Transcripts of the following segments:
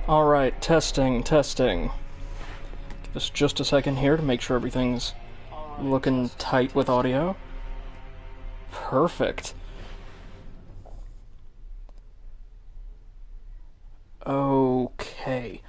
Alright, testing. Give us just a second here to make sure everything's looking tight with audio. Perfect. Okay.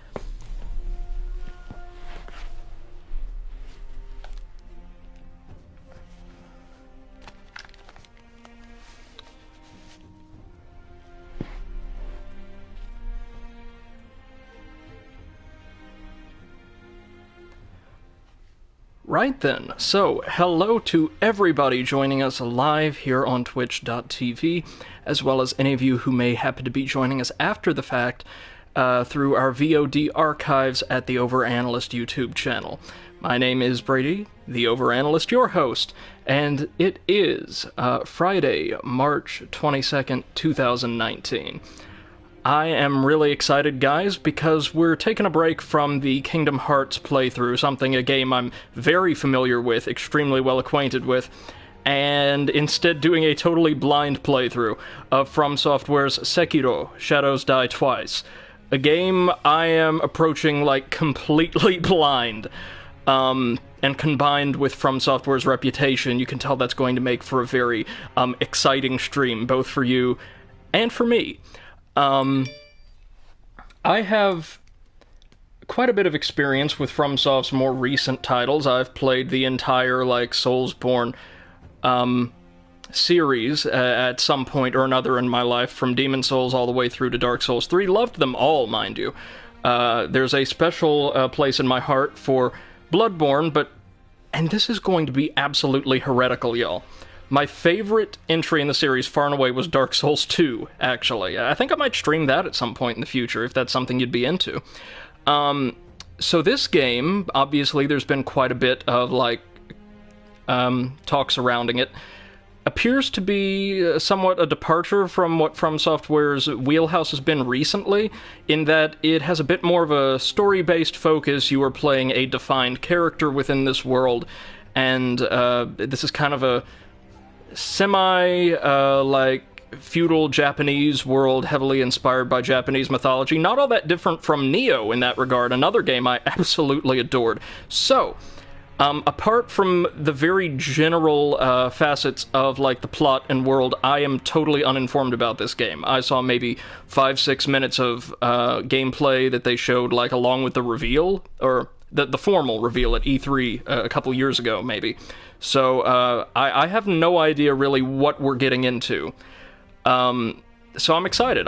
Right then, so hello to everybody joining us live here on twitch.tv, as well as any of you who may happen to be joining us after the fact through our VOD archives at the Overanalyst YouTube channel. My name is Brady, the Overanalyst, your host, and it is Friday, March 22nd, 2019. I am really excited, guys, because we're taking a break from the Kingdom Hearts playthrough, a game I'm very familiar with, extremely well acquainted with, and instead doing a totally blind playthrough of From Software's Sekiro, Shadows Die Twice, a game I am approaching, like, completely blind. And combined with From Software's reputation, you can tell that's going to make for a very exciting stream, both for you and for me. I have quite a bit of experience with FromSoft's more recent titles. I've played the entire, Soulsborne, series at some point or another in my life, from Demon Souls all the way through to Dark Souls 3. Loved them all, mind you. There's a special place in my heart for Bloodborne, and this is going to be absolutely heretical, y'all. My favorite entry in the series, far and away, was Dark Souls 2, actually. I think I might stream that at some point in the future, if that's something you'd be into. So this game, obviously there's been quite a bit of, talk surrounding it, appears to be somewhat a departure from what From Software's wheelhouse has been recently, in that it has a bit more of a story-based focus. You are playing a defined character within this world, and this is kind of a feudal Japanese world, heavily inspired by Japanese mythology. Not all that different from Nioh in that regard, another game I absolutely adored. So, apart from the very general facets of, the plot and world, I am totally uninformed about this game. I saw maybe 5-6 minutes of gameplay that they showed, along with the reveal, or the formal reveal at E3 a couple years ago, maybe. So, I have no idea really what we're getting into. So I'm excited.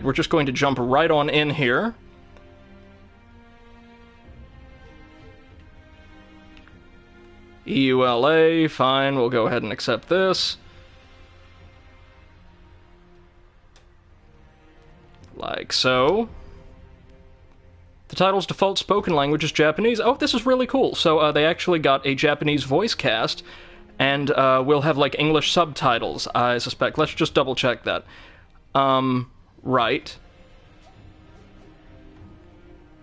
We're just going to jump right on in here. EULA, fine, we'll go ahead and accept this. Like so. The title's default spoken language is Japanese. Oh, this is really cool. So they actually got a Japanese voice cast, and we'll have, English subtitles, I suspect. Let's just double-check that. Right.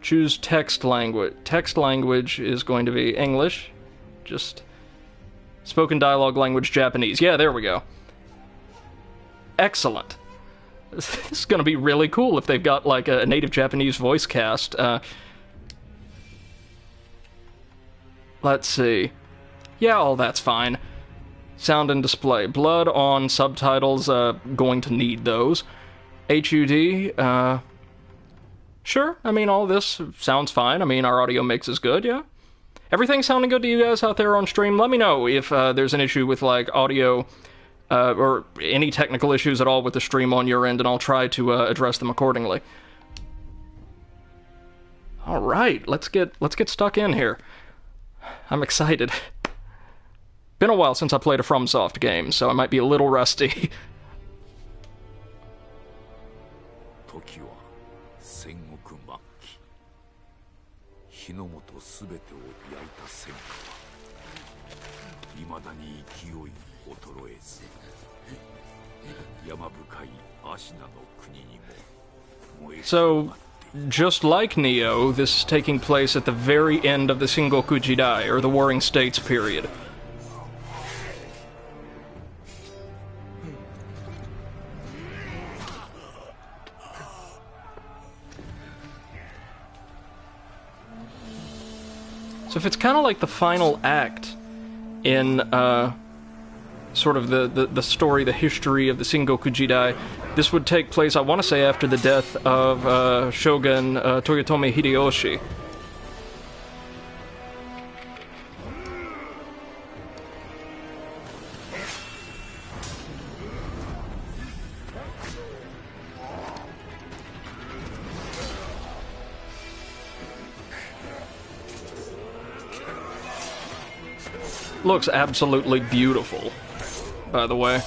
Choose text language. Text language is going to be English. Just spoken dialogue language Japanese. Yeah, there we go. Excellent. This is going to be really cool if they've got, a native Japanese voice cast. Let's see. Yeah, all that's fine. Sound and display. Blood on subtitles, going to need those. HUD, sure, all this sounds fine. Our audio mix is good, yeah? Everything sounding good to you guys out there on stream? Let me know if there's an issue with, audio, or any technical issues at all with the stream on your end, and I'll try to address them accordingly. Alright, let's get stuck in here. I'm excited. Been a while since I played a FromSoft game, so I might be a little rusty. So, just like Nioh, this is taking place at the very end of the Sengoku Jidai, or the Warring States period. So if it's kind of like the final act in sort of the story, the history of the Sengoku Jidai, this would take place, I want to say, after the death of Shogun Toyotomi Hideyoshi. Looks absolutely beautiful, by the way.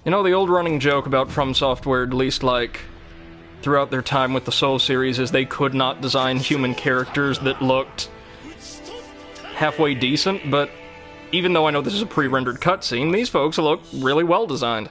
You know, the old running joke about From Software, at least, like, throughout their time with the Soul series, is they could not design human characters that looked halfway decent, but even though I know this is a pre-rendered cutscene, these folks look really well designed.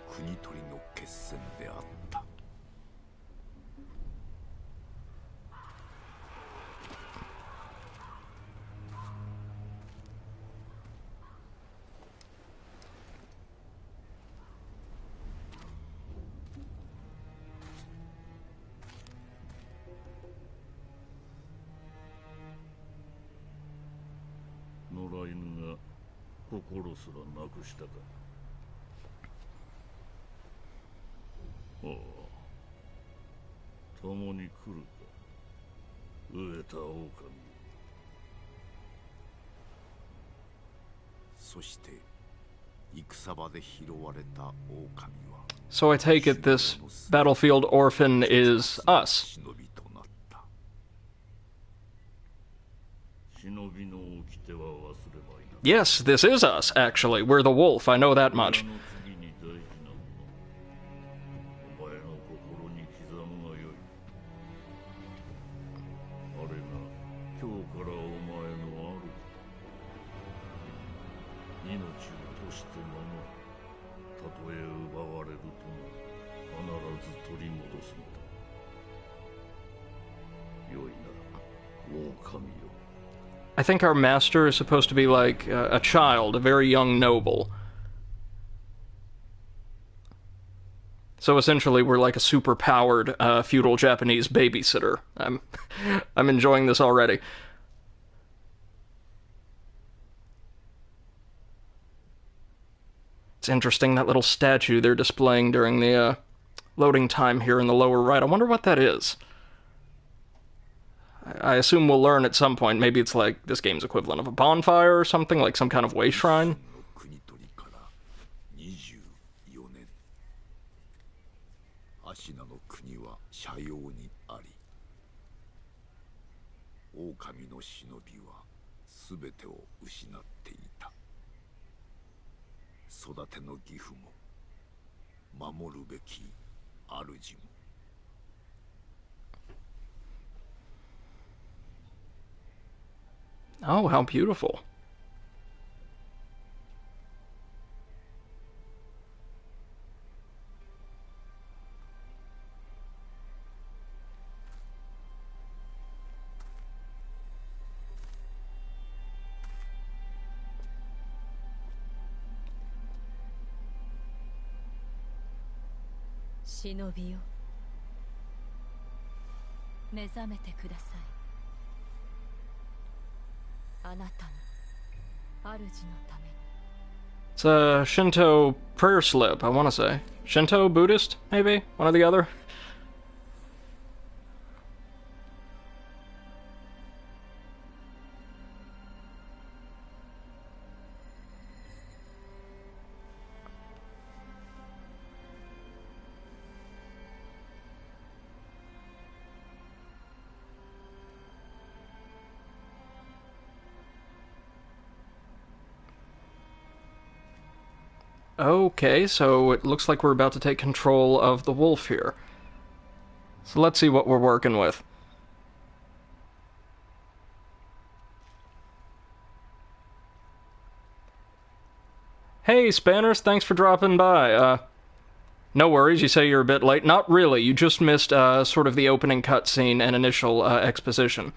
So I take it this battlefield orphan is us. Yes, this is us, actually. We're the wolf, I know that much. I think our master is supposed to be like a child, a very young noble. So essentially we're like a super-powered feudal Japanese babysitter. I'm enjoying this already. It's interesting, that little statue they're displaying during the loading time here in the lower right. I wonder what that is. I assume we'll learn at some point. Maybe it's like this game's equivalent of a bonfire or something, like some kind of way shrine. Oh, how beautiful. Shinobi yo, 目覚めてください。あなたの主のために。 It's a Shinto prayer slip, I want to say. Shinto? Buddhist? Maybe? One or the other? Okay, so it looks like we're about to take control of the wolf here. So let's see what we're working with. Hey, Spanners, thanks for dropping by. No worries, you say you're a bit late. Not really, you just missed sort of the opening cutscene and initial exposition.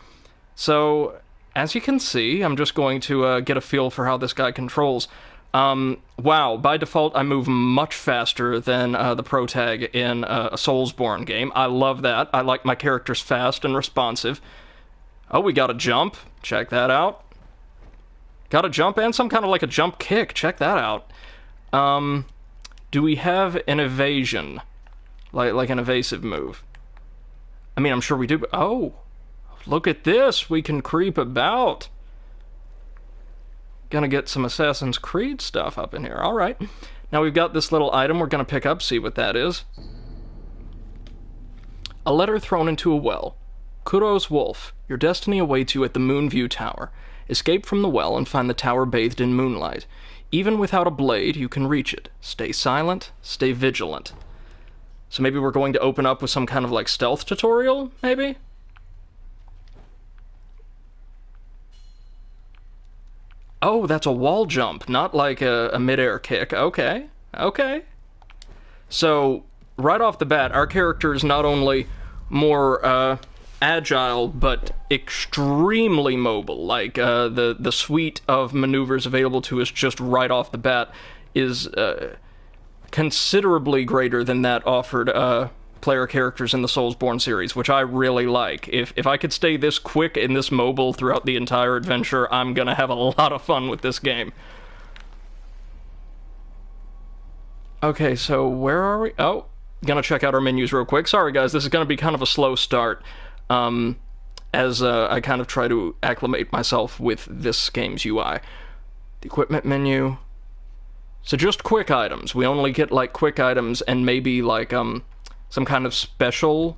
So, as you can see, I'm just going to get a feel for how this guy controls. Wow, by default I move much faster than the protag in a Soulsborne game. I love that. I like my characters fast and responsive. Oh, we got a jump. Check that out. Got a jump and some kind of like a jump kick. Check that out. Do we have an evasion? Like an evasive move? I mean, I'm sure we do, but... Oh! Look at this! We can creep about! Gonna get some Assassin's Creed stuff up in here. Alright. Now we've got this little item we're gonna pick up, see what that is. A letter thrown into a well. Kuro's wolf, your destiny awaits you at the Moonview Tower. Escape from the well and find the tower bathed in moonlight. Even without a blade, you can reach it. Stay silent, stay vigilant. So maybe we're going to open up with some kind of like stealth tutorial, maybe? Oh, that's a wall jump, not like a mid-air kick. Okay, okay. So, right off the bat, our character is not only more agile, but extremely mobile. Like, the suite of maneuvers available to us just right off the bat is considerably greater than that offered player characters in the Soulsborne series, which I really like. If I could stay this quick and this mobile throughout the entire adventure, I'm gonna have a lot of fun with this game. Okay, so where are we? Oh, gonna check out our menus real quick. Sorry guys, this is gonna be kind of a slow start, as I kind of try to acclimate myself with this game's UI. The equipment menu. So just quick items. We only get like quick items and maybe like some kind of special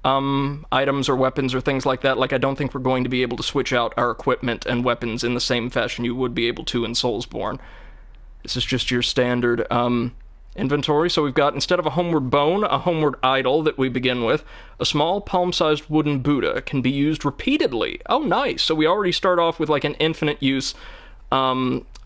items or weapons or things like that. Like, I don't think we're going to be able to switch out our equipment and weapons in the same fashion you would be able to in Soulsborne. This is just your standard inventory. So we've got, instead of a homeward bone, a homeward idol that we begin with. A small palm-sized wooden Buddha can be used repeatedly. Oh, nice. So we already start off with like an infinite use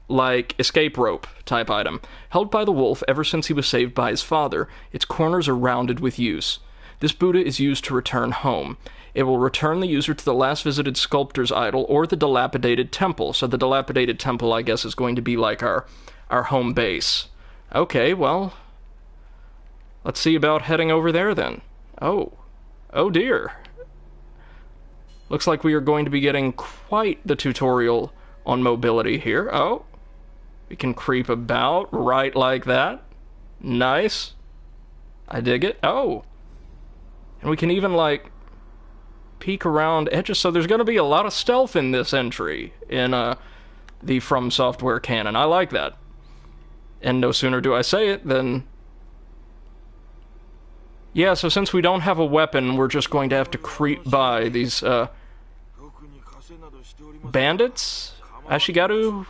like escape rope type item. Held by the wolf ever since he was saved by his father, its corners are rounded with use. This Buddha is used to return home. It will return the user to the last visited sculptor's idol or the dilapidated temple. So the dilapidated temple, I guess, is going to be like our home base. Okay, well, let's see about heading over there then. Oh dear. Looks like we are going to be getting quite the tutorial on mobility here. Oh, we can creep about right like that. Nice. I dig it. Oh. And we can even, like, peek around edges. So there's going to be a lot of stealth in this entry in the From Software canon. I like that. And no sooner do I say it than... Yeah, so since we don't have a weapon, we're just going to have to creep by these bandits? Ashigaru?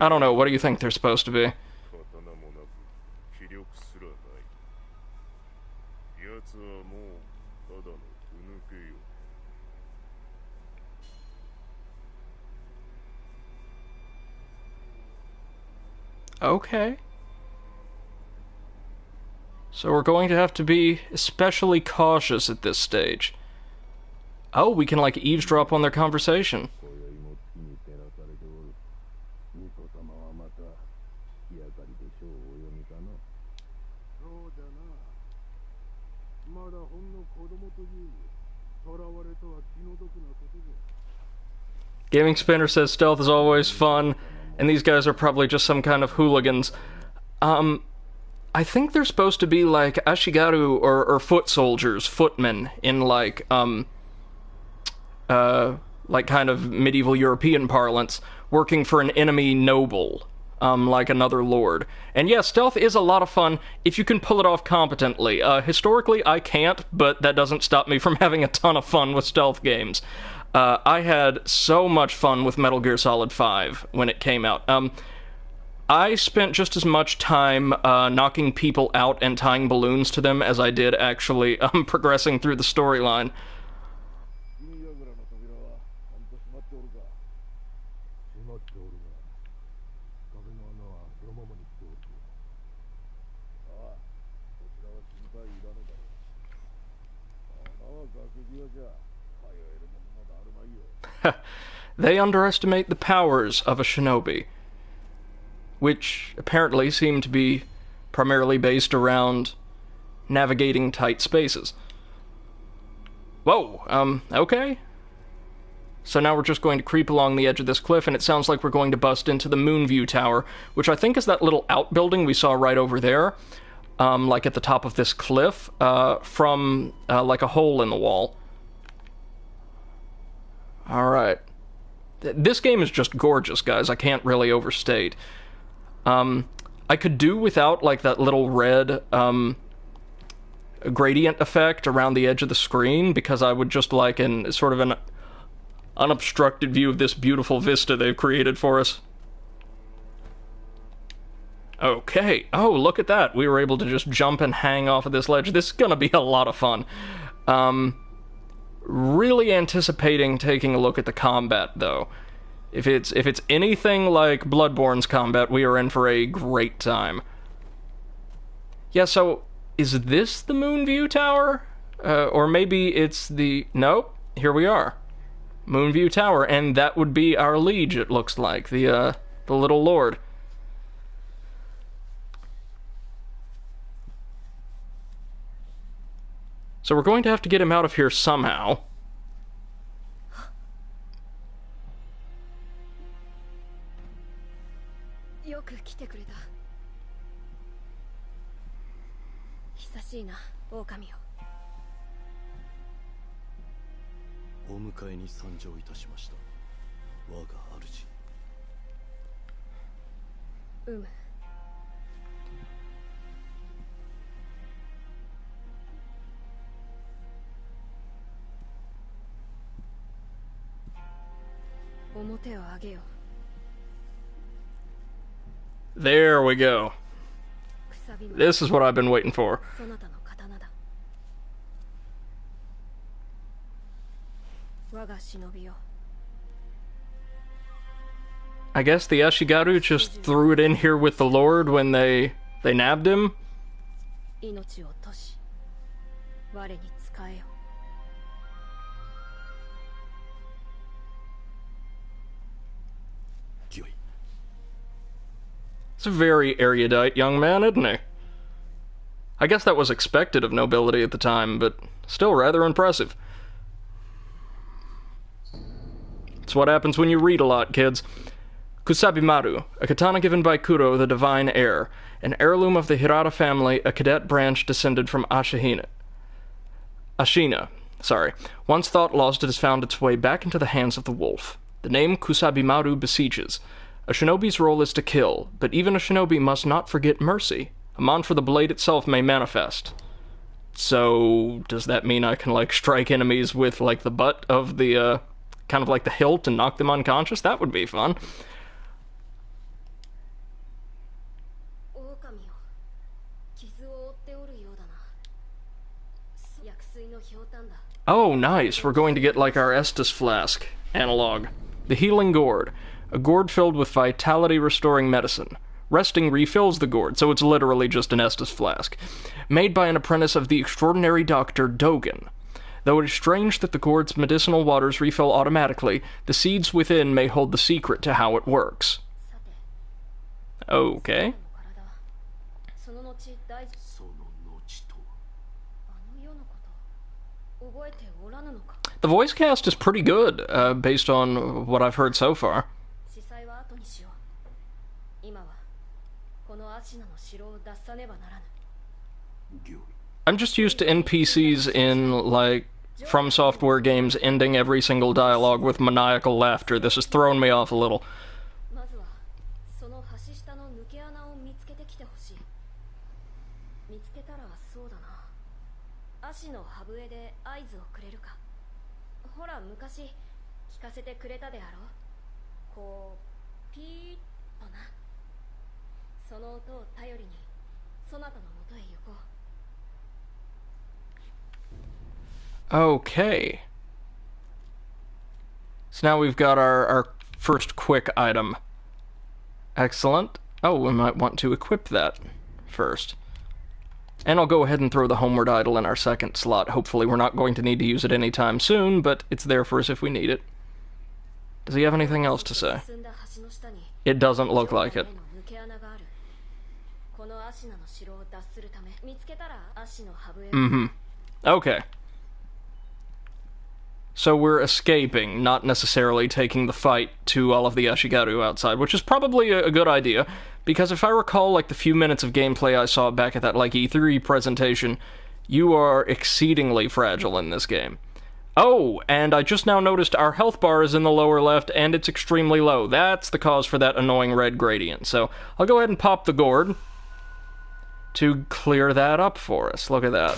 I don't know, what do you think they're supposed to be? Okay. So we're going to have to be especially cautious at this stage. Oh, we can like eavesdrop on their conversation. Gaming Spinner says stealth is always fun, and these guys are probably just some kind of hooligans. I think they're supposed to be like Ashigaru or foot soldiers, footmen, in like kind of medieval European parlance, working for an enemy noble, like another lord. And yeah, stealth is a lot of fun if you can pull it off competently. Historically, I can't, but that doesn't stop me from having a ton of fun with stealth games. I had so much fun with Metal Gear Solid 5 when it came out. I spent just as much time knocking people out and tying balloons to them as I did actually progressing through the storyline. They underestimate the powers of a shinobi, which apparently seem to be primarily based around navigating tight spaces. Whoa, okay. So now we're just going to creep along the edge of this cliff, and it sounds like we're going to bust into the Moonview Tower, which I think is that little outbuilding we saw right over there, like at the top of this cliff, from like a hole in the wall. Alright. This game is just gorgeous, guys. I can't really overstate. I could do without, like, that little red, gradient effect around the edge of the screen, because I would just like sort of an unobstructed view of this beautiful vista they've created for us. Okay. Oh, look at that. We were able to just jump and hang off of this ledge. This is gonna be a lot of fun. Really anticipating taking a look at the combat, though. If it's anything like Bloodborne's combat, we are in for a great time. Yeah, so is this the Moonview Tower? Or maybe it's the... Nope, here we are. Moonview Tower, and that would be our liege, it looks like. The little lord. So we're going to have to get him out of here somehow. There we go. This is what I've been waiting for. I guess the Ashigaru just threw it in here with the Lord when they nabbed him. He's a very erudite young man, isn't he? I guess that was expected of nobility at the time, but still rather impressive. It's what happens when you read a lot, kids. Kusabimaru, a katana given by Kuro, the divine heir, an heirloom of the Hirata family, a cadet branch descended from Ashina. Once thought lost, it has found its way back into the hands of the wolf. The name Kusabimaru besieges. A shinobi's role is to kill, but even a shinobi must not forget mercy. A mon for the blade itself may manifest. So, does that mean I can, like, strike enemies with, like, the butt of the, kind of like the hilt and knock them unconscious? That would be fun. Oh, nice. We're going to get, like, our Estus flask analog. The healing gourd. A gourd filled with vitality-restoring medicine. Resting refills the gourd, so it's literally just an Estus flask. Made by an apprentice of the extraordinary Dr. Dogen. Though it is strange that the gourd's medicinal waters refill automatically, the seeds within may hold the secret to how it works. Okay. The voice cast is pretty good, based on what I've heard so far. I'm just used to NPCs in, like, From Software games ending every single dialogue with maniacal laughter. This has thrown me off a little. Okay. So now we've got our first quick item. Excellent. Oh, we might want to equip that first. And I'll go ahead and throw the homeward idol in our second slot. Hopefully we're not going to need to use it anytime soon, but it's there for us if we need it. Does he have anything else to say? It doesn't look like it. Mm-hmm. Okay. So we're escaping, not necessarily taking the fight to all of the Ashigaru outside, which is probably a good idea, because if I recall, like, the few minutes of gameplay I saw back at that, like, E3 presentation, you are exceedingly fragile in this game. Oh, and I just now noticed our health bar is in the lower left, and it's extremely low. That's the cause for that annoying red gradient. So I'll go ahead and pop the gourd to clear that up for us. Look at that.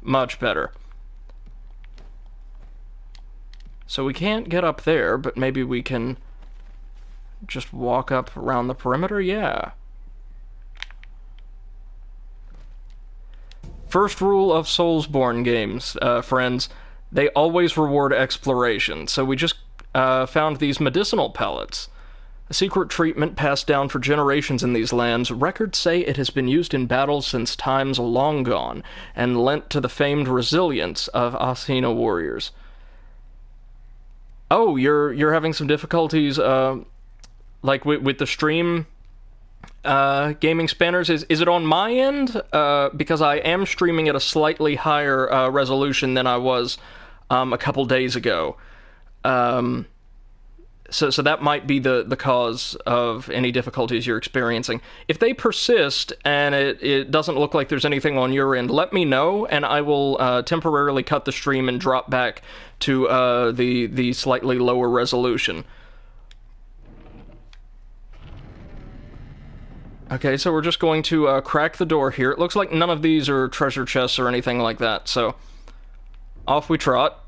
Much better. So we can't get up there, but maybe we can just walk up around the perimeter? Yeah. First rule of Soulsborne games, friends, they always reward exploration. So we just found these medicinal pellets. A secret treatment passed down for generations in these lands. Records say it has been used in battles since times long gone, and lent to the famed resilience of Asina warriors. Oh, you're having some difficulties, like with the stream gaming spanners. Is it on my end? Because I am streaming at a slightly higher resolution than I was a couple days ago. So that might be the cause of any difficulties you're experiencing. If they persist and it doesn't look like there's anything on your end, let me know, and I will temporarily cut the stream and drop back to the slightly lower resolution. Okay, so we're just going to crack the door here. It looks like none of these are treasure chests or anything like that, so off we trot.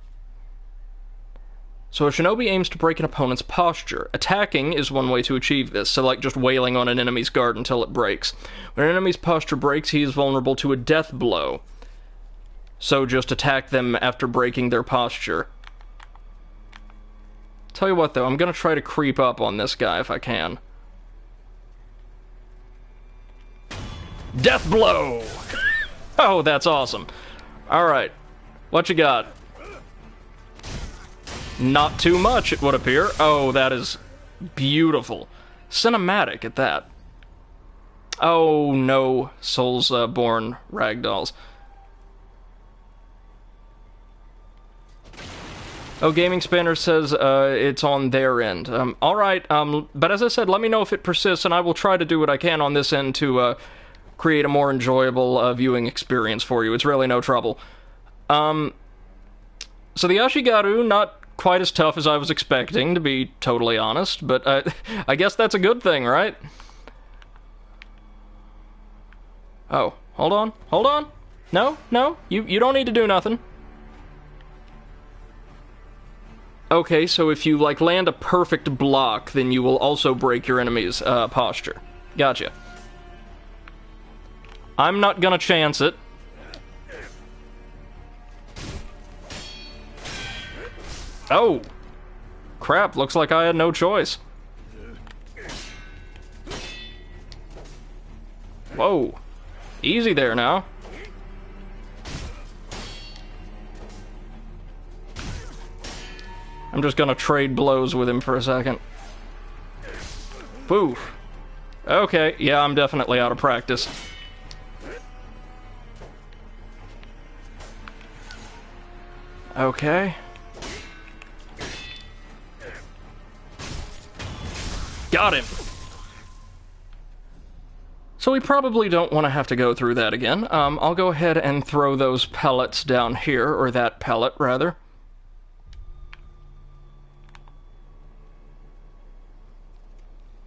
So a shinobi aims to break an opponent's posture. Attacking is one way to achieve this, so like just wailing on an enemy's guard until it breaks. When an enemy's posture breaks, he is vulnerable to a death blow. So just attack them after breaking their posture. Tell you what though, I'm gonna try to creep up on this guy if I can. Death blow! Oh, that's awesome. Alright, what you got? Not too much, it would appear. Oh, that is beautiful. Cinematic at that. Oh, no. Soulsborne ragdolls. Oh, Gaming Spanner says it's on their end. Alright, but as I said, let me know if it persists, and I will try to do what I can on this end to create a more enjoyable viewing experience for you. It's really no trouble. So the Ashigaru, not quite as tough as I was expecting, to be totally honest, but I guess that's a good thing, right? Oh, hold on, hold on. No, you don't need to do nothing. Okay, so if you, like, land a perfect block, then you will also break your enemy's posture. Gotcha. I'm not gonna chance it. Oh! Crap, looks like I had no choice. Whoa. Easy there now. I'm just gonna trade blows with him for a second. Poof. Okay, yeah, I'm definitely out of practice. Okay. Got him! So we probably don't want to have to go through that again. I'll go ahead and throw those pellets down here, or that pellet, rather.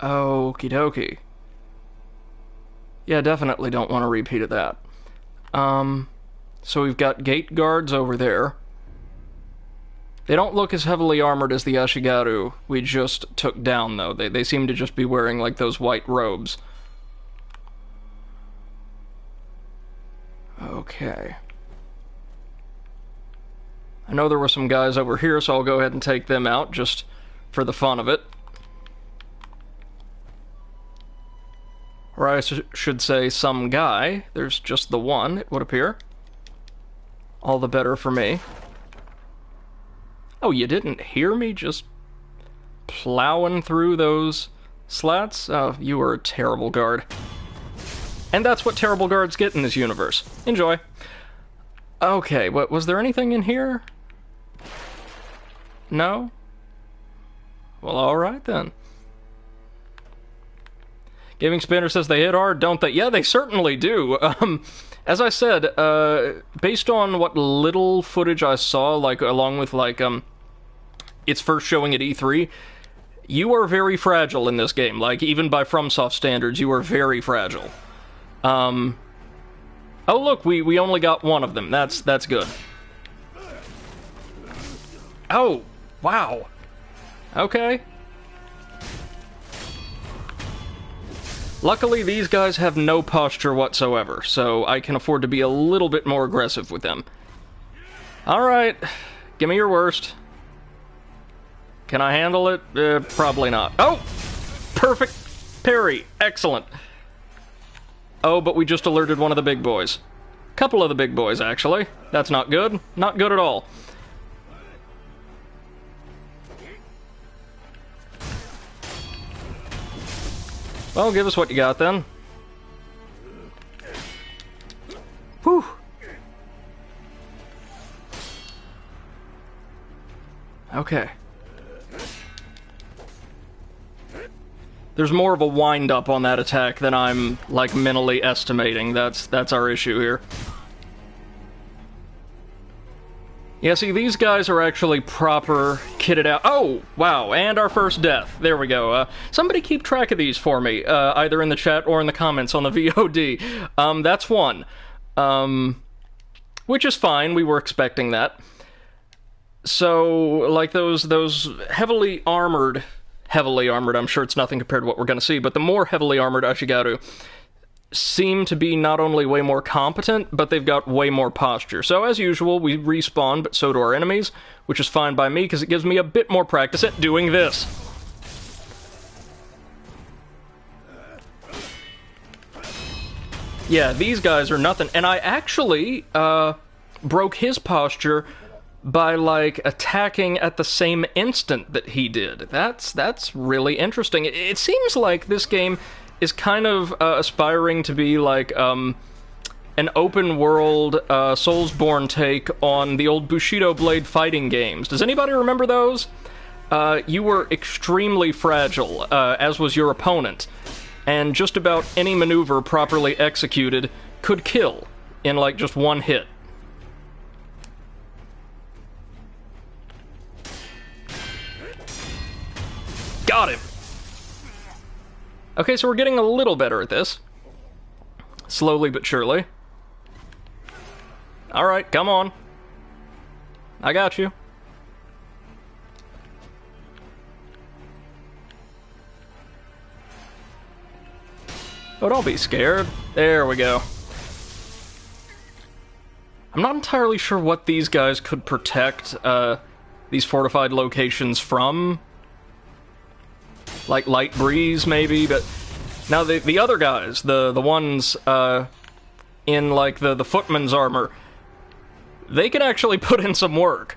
Okie dokie. Yeah, definitely don't want to repeat of that. So we've got gate guards over there. They don't look as heavily armored as the Ashigaru we just took down, though. They seem to just be wearing, like, those white robes. Okay. I know there were some guys over here, so I'll go ahead and take them out, just for the fun of it. Or I should say some guy. There's just the one, it would appear. All the better for me. Oh, you didn't hear me just plowing through those slats? Oh, you are a terrible guard. And that's what terrible guards get in this universe. Enjoy. Okay, what was there anything in here? No? Well, alright then. Gaming Spinner says they hit hard, don't they? Yeah, they certainly do. As I said, based on what little footage I saw, like, along with, like, its first showing at E3, you are very fragile in this game. Like, even by FromSoft standards, you are very fragile. Oh, look, we only got one of them. That's good. Oh, wow. Okay. Luckily, these guys have no posture whatsoever, so I can afford to be a little bit more aggressive with them. Alright, give me your worst. Can I handle it? Probably not. Oh! Perfect parry. Excellent. Oh, but we just alerted one of the big boys. Couple of the big boys, actually. That's not good. Not good at all. Well, give us what you got, then. Whew. Okay. There's more of a wind-up on that attack than I'm, like, mentally estimating. That's our issue here. Yeah, see, these guys are actually proper kitted out. Oh, wow, and our first death. There we go. Somebody keep track of these for me, either in the chat or in the comments on the VOD. That's one. Which is fine, we were expecting that. So, like, those heavily armored, I'm sure it's nothing compared to what we're gonna see, but the more heavily armored Ashigaru seem to be not only way more competent, but they've got way more posture. So, as usual, we respawn, but so do our enemies, which is fine by me, because it gives me a bit more practice at doing this. Yeah, these guys are nothing, and I actually, broke his posture by, like, attacking at the same instant that he did. That's really interesting. It seems like this game is kind of aspiring to be like an open-world Soulsborne take on the old Bushido Blade fighting games. Does anybody remember those? You were extremely fragile, as was your opponent, and just about any maneuver properly executed could kill in, like, just one hit. Got him! Okay, so we're getting a little better at this. Slowly but surely. Alright, come on. I got you. Oh, don't be scared. There we go. I'm not entirely sure what these guys could protect, these fortified locations from. Like light breeze, maybe, but now the other guys, the ones in like the footman's armor, they can actually put in some work.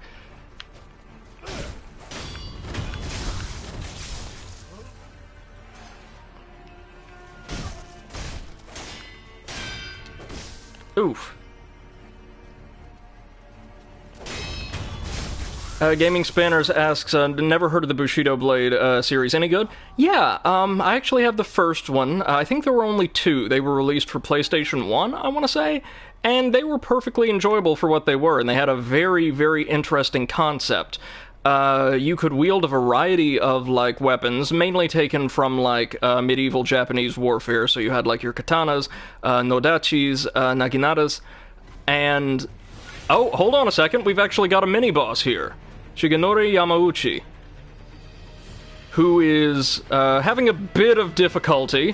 Oof. Gaming Spanners asks, never heard of the Bushido Blade series. Any good? Yeah, I actually have the first one. I think there were only two. They were released for PlayStation 1, I want to say, and they were perfectly enjoyable for what they were, and they had a very, very interesting concept. You could wield a variety of, like, weapons, mainly taken from, like, medieval Japanese warfare, so you had, like, your katanas, nodachis, naginatas, and... Oh, hold on a second, we've actually got a mini-boss here. Shigenori Yamauchi, who is having a bit of difficulty.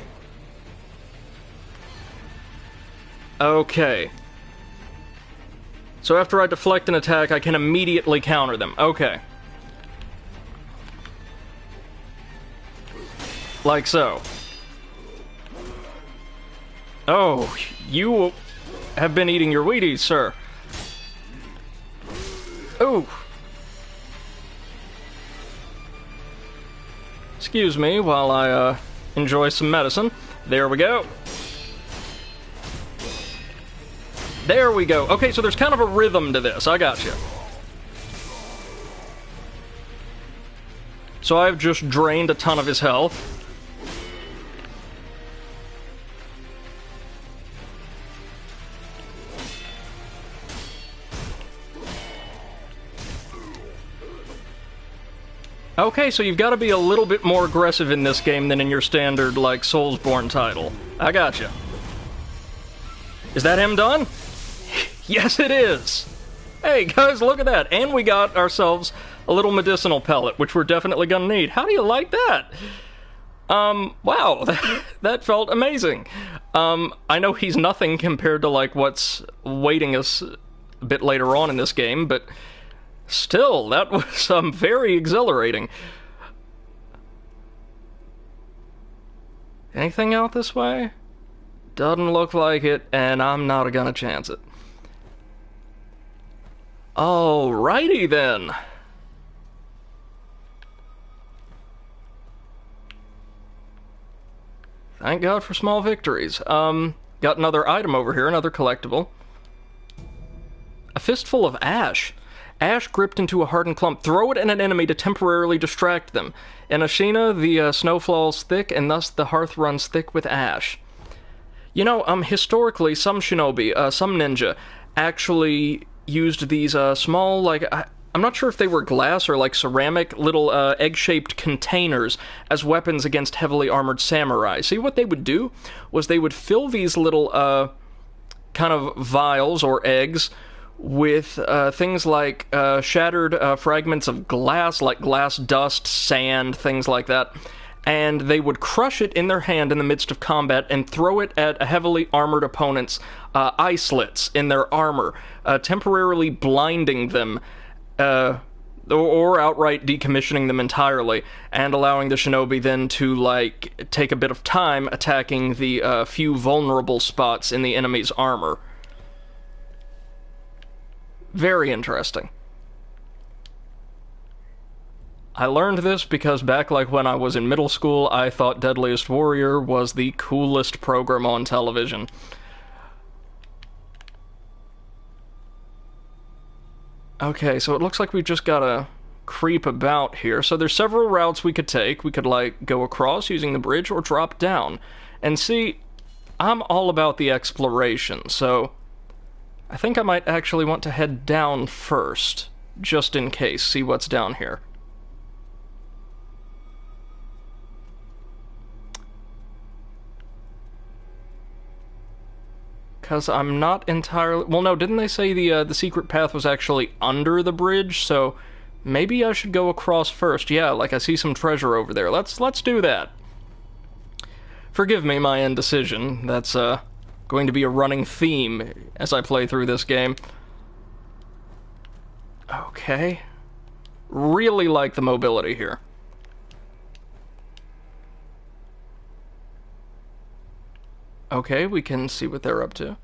Okay. So after I deflect an attack, I can immediately counter them. Okay. Like so. Oh, you have been eating your Wheaties, sir. Ooh. Excuse me while I enjoy some medicine. There we go. There we go. Okay, so there's kind of a rhythm to this. I got you. So I've just drained a ton of his health. Okay, so you've got to be a little bit more aggressive in this game than in your standard, like, Soulsborne title. I gotcha. Is that him done? Yes, it is! Hey, guys, look at that! And we got ourselves a little medicinal pellet, which we're definitely gonna need. How do you like that? Wow, that felt amazing. I know he's nothing compared to, like, what's waiting us a bit later on in this game, but... still, that was very exhilarating. Anything out this way? Doesn't look like it, and I'm not gonna chance it. Alrighty then. Thank God for small victories. Got another item over here, another collectible. A fistful of ash. Ash gripped into a hardened clump. Throw it at an enemy to temporarily distract them. In Ashina, the snow falls thick, and thus the hearth runs thick with ash. You know, historically, some shinobi, some ninja, actually used these small, like, I'm not sure if they were glass or, like, ceramic little egg-shaped containers as weapons against heavily armored samurai. See, what they would do was they would fill these little, kind of vials or eggs with things like shattered fragments of glass, like glass dust, sand, things like that, and they would crush it in their hand in the midst of combat and throw it at a heavily armored opponent's eye slits in their armor, temporarily blinding them, or outright decommissioning them entirely, and allowing the shinobi then to, like, take a bit of time attacking the few vulnerable spots in the enemy's armor. Very interesting. I learned this because back, like, when I was in middle school, I thought Deadliest Warrior was the coolest program on television. Okay, so it looks like we've just gotta creep about here. So there's several routes we could take. We could, like, go across using the bridge or drop down. And see, I'm all about the exploration, so I think I might actually want to head down first, just in case, see what's down here. Because I'm not entirely... well, no, didn't they say the secret path was actually under the bridge? So maybe I should go across first. Yeah, like, I see some treasure over there. Let's do that. Forgive me my indecision. That's, going to be a running theme as I play through this game. Okay. Really like the mobility here. Okay, we can see what they're up to.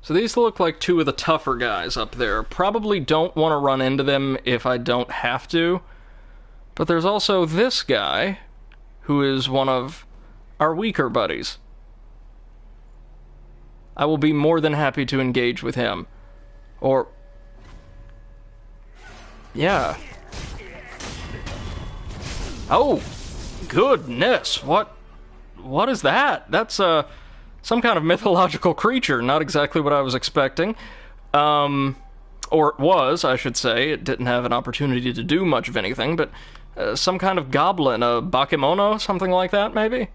So these look like two of the tougher guys up there. Probably don't want to run into them if I don't have to. But there's also this guy, who is one of our weaker buddies. I will be more than happy to engage with him. Or... yeah. Oh! Goodness! What is that? That's, some kind of mythological creature. Not exactly what I was expecting. Or it was, I should say. It didn't have an opportunity to do much of anything, but some kind of goblin, a bakemono, something like that, maybe?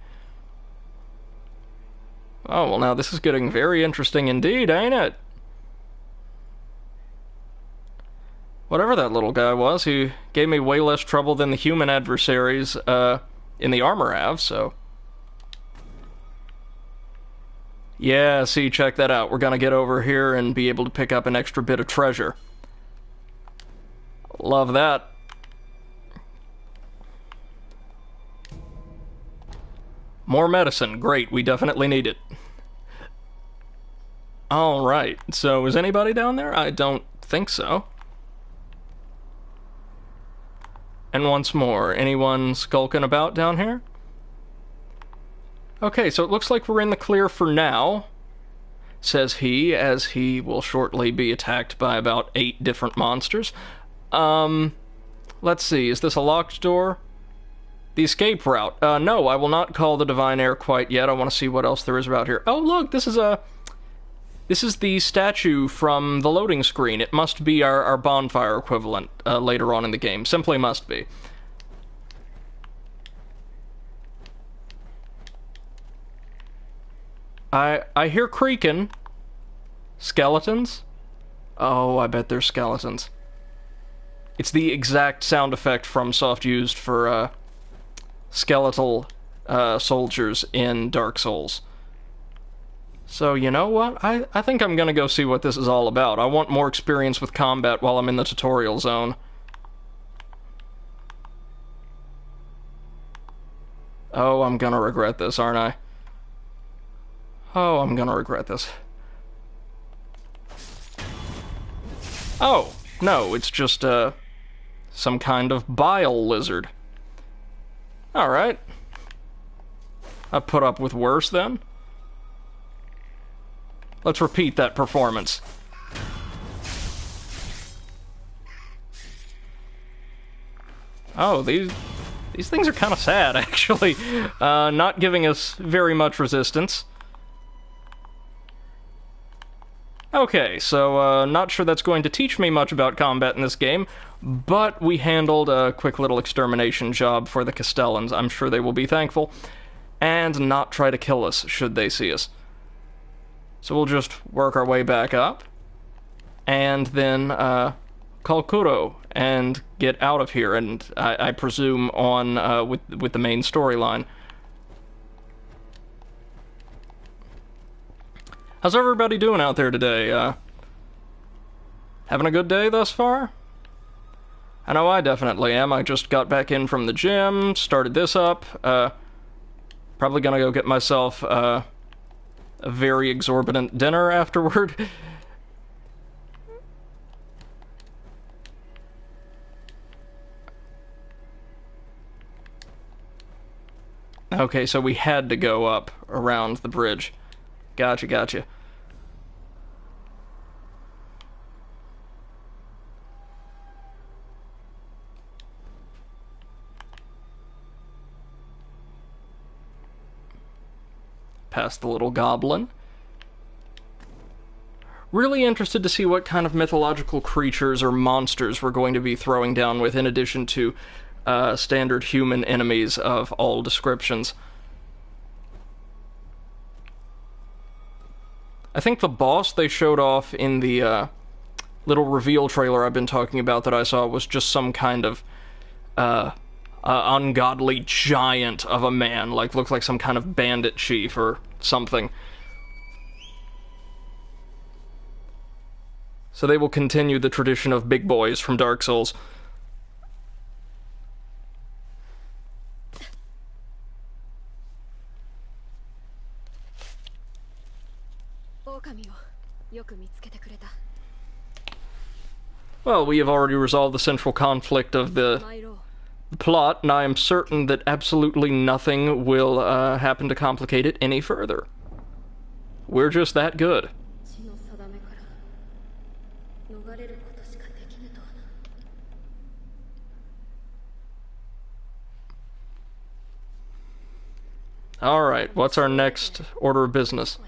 Oh, well, now this is getting very interesting indeed, ain't it? Whatever that little guy was, he gave me way less trouble than the human adversaries in the armor have, so... yeah, see, check that out. We're gonna get over here and be able to pick up an extra bit of treasure. Love that. More medicine. Great, we definitely need it. Alright, so is anybody down there? I don't think so. And once more, anyone skulking about down here? Okay, so it looks like we're in the clear for now, says he, as he will shortly be attacked by about 8 different monsters. Let's see, is this a locked door? The escape route. No, I will not call the Divine Air quite yet. I want to see what else there is about here. Oh, look, this is the statue from the loading screen. It must be our bonfire equivalent later on in the game. Simply must be. I hear creaking. Skeletons? Oh, I bet they're skeletons. It's the exact sound effect FromSoft used for skeletal soldiers in Dark Souls. So, you know what? I think I'm gonna go see what this is all about. I want more experience with combat while I'm in the tutorial zone. Oh, I'm gonna regret this, aren't I? Oh, I'm gonna regret this. Oh, no, it's just, some kind of bile lizard. Alright. I put up with worse, then. Let's repeat that performance. Oh, these things are kind of sad, actually. Not giving us very much resistance. Okay, so, not sure that's going to teach me much about combat in this game, but we handled a quick little extermination job for the Castellans. I'm sure they will be thankful, and not try to kill us should they see us. So we'll just work our way back up, and then, call Kuro, and get out of here, and I presume on, with the main storyline. How's everybody doing out there today? Having a good day thus far? I know I definitely am. I just got back in from the gym, started this up, probably gonna go get myself, a very exorbitant dinner afterward. Okay, so we had to go up around the bridge. Gotcha. Past the little goblin. Really interested to see what kind of mythological creatures or monsters we're going to be throwing down with, in addition to standard human enemies of all descriptions. I think the boss they showed off in the little reveal trailer I've been talking about that I saw was just some kind of ungodly giant of a man, like looked like some kind of bandit chief or something. So they will continue the tradition of big boys from Dark Souls. Well, we have already resolved the central conflict of the plot, and I am certain that absolutely nothing will happen to complicate it any further. We're just that good. Alright, what's our next order of business?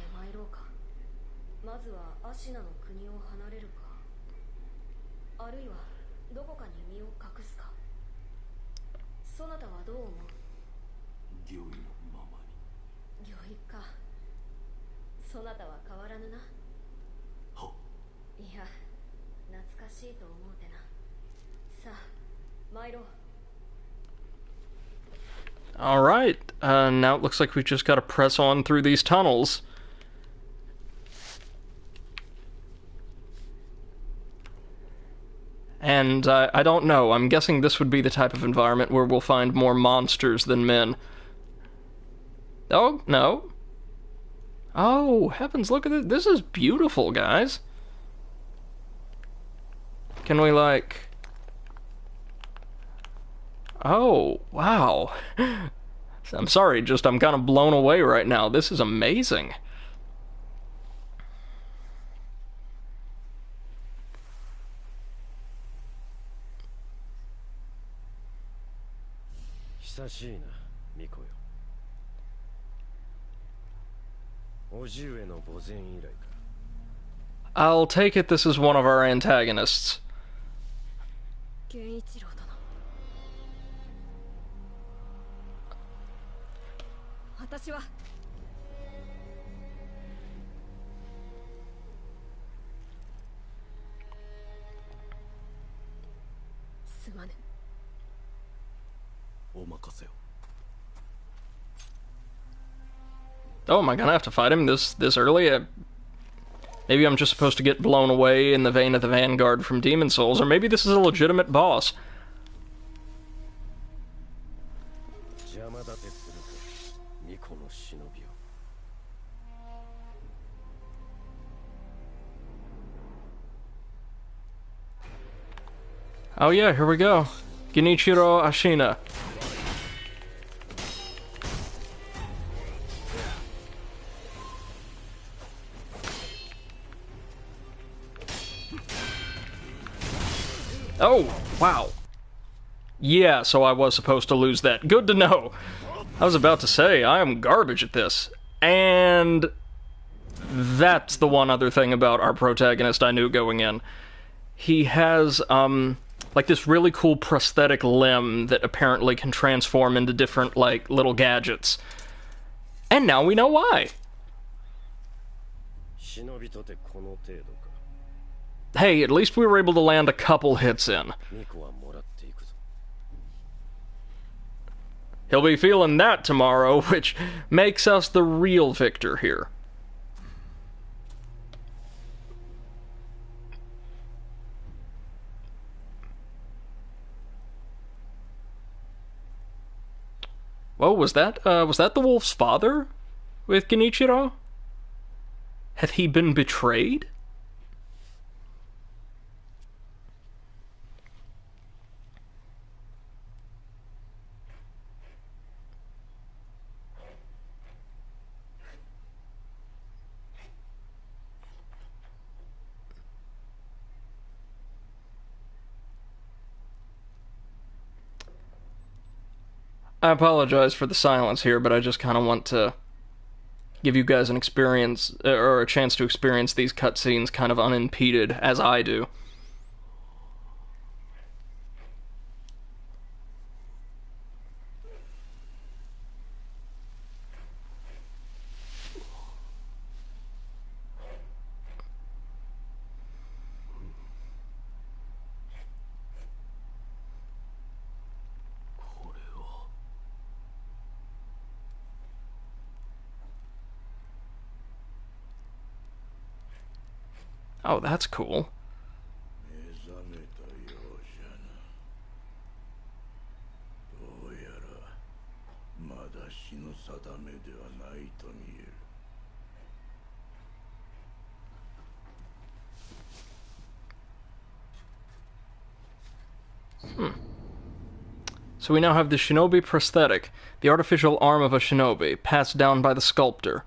Alright, now it looks like we've just got to press on through these tunnels. And I don't know, I'm guessing this would be the type of environment where we'll find more monsters than men. Oh, no. Oh, heavens, look at this. This is beautiful, guys. Can we, like... Oh, wow. I'm sorry, just I'm kind of blown away right now. This is amazing. I'll take it this is one of our antagonists. 私はすまぬ。お任せを。 Oh, am I gonna have to fight him this early? Maybe I'm just supposed to get blown away in the vein of the Vanguard from Demon Souls, or maybe this is a legitimate boss. Oh yeah, here we go. Genichiro Ashina. Oh, wow. Yeah, so I was supposed to lose that. Good to know. I was about to say, I am garbage at this. And that's the one other thing about our protagonist I knew going in. He has, like this really cool prosthetic limb that apparently can transform into different, like, little gadgets. And now we know why. Hey, at least we were able to land a couple hits in. He'll be feeling that tomorrow, which makes us the real victor here. Whoa, was that the wolf's father with Genichiro? Had he been betrayed? I apologize for the silence here, but I just kind of want to give you guys an experience, or a chance to experience these cutscenes kind of unimpeded, as I do. Oh, that's cool. So we now have the Shinobi prosthetic, the artificial arm of a shinobi, passed down by the sculptor.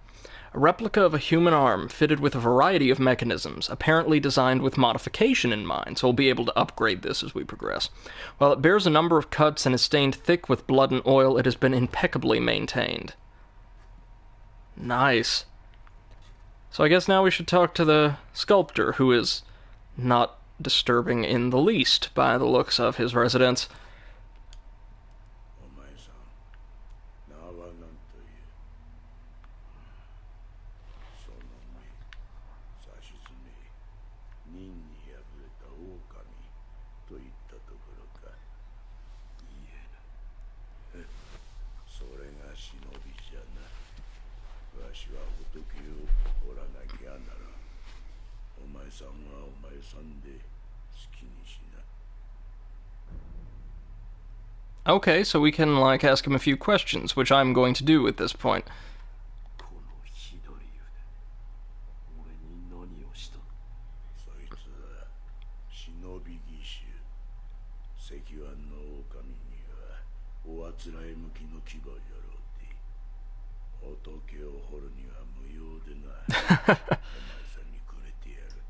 A replica of a human arm, fitted with a variety of mechanisms, apparently designed with modification in mind, so we'll be able to upgrade this as we progress. While it bears a number of cuts and is stained thick with blood and oil, it has been impeccably maintained. Nice. So I guess now we should talk to the sculptor, who is not disturbing in the least by the looks of his residence. Okay, so we can, like, ask him a few questions, which I'm going to do at this point. つらい向きの牙じゃろうて仏を掘るには無用でなお前さんにくれてやる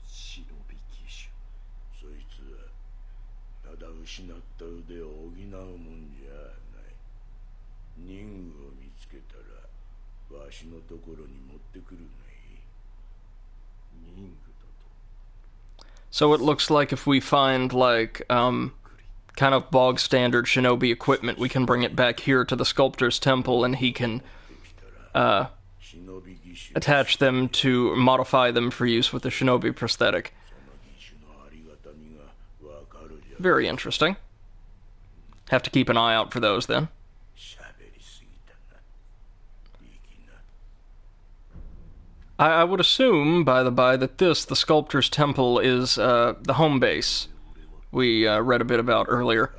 忍び騎手そいつはただ失った腕を補うもんじゃない任具を見つけたらわしのところに持ってくるがいい任具だと So it looks like if we find, like, kind of bog standard shinobi equipment, we can bring it back here to the sculptor's temple and he can, attach them to modify them for use with the shinobi prosthetic. Very interesting. Have to keep an eye out for those then. I would assume, by the by, that this, the Sculptor's Temple, is the home base we read a bit about earlier.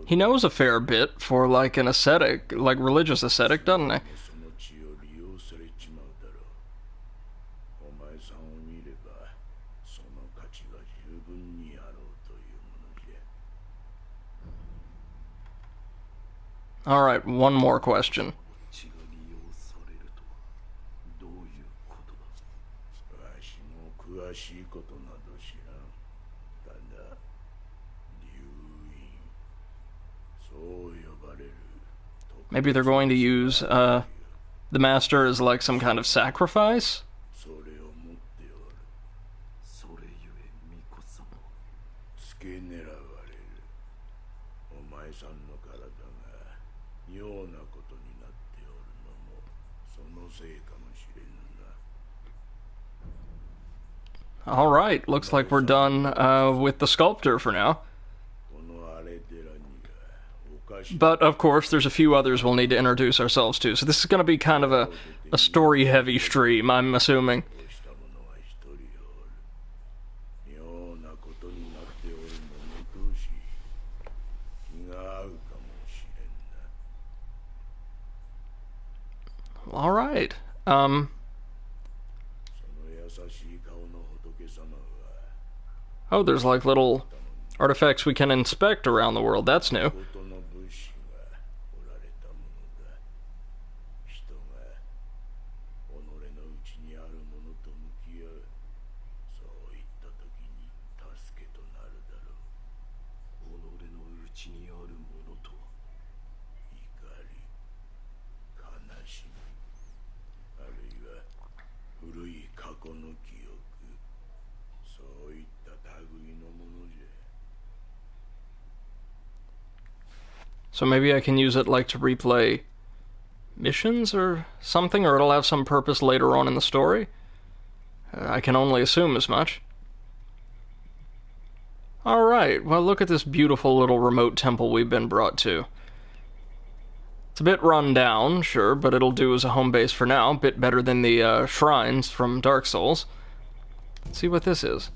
He knows a fair bit for, like, an ascetic, like, religious ascetic, doesn't he? Alright, one more question. Maybe they're going to use the master as like some kind of sacrifice? Alright, looks like we're done with the sculptor for now. But, of course, there's a few others we'll need to introduce ourselves to, so this is going to be kind of a story-heavy stream, I'm assuming. Alright, oh, there's like little artifacts we can inspect around the world, that's new. So maybe I can use it like to replay missions or something, or it'll have some purpose later on in the story? I can only assume as much. Alright, well look at this beautiful little remote temple we've been brought to. It's a bit run down, sure, but it'll do as a home base for now. A bit better than the shrines from Dark Souls. Let's see what this is.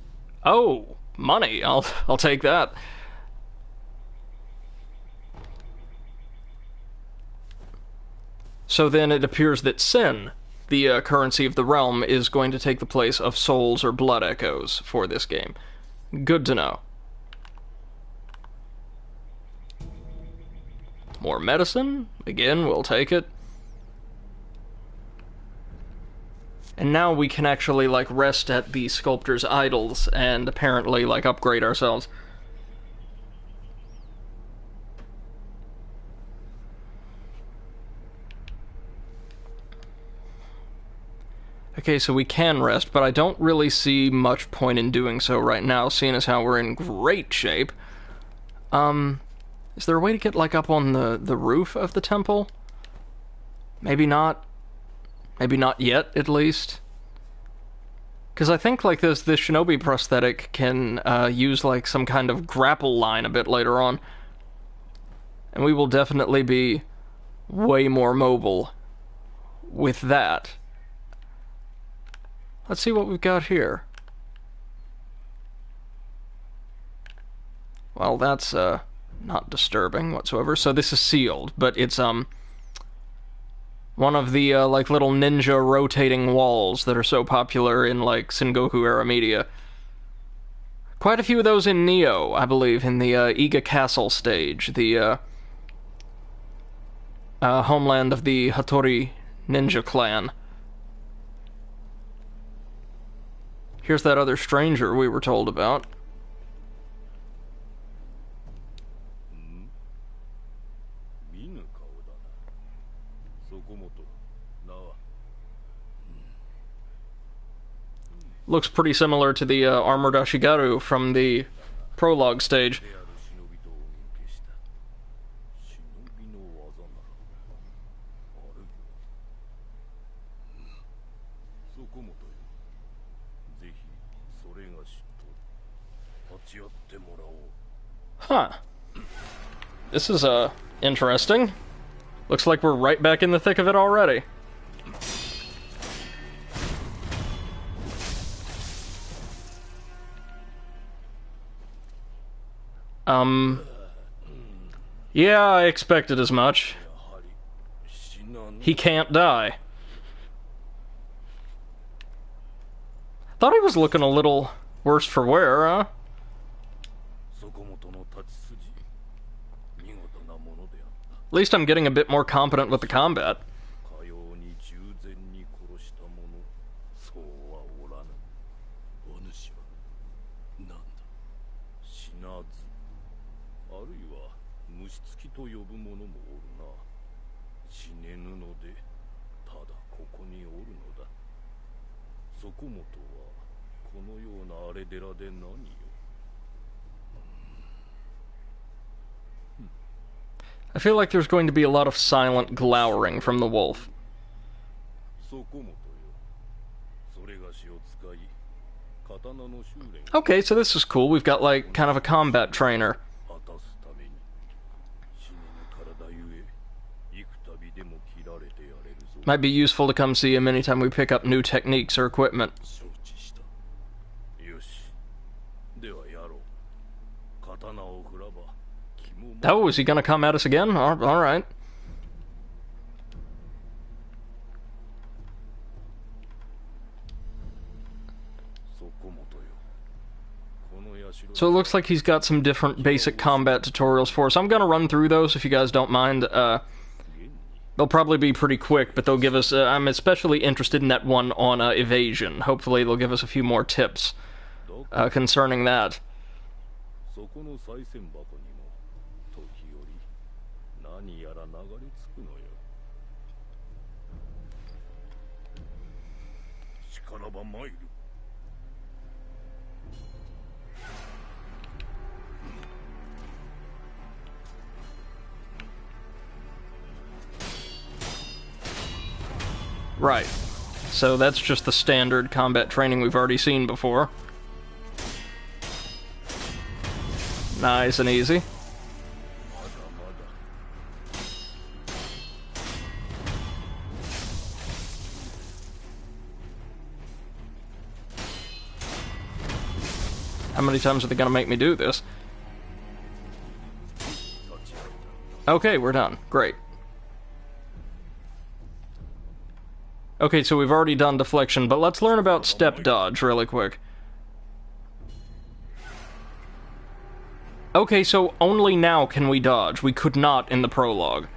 Oh, money! I'll take that. So then it appears that Sin, the currency of the realm, is going to take the place of souls or blood echoes for this game. Good to know. More medicine. Again, we'll take it. And now we can actually, like, rest at the sculptor's idols and apparently, like, upgrade ourselves. Okay, so we can rest, but I don't really see much point in doing so right now, seeing as how we're in great shape. Is there a way to get, like, up on the roof of the temple? Maybe not. Maybe not yet, at least. Because I think, like, this Shinobi prosthetic can use, like, some kind of grapple line a bit later on. And we will definitely be way more mobile with that. Let's see what we've got here. Well, that's not disturbing whatsoever. So this is sealed, but it's one of the like little ninja rotating walls that are so popular in like Sengoku era media. Quite a few of those in Neo, I believe, in the Iga Castle stage, the homeland of the Hattori ninja clan. Here's that other stranger we were told about. Looks pretty similar to the armored Ashigaru from the prologue stage. Huh. This is interesting. Looks like we're right back in the thick of it already. Yeah, I expected as much. He can't die. Thought he was looking a little worse for wear, huh? At least I'm getting a bit more competent with the combat. I feel like there's going to be a lot of silent glowering from the wolf. Okay, so this is cool. We've got, like, kind of a combat trainer. Might be useful to come see him anytime we pick up new techniques or equipment. Oh, is he gonna come at us again? Alright. So it looks like he's got some different basic combat tutorials for us. I'm gonna run through those if you guys don't mind. They'll probably be pretty quick, but they'll give us... I'm especially interested in that one on evasion. Hopefully they'll give us a few more tips concerning that. Right. So that's just the standard combat training we've already seen before. Nice and easy. How many times are they gonna make me do this? Okay, we're done. Great. Okay, so we've already done deflection, but let's learn about step dodge really quick. Okay, so only now can we dodge. We could not in the prologue.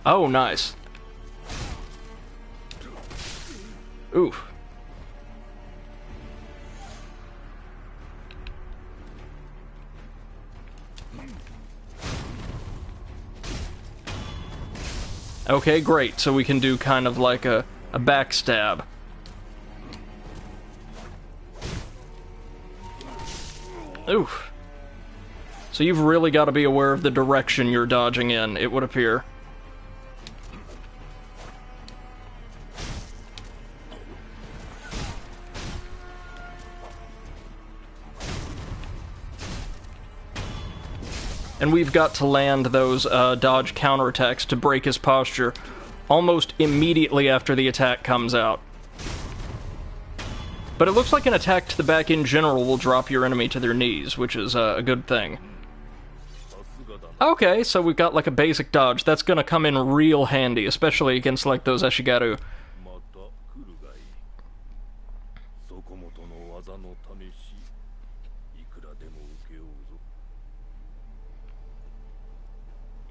Oh, nice. Oof. Okay, great. So we can do kind of like a backstab. Oof. So you've really got to be aware of the direction you're dodging in, it would appear. and we've got to land those dodge counterattacks to break his posture almost immediately after the attack comes out. But it looks like an attack to the back in general will drop your enemy to their knees, which is a good thing. Okay, so we've got like a basic dodge. That's gonna come in real handy, especially against like those Eshigaru.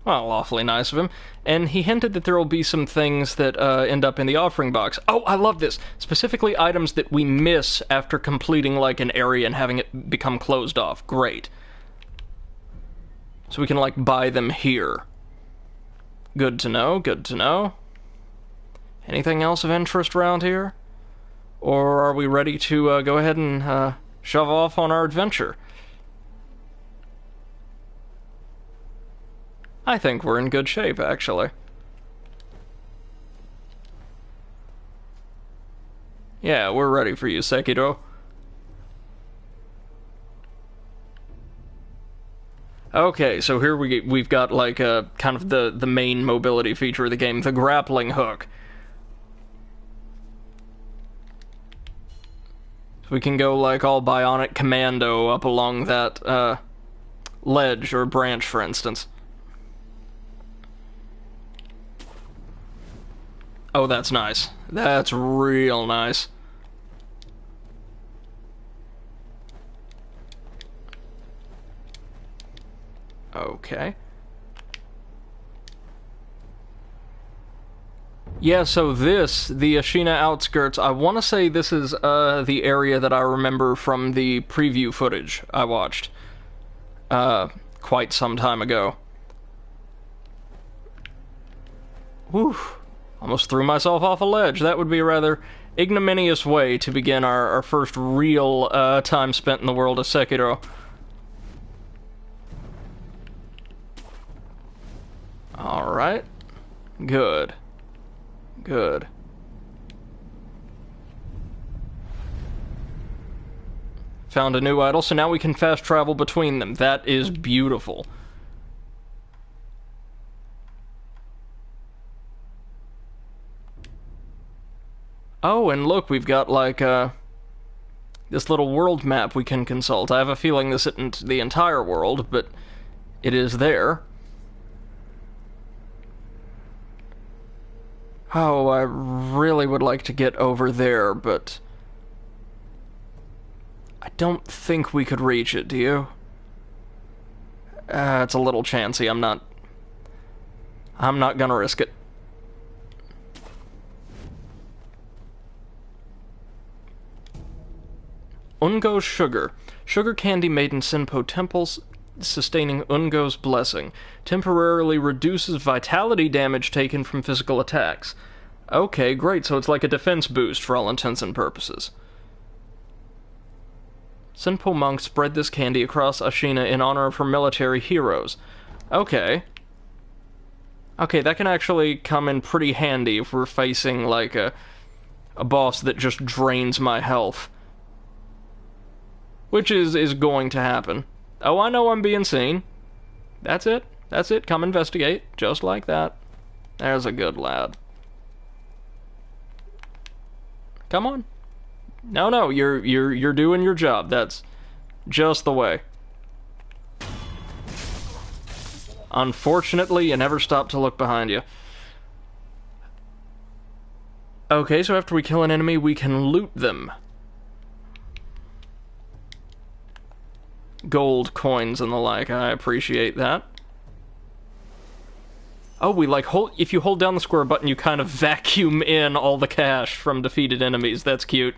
Well, awfully nice of him. And he hinted that there will be some things that end up in the offering box. Oh, I love this! Specifically items that we miss after completing, like, an area and having it become closed off. Great. So we can, like, buy them here. Good to know, good to know. Anything else of interest around here? Or are we ready to go ahead and shove off on our adventure? I think we're in good shape, actually. Yeah, we're ready for you, Sekiro. Okay, so here we've got like a kind of the main mobility feature of the game, the grappling hook. So we can go like all bionic commando up along that ledge or branch, for instance. Oh, that's nice. That's real nice. Okay. Yeah, so this, the Ashina outskirts, I want to say this is the area that I remember from the preview footage I watched quite some time ago. Whew. Almost threw myself off a ledge. That would be a rather ignominious way to begin our first real time spent in the world of Sekiro. Alright. Good. Good. Found a new idol, so now we can fast travel between them. That is beautiful. Oh, and look, we've got, like, this little world map we can consult. I have a feeling this isn't the entire world, but it is there. Oh, I really would like to get over there, but I don't think we could reach it, do you? It's a little chancy. I'm not gonna risk it. Ungo's Sugar. Sugar candy made in Senpo temples, sustaining Ungo's blessing. Temporarily reduces vitality damage taken from physical attacks. Okay, great, so it's like a defense boost for all intents and purposes. Senpo monks spread this candy across Ashina in honor of her military heroes. Okay. Okay, that can actually come in pretty handy if we're facing, like, a boss that just drains my health. Which is going to happen. Oh, I know I'm being seen. That's it. That's it. Come investigate. Just like that. There's a good lad. Come on. No, you're doing your job. That's just the way. Unfortunately, you never stop to look behind you. Okay, so after we kill an enemy, we can loot them. Gold coins and the like. I appreciate that. Oh, we like if you hold down the square button, you kind of vacuum in all the cash from defeated enemies. That's cute.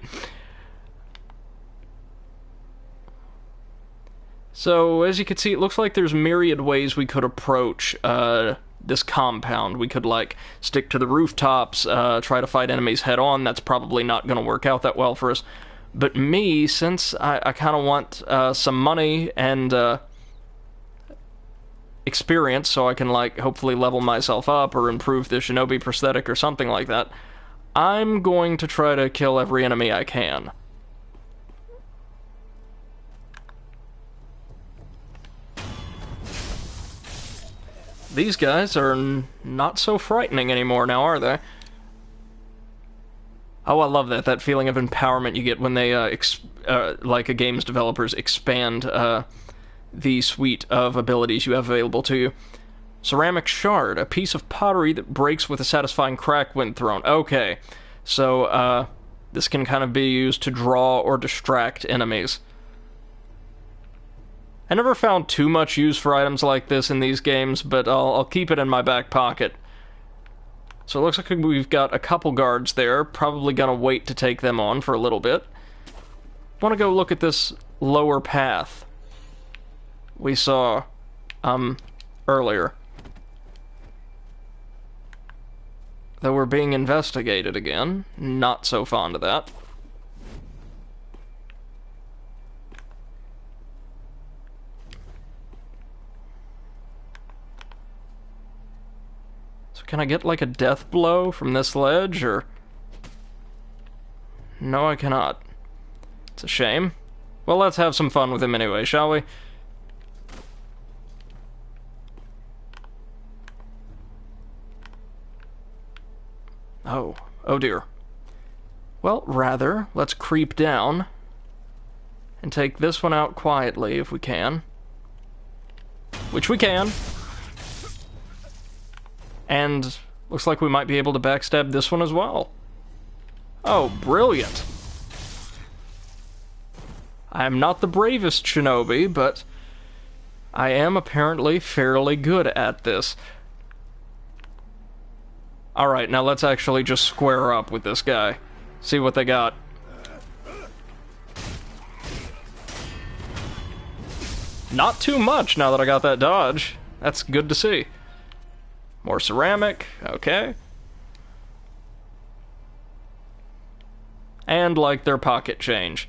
So, as you can see, it looks like there's myriad ways we could approach this compound. We could, like, stick to the rooftops, try to fight enemies head on. That's probably not going to work out that well for us. But me, since I kind of want some money and experience so I can, like, hopefully level myself up or improve the Shinobi prosthetic or something like that, I'm going to try to kill every enemy I can. these guys are not so frightening anymore now, are they? Oh, I love that feeling of empowerment you get when they, like a game's developers expand, the suite of abilities you have available to you. Ceramic shard, a piece of pottery that breaks with a satisfying crack when thrown. Okay, so, this can kind of be used to draw or distract enemies. I never found too much use for items like this in these games, but I'll keep it in my back pocket. So it looks like we've got a couple guards there, probably gonna wait to take them on for a little bit. Want to go look at this lower path we saw, earlier. Though we're being investigated again. Not so fond of that. So can I get like a death blow from this ledge, or... No, I cannot. It's a shame. Well, let's have some fun with him anyway, shall we? Oh. Oh dear. Well, rather, let's creep down and take this one out quietly if we can. Which we can. And looks like we might be able to backstab this one as well. Oh, brilliant. I am not the bravest Shinobi, but I am apparently fairly good at this. Alright, now let's actually just square up with this guy. See what they got. Not too much now that I got that dodge. That's good to see. More ceramic, okay. And like their pocket change.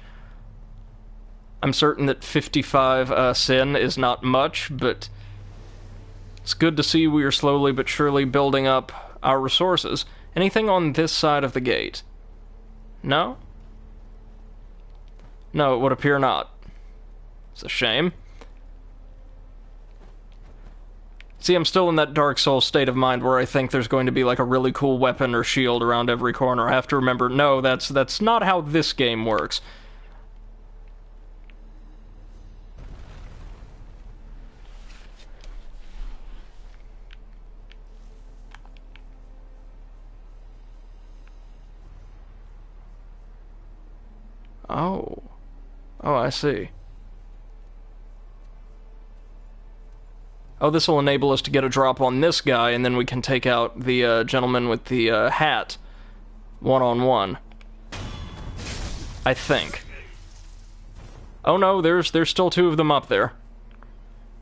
I'm certain that 55 sin is not much, but it's good to see we are slowly but surely building up our resources. Anything on this side of the gate? No? No, it would appear not. It's a shame. See, I'm still in that Dark Souls state of mind where I think there's going to be like a really cool weapon or shield around every corner. I have to remember, no, that's not how this game works. Oh. Oh, I see. Oh, this will enable us to get a drop on this guy, and then we can take out the gentleman with the hat one-on-one. I think. Oh no, there's still two of them up there.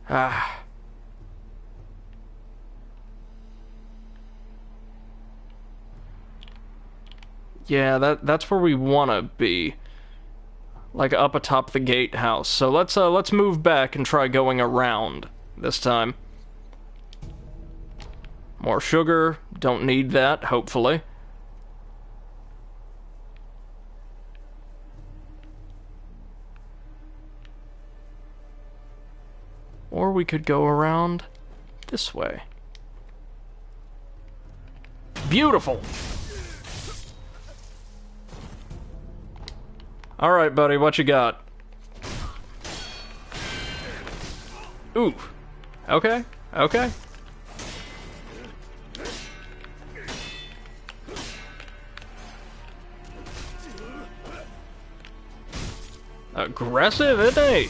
Ah. Yeah, that's where we wanna be. Like up atop the gatehouse. So let's move back and try going around this time. More sugar. Don't need that, hopefully. Or we could go around this way. Beautiful! Alright, buddy, what you got? Ooh. Okay, okay. Aggressive, isn't he?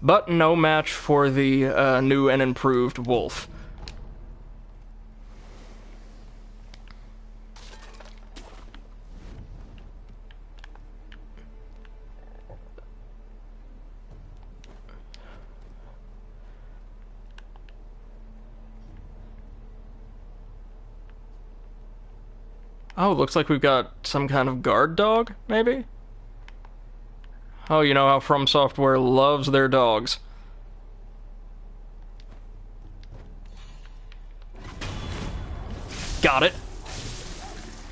But no match for the new and improved wolf. Oh, looks like we've got some kind of guard dog, maybe? Oh, you know how From Software loves their dogs. Got it.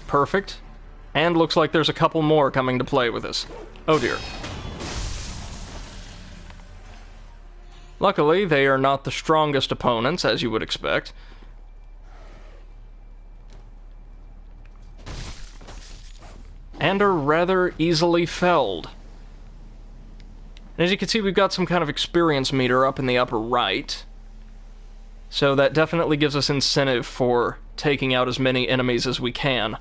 Perfect. And looks like there's a couple more coming to play with us. Oh dear. Luckily, they are not the strongest opponents, as you would expect. And are rather easily felled. And as you can see, we've got some kind of experience meter up in the upper right. So that definitely gives us incentive for taking out as many enemies as we can.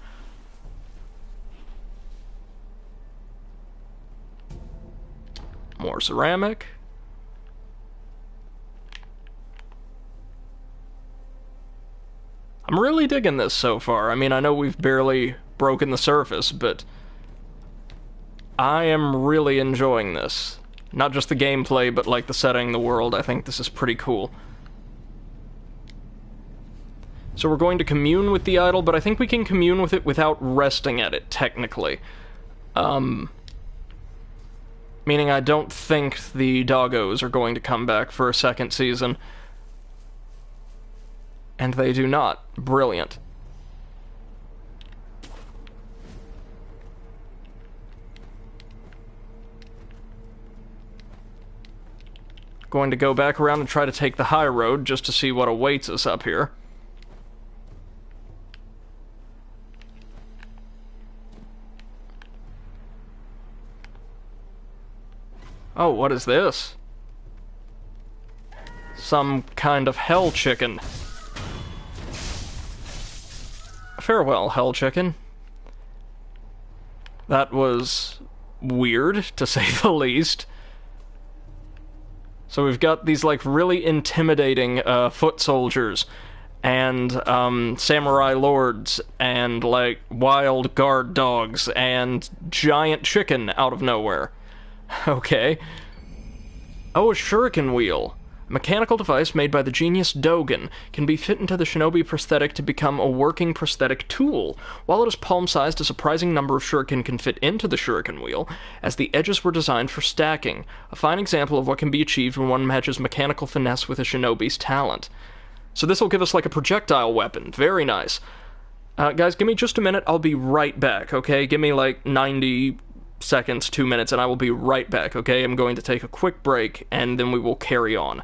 More ceramic. I'm really digging this so far. I mean, I know we've barely broken the surface, but I am really enjoying this. Not just the gameplay, but like the setting, the world. I think this is pretty cool. So we're going to commune with the idol, but I think we can commune with it without resting at it, technically. Meaning I don't think the doggos are going to come back for a second season. And they do not. Brilliant. Going to go back around and try to take the high road just to see what awaits us up here. Oh, what is this? Some kind of hell chicken. Farewell, hell chicken. That was weird, to say the least. So we've got these, like, really intimidating foot soldiers, and samurai lords, and, like, wild guard dogs, and giant chicken out of nowhere. Okay. Oh, a shuriken wheel. A mechanical device made by the genius Dogen can be fit into the Shinobi prosthetic to become a working prosthetic tool. While it is palm-sized, a surprising number of shuriken can fit into the shuriken wheel, as the edges were designed for stacking. A fine example of what can be achieved when one matches mechanical finesse with a shinobi's talent. So this will give us like a projectile weapon. Very nice. Guys, give me just a minute. I'll be right back, okay? Give me like 90 seconds, 2 minutes, and I will be right back, okay? I'm going to take a quick break, and then we will carry on.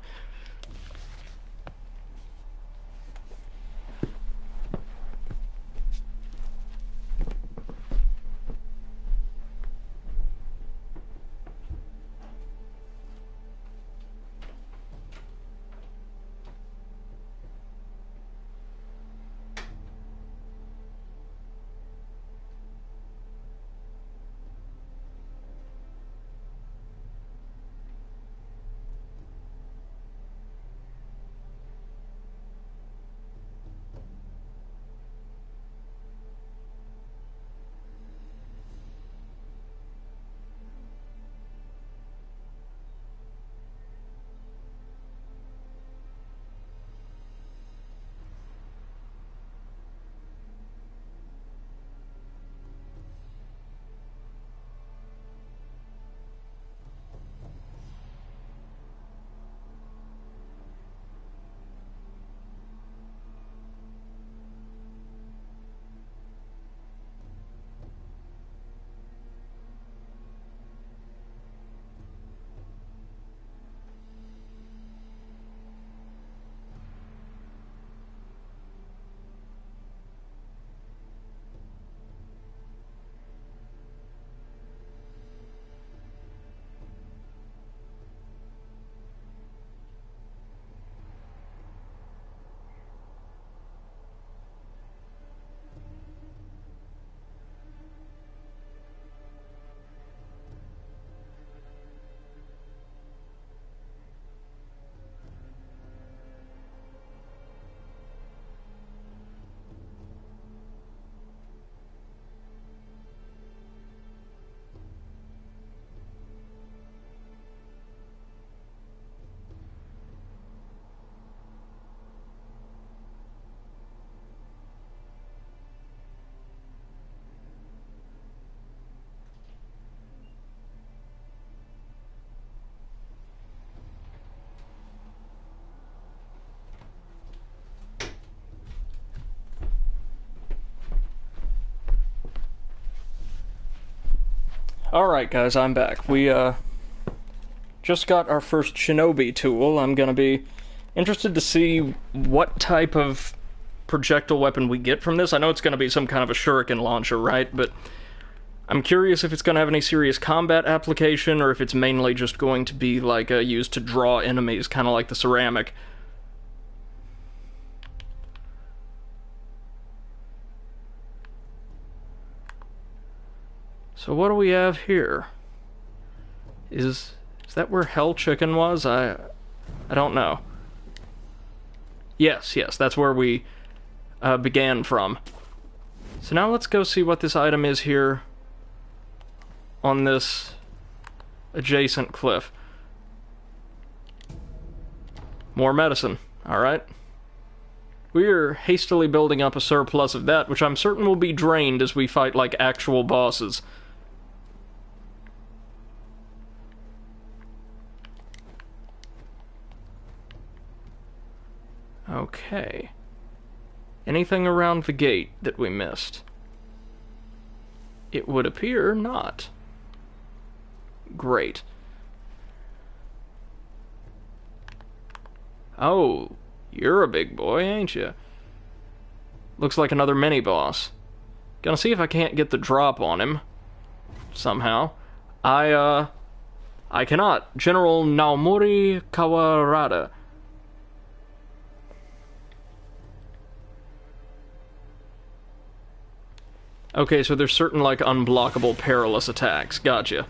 Alright guys, I'm back. We just got our first Shinobi tool. I'm gonna be interested to see what type of projectile weapon we get from this. I know it's gonna be some kind of a shuriken launcher, right? But I'm curious if it's gonna have any serious combat application, or if it's mainly just going to be, like, used to draw enemies, kind of like the ceramic. So what do we have here? Is that where Hell Chicken was? I don't know. Yes, that's where we began from. So now let's go see what this item is here on this adjacent cliff. More medicine. Alright. We're hastily building up a surplus of that, which I'm certain will be drained as we fight like actual bosses. Okay. Anything around the gate that we missed? It would appear not. Great. Oh, you're a big boy, ain't you? Looks like another mini-boss. Gonna see if I can't get the drop on him. Somehow. I cannot. General Naomori Kawarada. Okay, so there's certain, like, unblockable perilous attacks. Gotcha.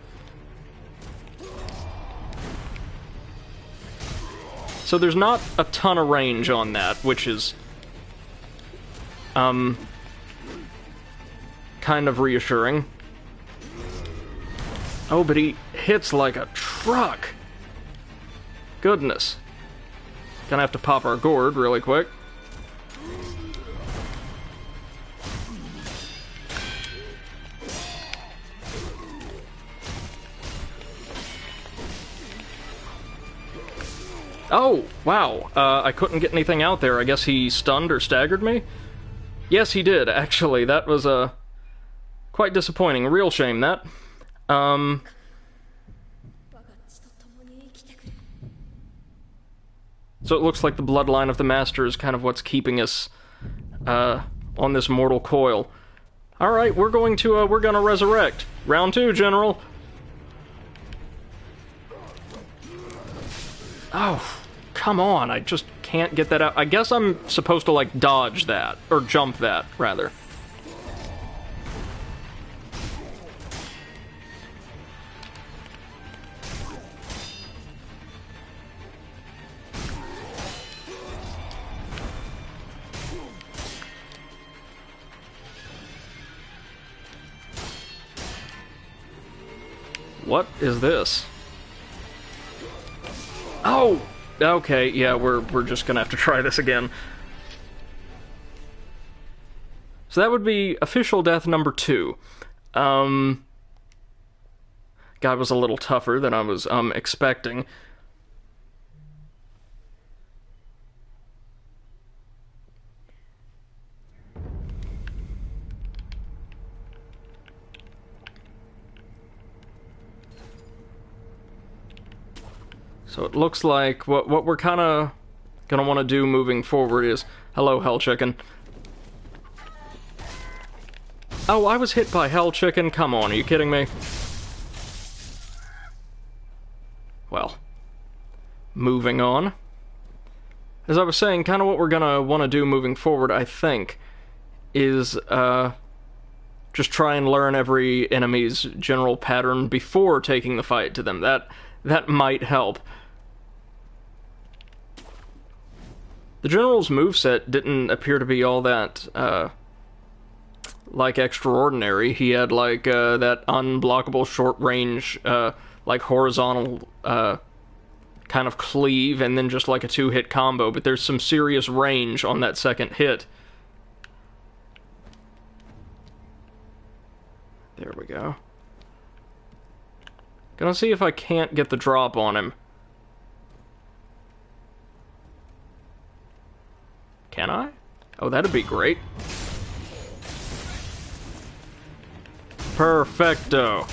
So there's not a ton of range on that, which is, kind of reassuring. Oh, but he hits like a truck! Goodness. Gonna have to pop our gourd really quick. Oh, wow. I couldn't get anything out there. I guess he stunned or staggered me? Yes, he did, actually. That was, quite disappointing. Real shame, that. So it looks like the bloodline of the Master is kind of what's keeping us, on this mortal coil. Alright, we're gonna resurrect. Round 2, General. Oh, come on, I just can't get that out. I guess I'm supposed to, like, dodge that, or jump that, rather. What is this? Oh! Okay, yeah, we're just gonna have to try this again. So that would be official death number 2. God, was a little tougher than I was, expecting. So it looks like what we're kind of gonna want to do moving forward is... Hello, Hell Chicken. Oh, I was hit by Hell Chicken? Come on, are you kidding me? Well, moving on. As I was saying, kind of what we're gonna want to do moving forward, I think, is, just try and learn every enemy's general pattern before taking the fight to them. That might help. The General's moveset didn't appear to be all that, like, extraordinary. He had, like, that unblockable short-range, like, horizontal, kind of cleave, and then just, like, a 2-hit combo, but there's some serious range on that second hit. There we go. Gonna see if I can't get the drop on him. Can I? Oh, that'd be great. Perfecto.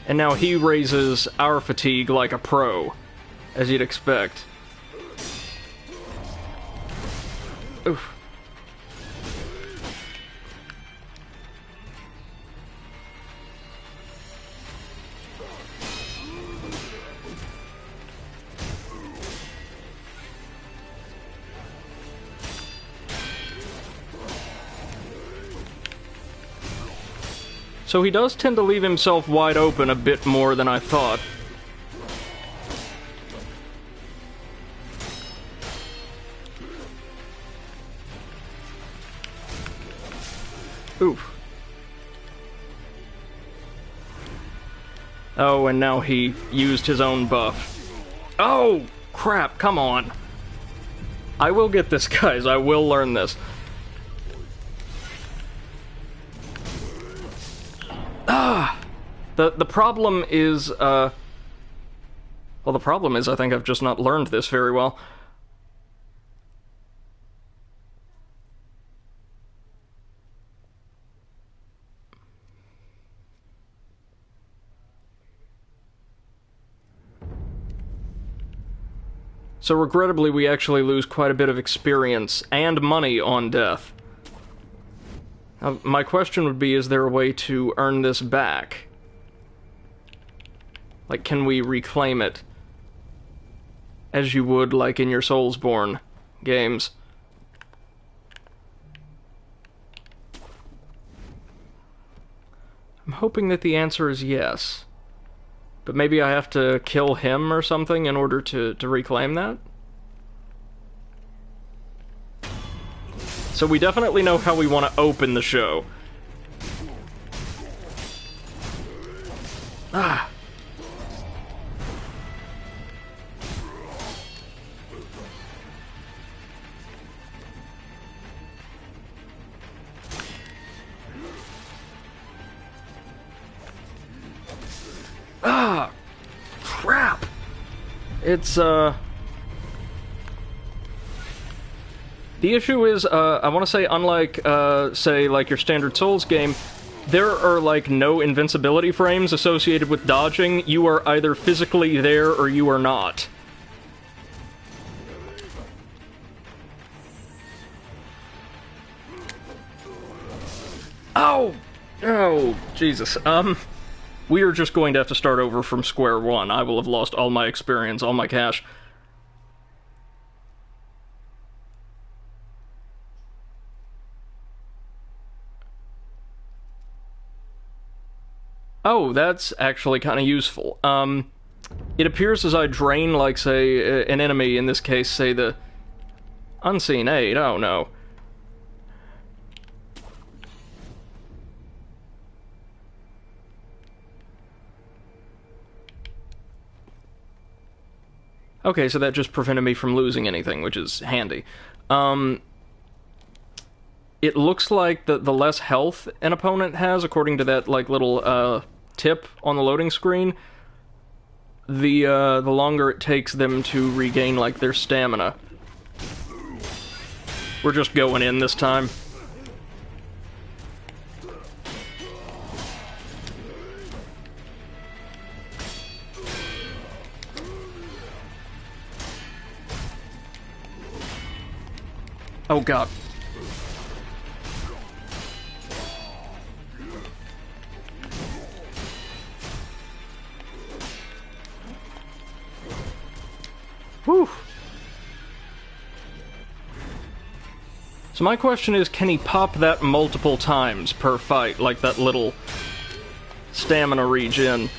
And now he raises our fatigue like a pro, as you'd expect. Oof. So he does tend to leave himself wide open a bit more than I thought. Oof. Oh, and now he used his own buff. Oh, crap, come on. I will get this, guys. I will learn this. The problem is, well, the problem is I think I've just not learned this very well. So regrettably, we actually lose quite a bit of experience and money on death. My question would be, is there a way to earn this back? Like, can we reclaim it? As you would, like, in your Soulsborne games. I'm hoping that the answer is yes. But maybe I have to kill him or something in order to reclaim that? So we definitely know how we want to open the show. Ah. Ah. Crap. It's, The issue is, I want to say, unlike, say, like your standard Souls game, there are, like, no invincibility frames associated with dodging. You are either physically there or you are not. Oh! Oh, Jesus. We are just going to have to start over from square one. I will have lost all my experience, all my cash. Oh, that's actually kind of useful. It appears as I drain, like, say, an enemy, in this case, say, the Unseen Aid. Oh, no. Okay, so that just prevented me from losing anything, which is handy. It looks like the less health an opponent has, according to that, like, little, tip on the loading screen, the longer it takes them to regain, like, their stamina. We're just going in this time. Oh, God. Whew. So my question is, can he pop that multiple times per fight, like that little stamina regen?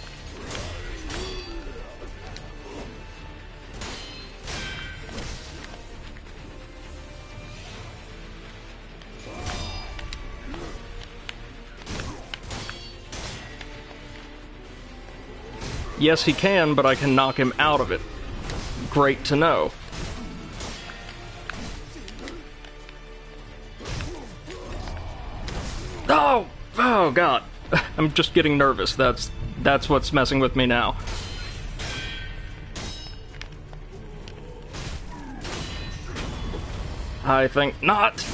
Yes, he can, but I can knock him out of it. Great to know. Oh! Oh, God. I'm just getting nervous. That's what's messing with me now. I think not.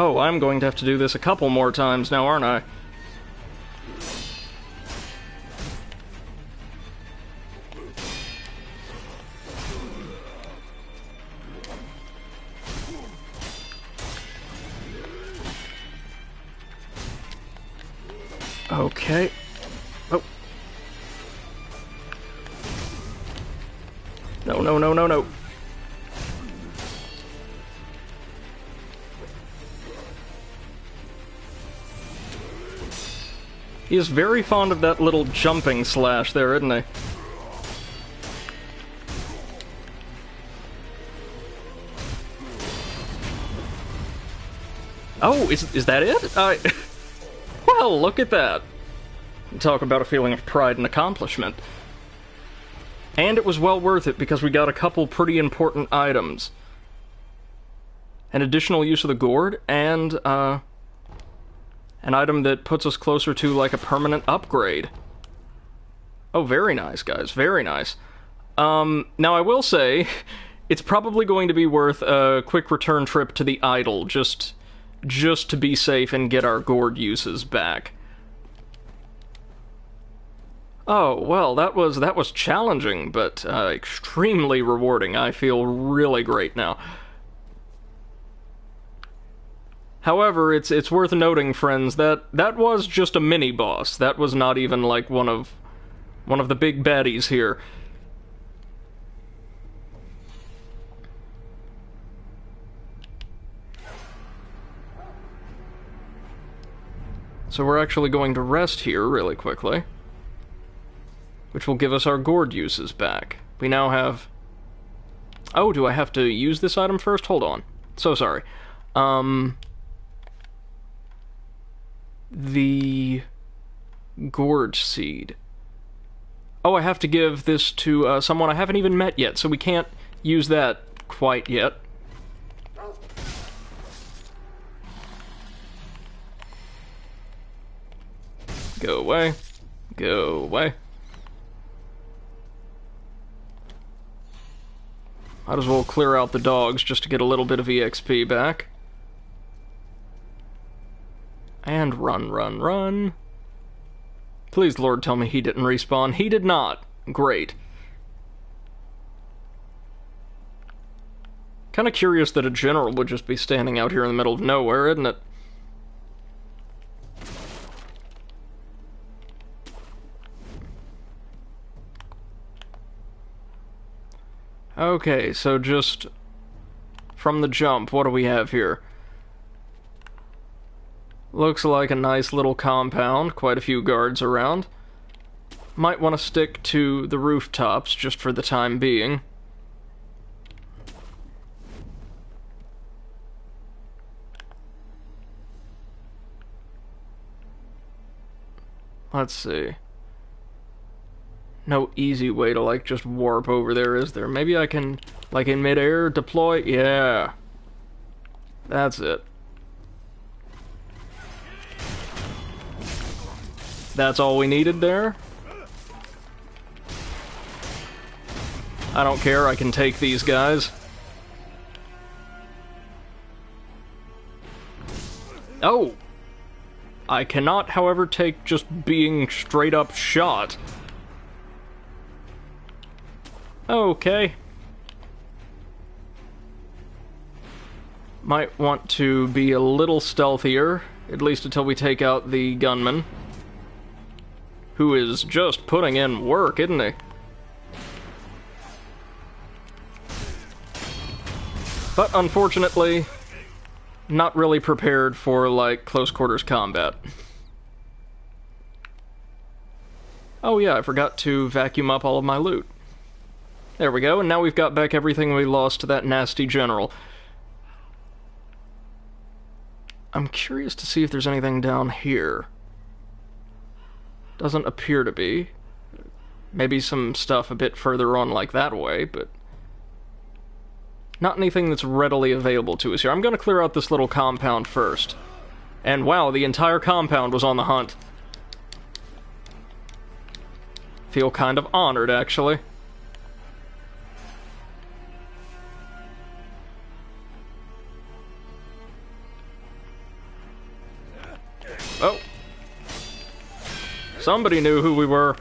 Oh, I'm going to have to do this a couple more times now, aren't I? Okay. Oh. No, no, no, no, no. He is very fond of that little jumping slash there, isn't he? Oh, is that it? Well, look at that. Talk about a feeling of pride and accomplishment. And it was well worth it because we got a couple pretty important items. An additional use of the gourd, and, an item that puts us closer to, like, a permanent upgrade. Oh, very nice, guys. Very nice. Now I will say, it's probably going to be worth a quick return trip to the idol, just to be safe and get our gourd uses back. Oh, well, that was challenging, but extremely rewarding. I feel really great now. However, it's worth noting, friends, that was just a mini-boss. That was not even, like, one of the big baddies here. So we're actually going to rest here really quickly, which will give us our gourd uses back. We now have... Oh, do I have to use this item first? Hold on. So sorry. The gourd seed. Oh, I have to give this to someone I haven't even met yet, so we can't use that quite yet. Go away. Go away. Might as well clear out the dogs just to get a little bit of EXP back. And run, run, run. Please, Lord, tell me he didn't respawn. He did not. Great. Kinda curious that a general would just be standing out here in the middle of nowhere, isn't it? Okay, so just from the jump, what do we have here? Looks like a nice little compound, quite a few guards around. Might want to stick to the rooftops just for the time being. Let's see. No easy way to, like, just warp over there, is there? Maybe I can, like, in midair deploy? Yeah. That's it. That's all we needed there? I don't care, I can take these guys. Oh! I cannot, however, take just being straight up shot. Okay. Might want to be a little stealthier, at least until we take out the gunman. Who is just putting in work, isn't he? But unfortunately, not really prepared for, like, close quarters combat. Oh yeah, I forgot to vacuum up all of my loot. There we go, and now we've got back everything we lost to that nasty general. I'm curious to see if there's anything down here. Doesn't appear to be. Maybe some stuff a bit further on like that way, but not anything that's readily available to us here. I'm going to clear out this little compound first. And wow, the entire compound was on the hunt. Feel kind of honored, actually. Oh. Somebody knew who we were.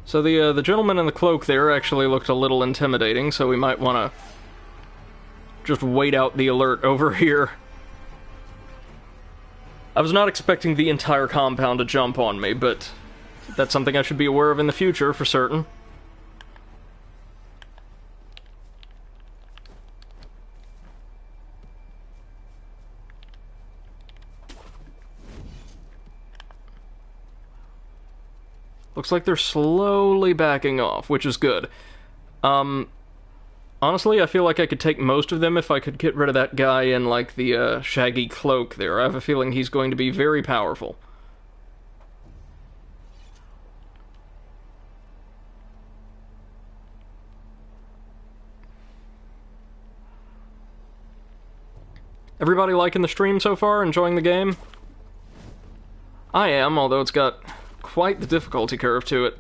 So the gentleman in the cloak there actually looked a little intimidating, so we might want to just wait out the alert over here. I was not expecting the entire compound to jump on me, but that's something I should be aware of in the future, for certain. Looks like they're slowly backing off, which is good. Honestly, I feel like I could take most of them if I could get rid of that guy in, like, the, shaggy cloak there. I have a feeling he's going to be very powerful. Everybody liking the stream so far? Enjoying the game? I am, although it's got quite the difficulty curve to it.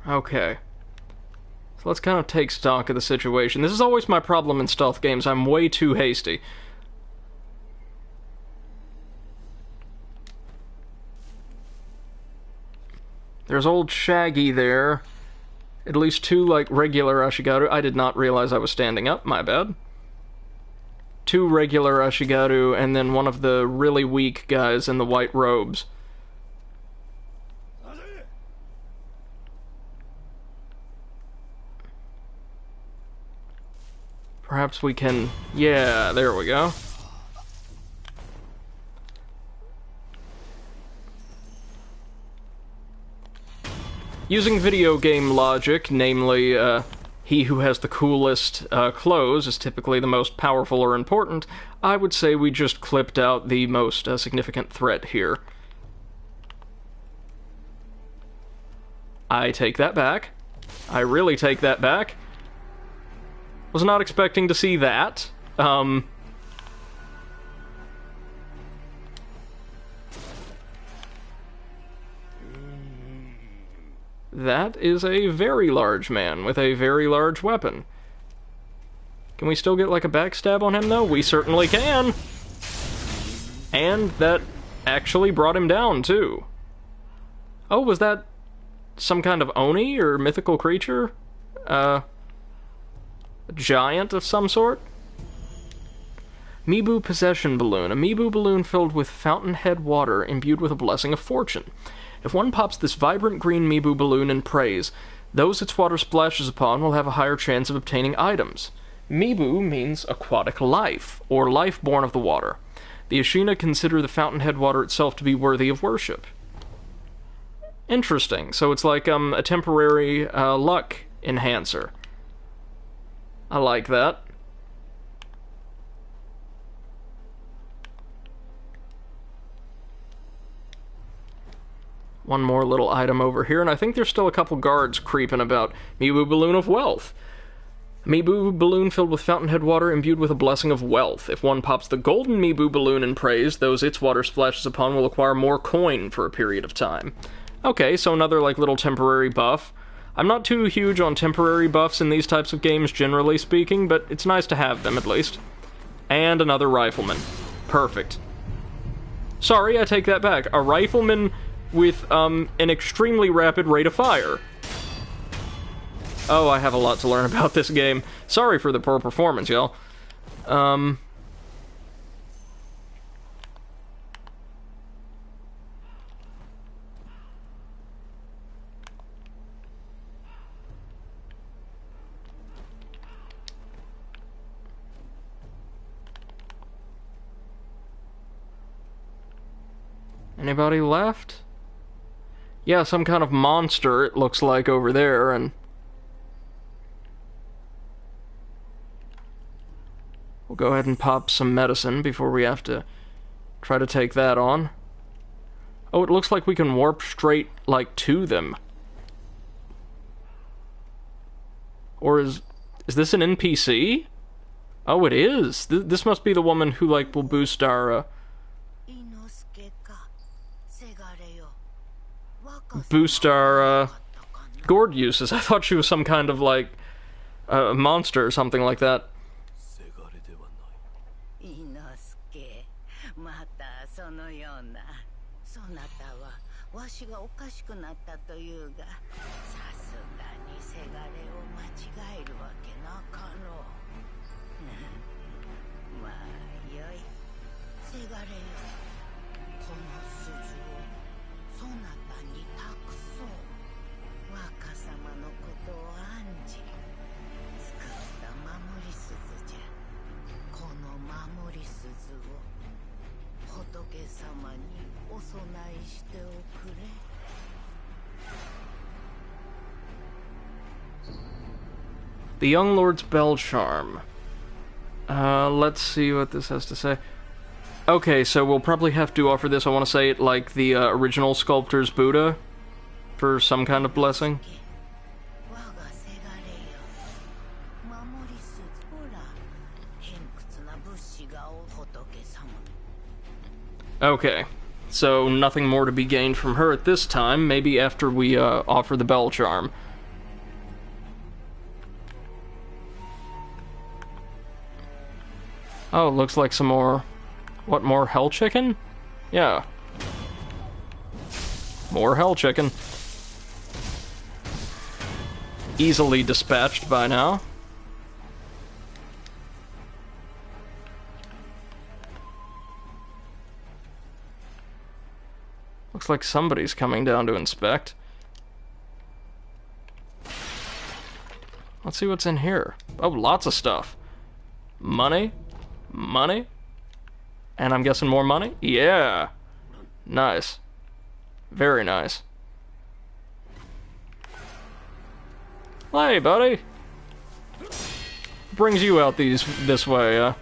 Okay. So let's kind of take stock of the situation. This is always my problem in stealth games. I'm way too hasty. There's old Shaggy there. At least two, like, regular Ashigaru. I did not realize I was standing up, my bad. Two regular Ashigaru, and then one of the really weak guys in the white robes. Perhaps we can... Yeah, there we go. Using video game logic, namely, he who has the coolest clothes is typically the most powerful or important, I would say we just clipped out the most significant threat here. I take that back. I really take that back. Was not expecting to see that. That is a very large man with a very large weapon. Can we still get like a backstab on him though? We certainly can! And that actually brought him down too. Oh, was that some kind of Oni or mythical creature? A giant of some sort? Mibu Possession Balloon. A Mibu balloon filled with fountainhead water imbued with a blessing of fortune. If one pops this vibrant green Mibu balloon and prays, those its water splashes upon will have a higher chance of obtaining items. Mibu means aquatic life, or life born of the water. The Ashina consider the fountainhead water itself to be worthy of worship. Interesting. So it's like a temporary luck enhancer. I like that. One more little item over here, and I think there's still a couple guards creeping about. Mibu Balloon of Wealth. Mibu balloon filled with fountainhead water imbued with a blessing of wealth. If one pops the golden Mibu balloon and prays, those its water splashes upon will acquire more coin for a period of time. Okay, so another like little temporary buff. I'm not too huge on temporary buffs in these types of games, generally speaking, but it's nice to have them at least. And another rifleman. Perfect. Sorry, I take that back. A rifleman with an extremely rapid rate of fire. Oh, I have a lot to learn about this game. Sorry for the poor performance, y'all. Anybody left? Yeah, some kind of monster, it looks like, over there, and... we'll go ahead and pop some medicine before we have to try to take that on. Oh, it looks like we can warp straight, like, to them. Or is Is this an NPC? Oh, it is. This must be the woman who, like, will boost our, gourd uses. I thought she was some kind of, like, monster or something like that. わしがおかしくなったというが、さすがにせがれを間違えるわけなかろう。まあよい、せがれよ、この鈴をそなたに託そう。若様のことを案じ、作った守り鈴じゃ。この守り鈴を仏様にお供えしておくれ。The Young Lord's Bell Charm. Let's see what this has to say. Okay, so we'll probably have to offer this, I want to say it like the original sculptor's Buddha, for some kind of blessing. Okay, so nothing more to be gained from her at this time, maybe after we offer the Bell Charm. Oh, looks like some more... What, more hell chicken? Yeah. More hell chicken. Easily dispatched by now. Looks like somebody's coming down to inspect. Let's see what's in here. Oh, lots of stuff. Money. Money. And I'm guessing more money? Yeah. Nice. Very nice. Hey, buddy. Brings you out this way,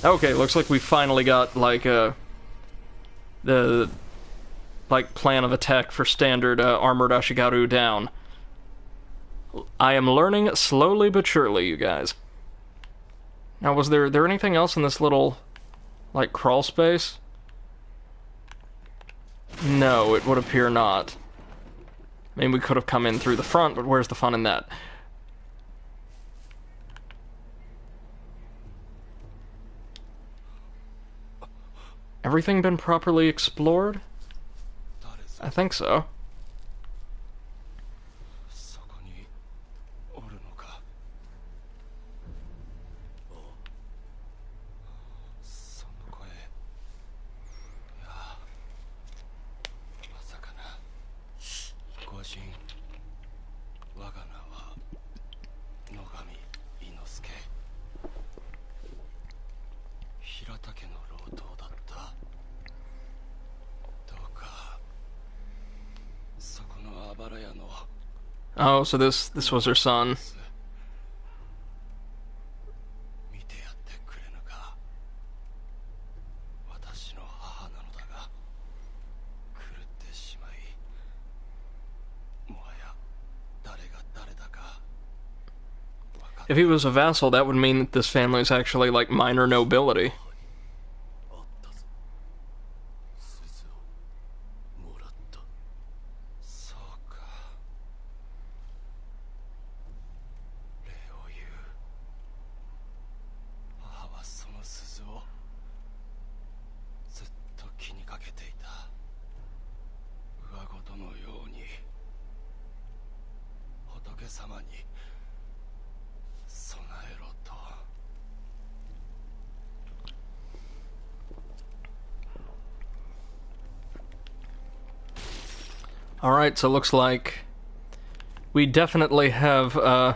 Okay, looks like we finally got, like, the, like, plan of attack for standard armored Ashigaru down. I am learning slowly but surely, you guys. Now, was there anything else in this little, like, crawl space? No, it would appear not. I mean, we could have come in through the front, but where's the fun in that? Everything been properly explored? I think so. Oh, so this was her son. If he was a vassal, that would mean that this family is actually like minor nobility. Alright, so it looks like we definitely have a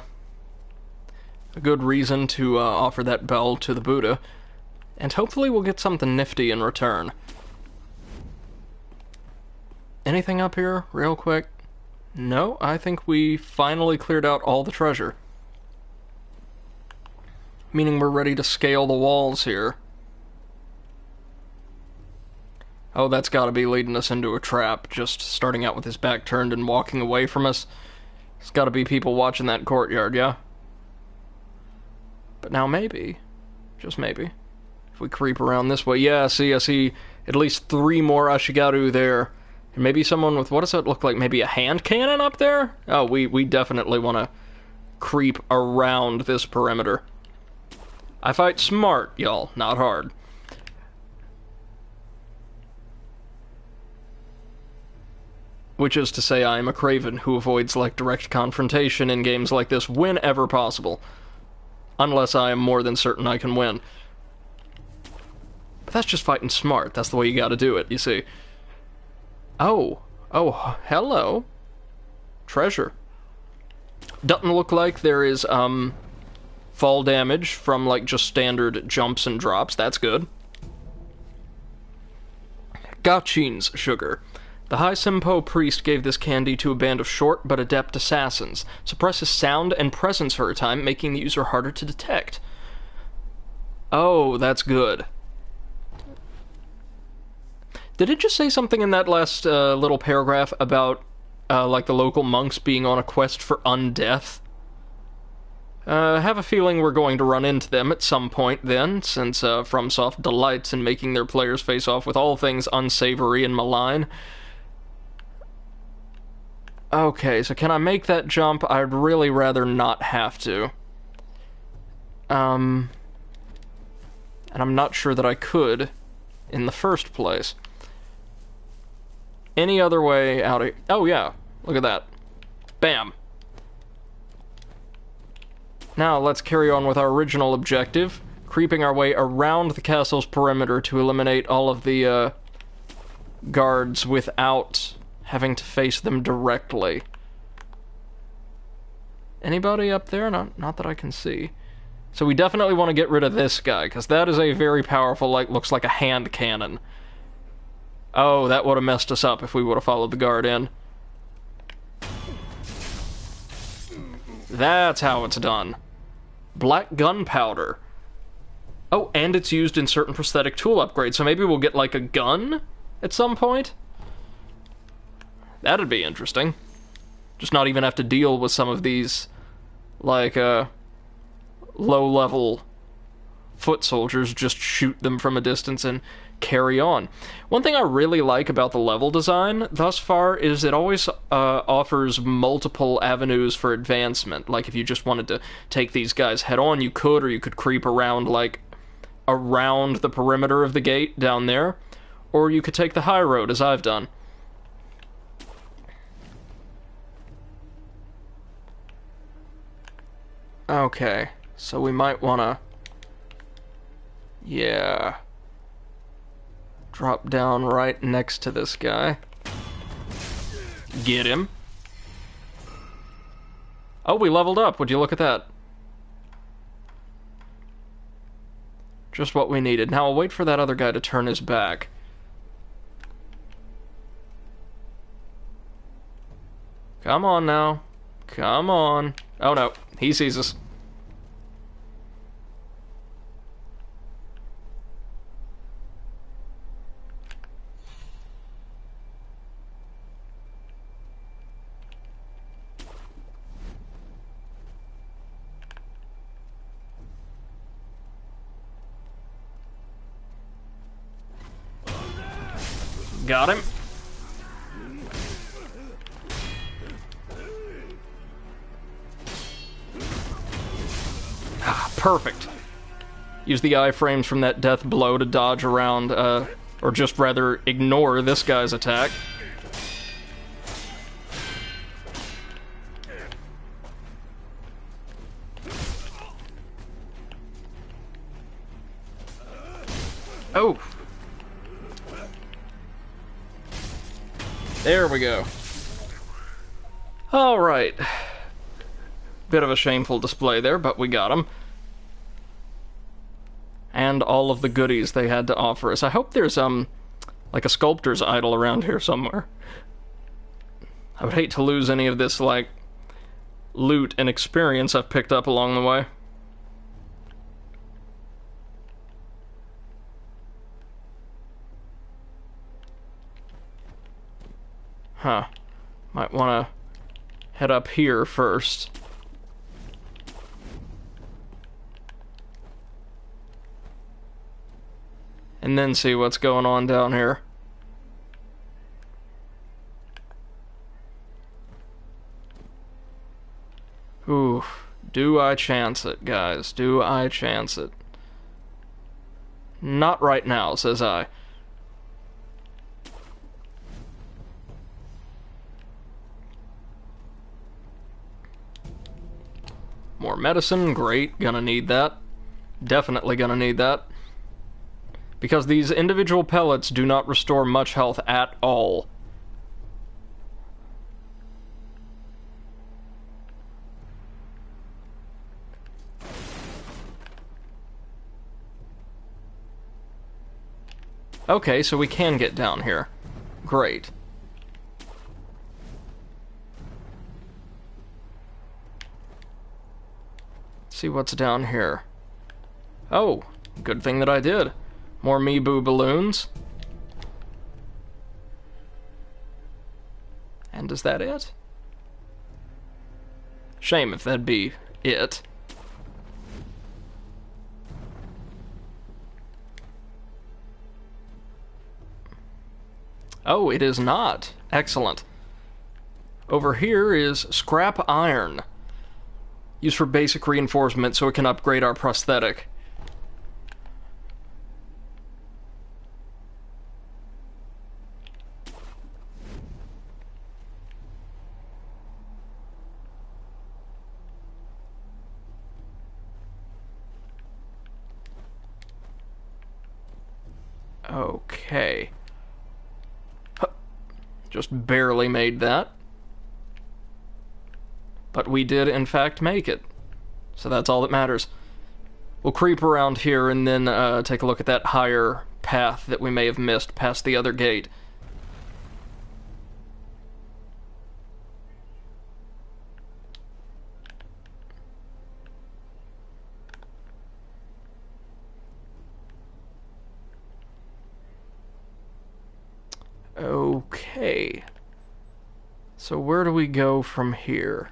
good reason to offer that bell to the Buddha, and hopefully we'll get something nifty in return. Anything up here, real quick? No, I think we finally cleared out all the treasure. Meaning we're ready to scale the walls here. Oh, that's gotta be leading us into a trap, just starting out with his back turned and walking away from us. There's gotta be people watching that courtyard, yeah? But now maybe, just maybe, if we creep around this way, yeah, see, I see at least 3 more Ashigaru there. And maybe someone with, what does that look like, maybe a hand cannon up there? Oh, we definitely want to creep around this perimeter. I fight smart, y'all, not hard. Which is to say I am a craven who avoids, like, direct confrontation in games like this whenever possible. Unless I am more than certain I can win. But that's just fighting smart. That's the way you gotta do it, you see. Oh, hello. Treasure. Doesn't look like there is, fall damage from, like, just standard jumps and drops. That's good. Gachin's sugar. The High Senpo priest gave this candy to a band of short but adept assassins. Suppresses sound and presence for a time, making the user harder to detect. Oh, that's good. Did it just say something in that last little paragraph about, like, the local monks being on a quest for undeath? Have a feeling we're going to run into them at some point then, since FromSoft delights in making their players face off with all things unsavory and malign. Okay, so can I make that jump? I'd really rather not have to. And I'm not sure that I could in the first place. Any other way out of... Oh, yeah. Look at that. Bam. Now, let's carry on with our original objective, creeping our way around the castle's perimeter to eliminate all of the, guards without having to face them directly. Anybody up there? Not that I can see. So we definitely want to get rid of this guy, because that is a very powerful, like, looks like a hand cannon. Oh, that would have messed us up if we would have followed the guard in. That's how it's done. Black gunpowder. Oh, and it's used in certain prosthetic tool upgrades, so maybe we'll get, like, a gun at some point? That'd be interesting. Just not even have to deal with some of these, like, low-level foot soldiers, just shoot them from a distance and carry on. One thing I really like about the level design thus far is it always offers multiple avenues for advancement. Like, if you just wanted to take these guys head-on, you could, or you could creep around, like, around the perimeter of the gate down there, or you could take the high road, as I've done. Okay, so we might want to... Yeah... Drop down right next to this guy. Get him. Oh, we leveled up. Would you look at that? Just what we needed. Now I'll wait for that other guy to turn his back. Come on now. Come on. Oh no, he sees us. Got him. Ah, perfect. Use the iframes from that death blow to dodge around, or just rather ignore this guy's attack. Oh. There we go. Alright. Bit of a shameful display there, but we got him. And all of the goodies they had to offer us. I hope there's, like a sculptor's idol around here somewhere. I would hate to lose any of this, like, loot and experience I've picked up along the way. Huh. Might want to head up here first. And then see what's going on down here. Ooh, do I chance it, guys? Do I chance it? Not right now, says I. More medicine, great, gonna need that. Definitely gonna need that. Because these individual pellets do not restore much health at all. Okay, so we can get down here. Great. Let's see what's down here. Oh, good thing that I did. More Meeboo balloons. And is that it? Shame if that'd be it. Oh, it is not. Excellent. Over here is scrap iron. Used for basic reinforcement so it can upgrade our prosthetic. Okay. Just barely made that. But we did, in fact, make it. So that's all that matters. We'll creep around here and then take a look at that higher path that we may have missed past the other gate. Okay. So where do we go from here?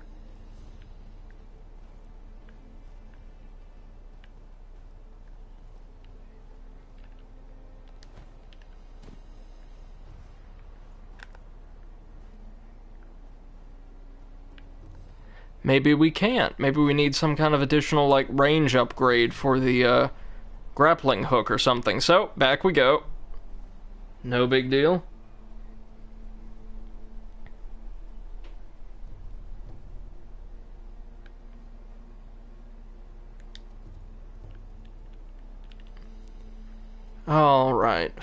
Maybe we can't. Maybe we need some kind of additional, like, range upgrade for the, grappling hook or something. So, back we go. No big deal. Alright.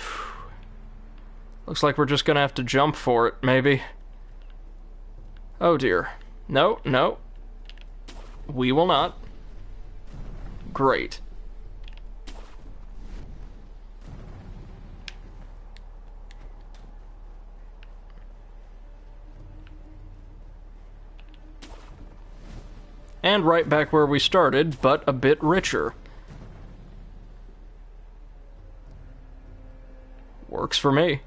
Looks like we're just gonna have to jump for it, maybe. Oh dear. No, no. We will not. Great. And right back where we started, but a bit richer. Works for me.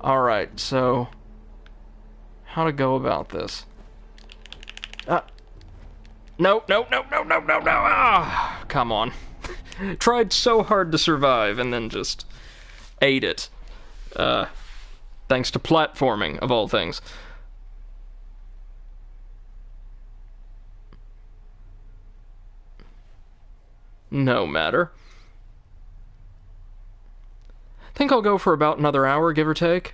Alright, so... how to go about this? No, no, no, no, no, no, no! Ah, come on. Tried so hard to survive and then just ate it. Thanks to platforming, of all things. No matter. I think I'll go for about another hour, give or take.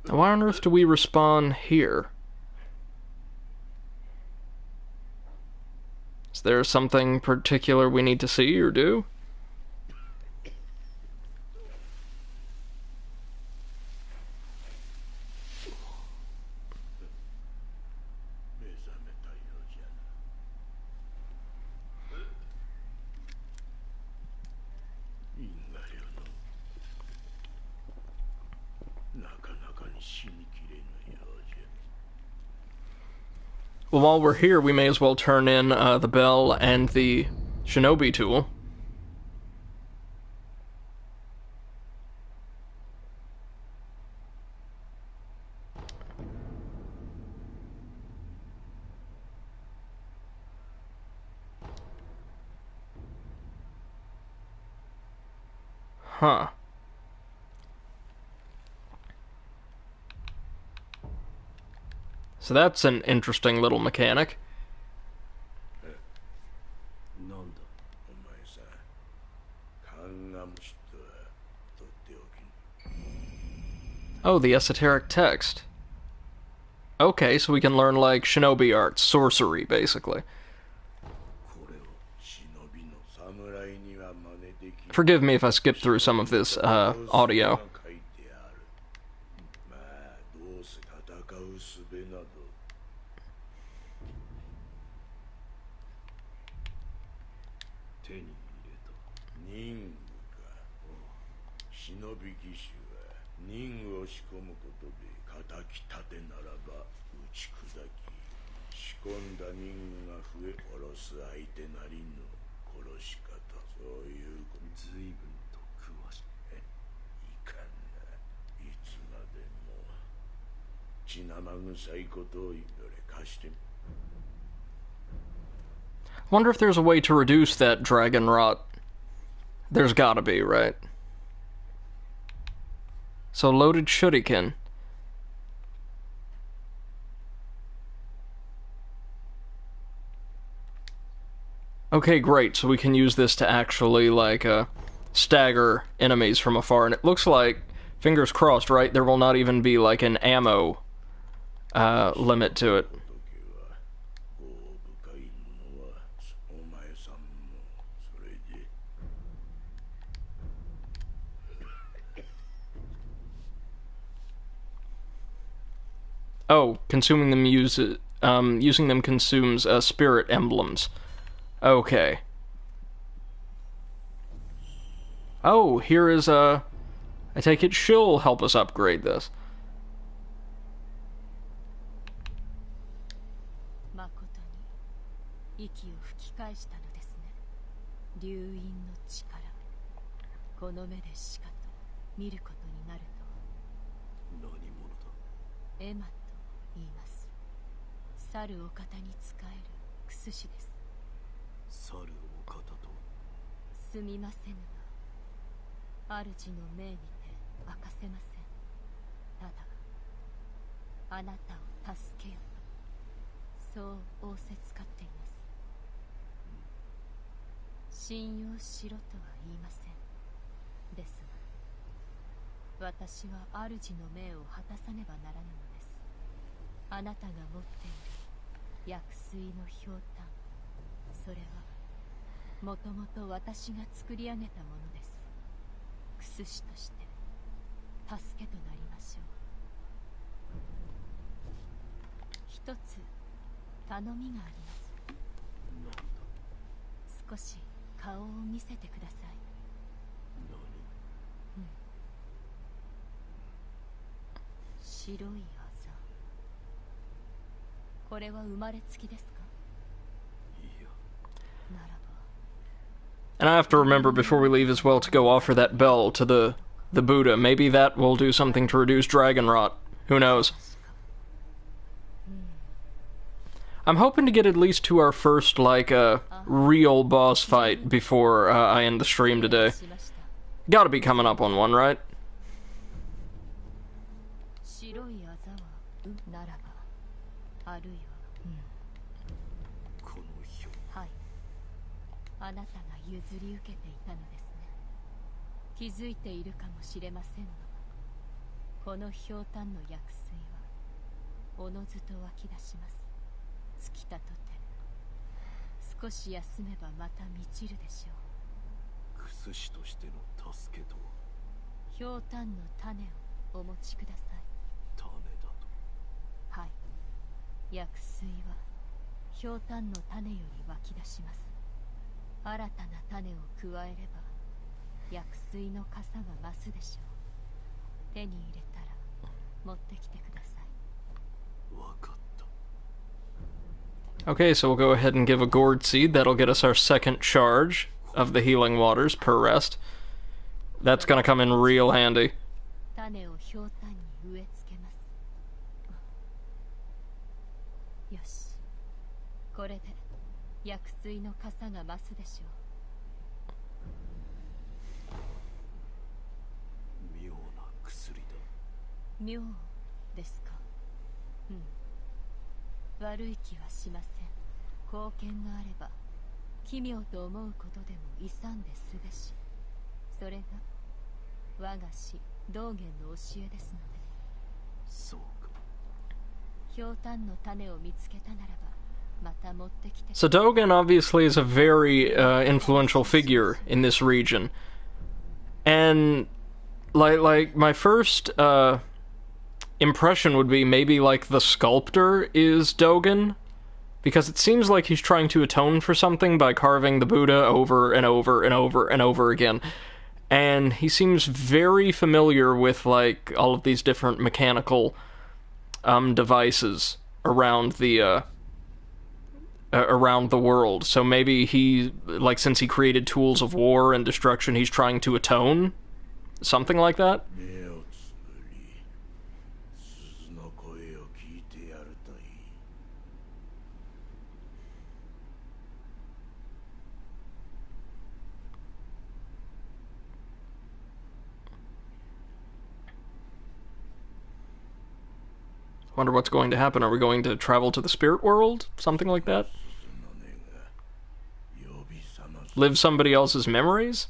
Why on earth do we respawn here? Is there something particular we need to see or do? Well, while we're here, we may as well turn in the bell and the Shinobi tool. Huh. So that's an interesting little mechanic. なんだお前さ、カンガムシとはとっておき。 Oh, the esoteric text. Okay, so we can learn like shinobi arts, sorcery, basically. これを忍びの侍には真似できる。 Forgive me if I skip through some of this audio. 書いてある。まあどうせ戦う術など。手に入れた。任務か。忍び騎手は任務を仕込むことで敵立てならば打ち砕き、仕込んだ任務が増え殺す相手なりの殺し方。そういうこと。随分と詳しい。いかんな。いつまでも血生臭いことを言われ貸してみ。 Wonder if there's a way to reduce that dragon rot. There's gotta be, right? So loaded shuriken. Okay, great. So we can use this to actually, like, stagger enemies from afar. And it looks like, fingers crossed, right? There will not even be, like, an ammo limit to it. Oh, consuming them using them consumes spirit emblems. Okay. Oh, here is I take it she'll help us upgrade this. 誠に息を吹き返したのですね。流因の力、この目でしかと見ることになるとは。何者だ。エマと言います。去るお方に仕える薬師です。去るお方と。すみませぬが、主の命にて明かせません。ただあなたを助けよと、そう仰せつかっています。信用しろとは言いません。ですが、私は主の命を果たさねばならぬのです。あなたが持っている薬水のひょうたん、それはもともと私が作り上げたものです。薬師として助けとなりましょう。一つ頼みがあります。なんだ。少し顔を見せてください。何。白いあざ。これは生まれつきですか。いや。ならば。 And I have to remember before we leave as well to go offer that bell to the Buddha. Maybe that will do something to reduce dragon rot. Who knows? I'm hoping to get at least to our first, like, real boss fight before I end the stream today. Gotta be coming up on one, right? 白いあざはならばあるいはこの表。はい。あなたが譲り受けていたのですね。気づいているかもしれませんが、このひょうたんの薬水はおのずと湧き出します。尽きたとて少し休めばまた満ちるでしょう。薬師としての助けとは。ひょうたんの種をお持ちください。種だと。はい。薬水はひょうたんの種より湧き出します。新たな種を加えれば薬水の傘が増すでしょう。手に入れたら持ってきてください。わかった。 Okay, so we'll go ahead and give a gourd seed. That'll get us our second charge of the healing waters per rest. That's gonna come in real handy. 種をひょうたんに植え付けます。よし。これで薬水の傘が増すでしょう。妙ですか。悪い気はしません。貢献があれば奇妙と思うことでも勇んですべし。それが我が師道元の教えですので。そうか。ひょうたんの種を見つけたならばまた持ってきて。 So Dogen obviously is a very influential figure in this region. And like my first impression would be maybe like the sculptor is Dogen, because it seems like he's trying to atone for something by carving the Buddha over and over and over and over again. And he seems very familiar with like all of these different mechanical devices around the world. So maybe he, like, since he created tools of war and destruction, he's trying to atone? Something like that? Wonder what's going to happen. Are we going to travel to the spirit world? Something like that? Live somebody else's memories?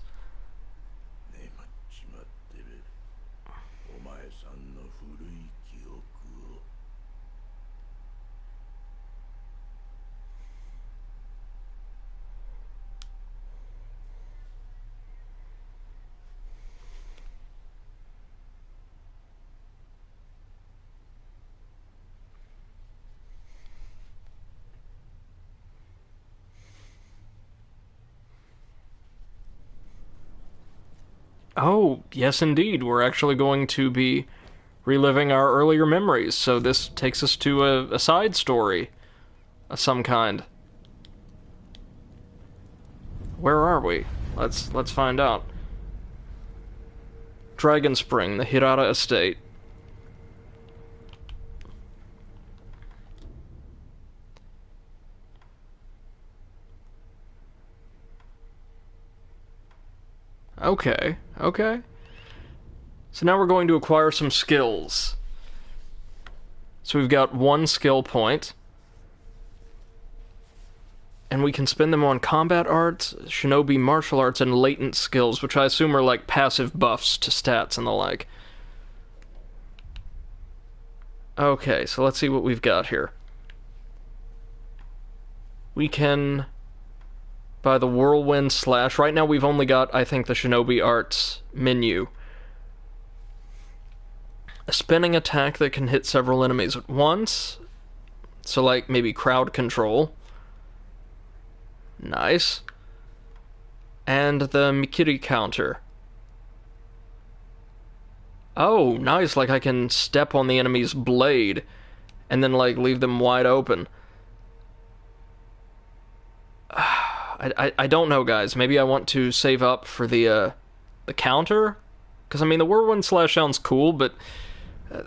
Oh, yes indeed, we're actually going to be reliving our earlier memories, so this takes us to a side story of some kind. Where are we? Let's find out. Dragon Spring, the Hirata Estate. Okay. So now we're going to acquire some skills. So we've got 1 skill point. And we can spend them on combat arts, shinobi martial arts, and latent skills, which I assume are like passive buffs to stats and the like. Okay, so let's see what we've got here. We can buy the whirlwind slash. Right now we've only got, I think, the shinobi arts menu. A spinning attack that can hit several enemies at once. So like maybe crowd control. Nice. And the Mikiri counter. Oh, nice, like I can step on the enemy's blade and then like leave them wide open. I don't know, guys. Maybe I want to save up for the counter? Because, I mean, the whirlwind slash sounds cool, but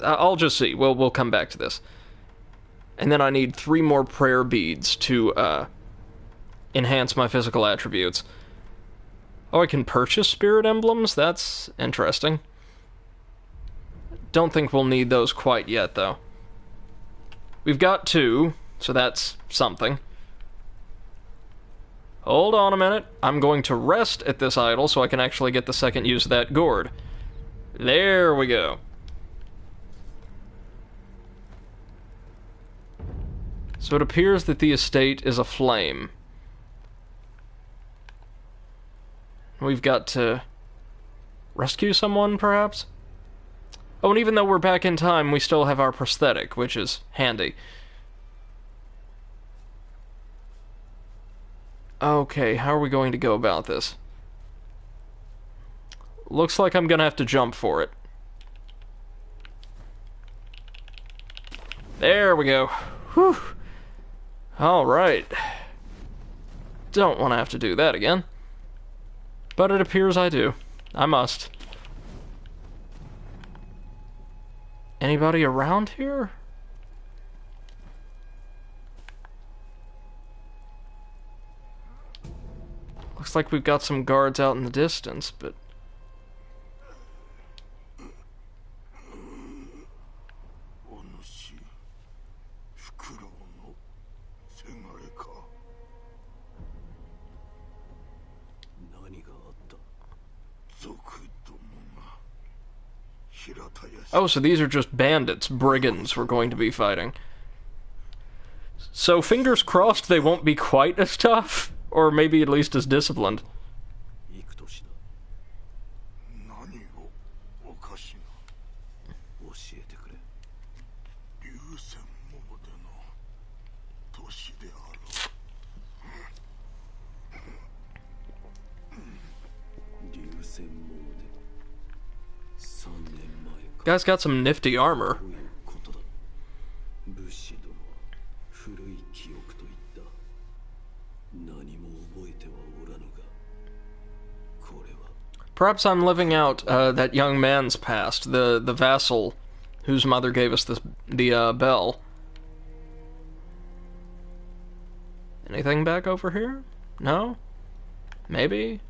I'll just see. We'll come back to this. And then I need 3 more prayer beads to enhance my physical attributes. Oh, I can purchase spirit emblems? That's interesting. Don't think we'll need those quite yet, though. We've got 2, so that's something. Hold on a minute. I'm going to rest at this idol so I can actually get the second use of that gourd. There we go. So it appears that the estate is aflame. We've got to rescue someone, perhaps? Oh, and even though we're back in time, we still have our prosthetic, which is handy. Okay, how are we going to go about this? Looks like I'm gonna have to jump for it. There we go. Whew. Alright. Don't want to have to do that again. But it appears I do. I must. Anybody around here? Looks like we've got some guards out in the distance, but... Oh, so these are just bandits, brigands we're going to be fighting. So fingers crossed they won't be quite as tough, or maybe at least as disciplined. Guy's got some nifty armor. Perhaps I'm living out that young man's past, the vassal whose mother gave us the bell. Anything back over here? No? Maybe?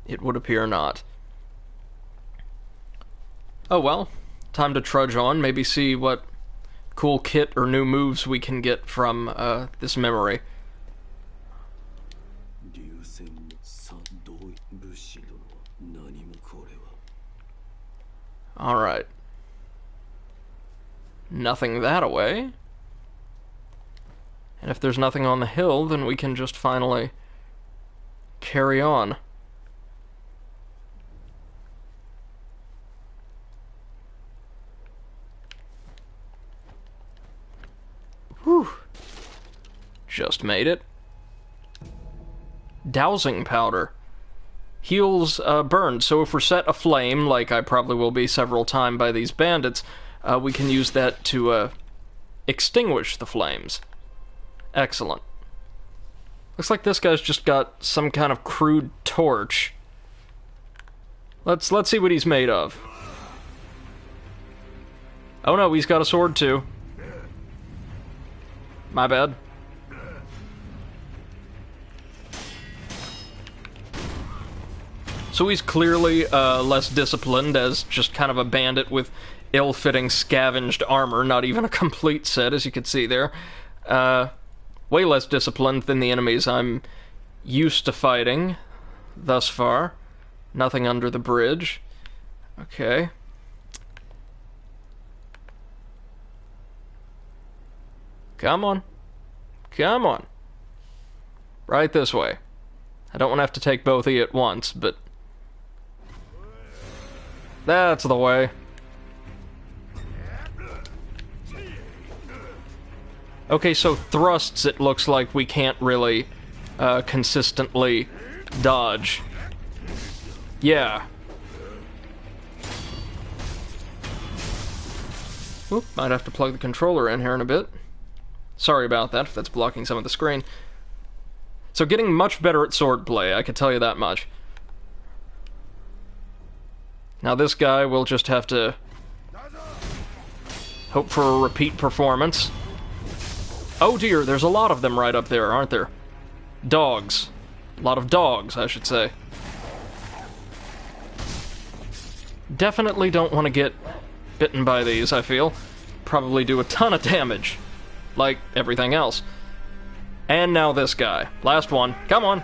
It would appear not. Oh well, time to trudge on, maybe see what cool kit or new moves we can get from this memory. Alright. Nothing that-a-way. And if there's nothing on the hill, then we can just finally carry on. Whew. Just made it. Dowsing powder. Heals burned, so if we're set aflame, like I probably will be several times by these bandits, we can use that to extinguish the flames. Excellent. Looks like this guy's just got some kind of crude torch. Let's see what he's made of. Oh no, he's got a sword too. My bad. So he's clearly less disciplined as just kind of a bandit with ill-fitting scavenged armor, not even a complete set, as you can see there. Way less disciplined than the enemies I'm used to fighting thus far. Nothing under the bridge. Okay. Come on. Come on. Right this way. I don't want to have to take both of you at once, but that's the way. Okay, so thrusts, it looks like we can't really consistently dodge. Yeah. Oop, might have to plug the controller in here in a bit. Sorry about that, if that's blocking some of the screen. So getting much better at swordplay, I can tell you that much. Now this guy will just have to hope for a repeat performance. Oh dear, there's a lot of them right up there, aren't there? Dogs. A lot of dogs, I should say. Definitely don't want to get bitten by these, I feel. Probably do a ton of damage. Like everything else. And now this guy. Last one. Come on.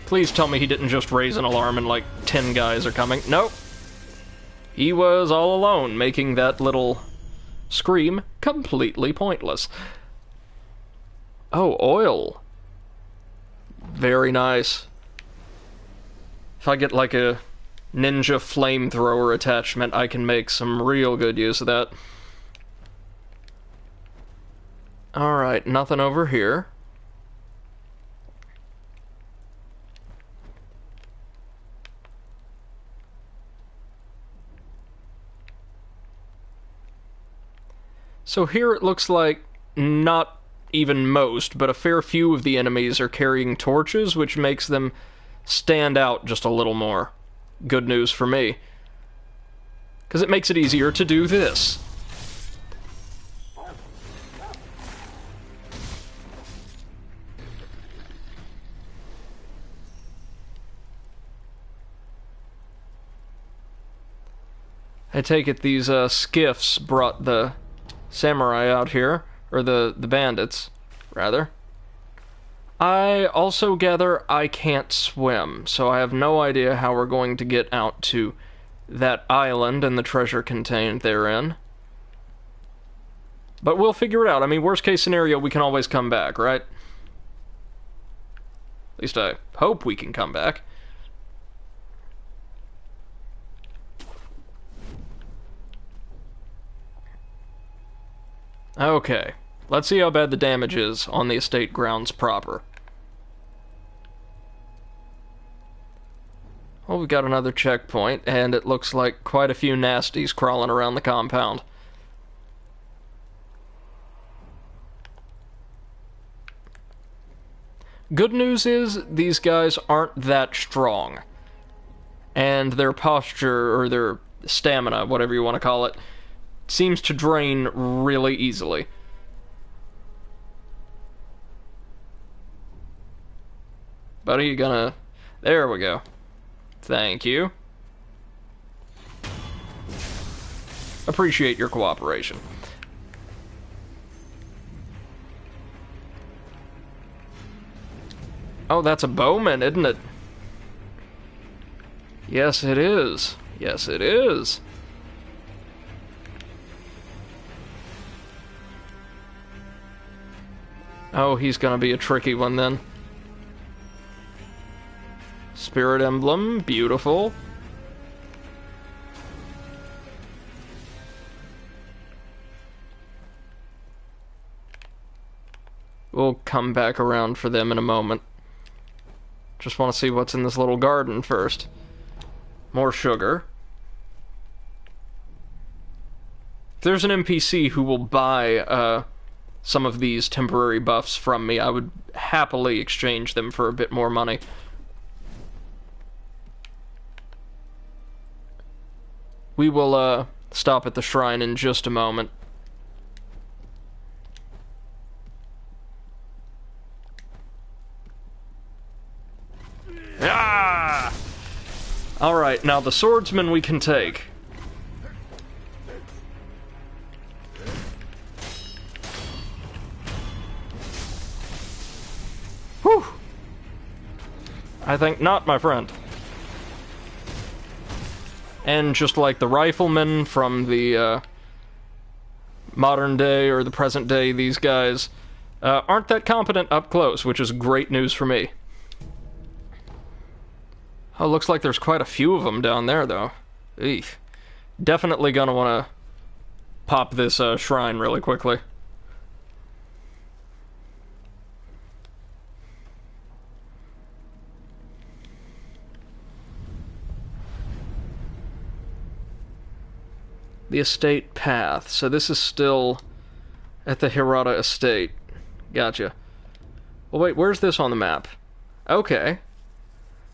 Please tell me he didn't just raise an alarm and like 10 guys are coming. Nope. He was all alone, making that little scream completely pointless. Oh, oil. Very nice. If I get like a ninja flamethrower attachment, I can make some real good use of that. Alright, nothing over here. So here it looks like not even most, but a fair few of the enemies are carrying torches, which makes them stand out just a little more. Good news for me. Because it makes it easier to do this. I take it these skiffs brought the samurai out here, or the bandits, rather. I also gather I can't swim, so I have no idea how we're going to get out to that island and the treasure contained therein. But we'll figure it out. I mean, worst case scenario, we can always come back, right? At least I hope we can come back. Okay, let's see how bad the damage is on the estate grounds proper. Well, we've got another checkpoint, and it looks like quite a few nasties crawling around the compound. Good news is, these guys aren't that strong. And their posture, or their stamina, whatever you want to call it, seems to drain really easily. Buddy, you gonna... There we go. Thank you. Appreciate your cooperation. Oh, that's a bowman, isn't it? Yes, it is. Yes, it is. Oh, he's gonna be a tricky one then. Spirit emblem, beautiful. We'll come back around for them in a moment. Just want to see what's in this little garden first. More sugar. If there's an NPC who will buy some of these temporary buffs from me, I would happily exchange them for a bit more money. We will stop at the shrine in just a moment. Ah! Alright, now the swordsman we can take. Whew! I think not, my friend. And just like the riflemen from the modern day or the present day, these guys aren't that competent up close, which is great news for me. Oh, looks like there's quite a few of them down there, though. Eek. Definitely gonna want to pop this shrine really quickly. The estate path. So this is still at the Hirata estate. Gotcha. Well, wait, where's this on the map? Okay.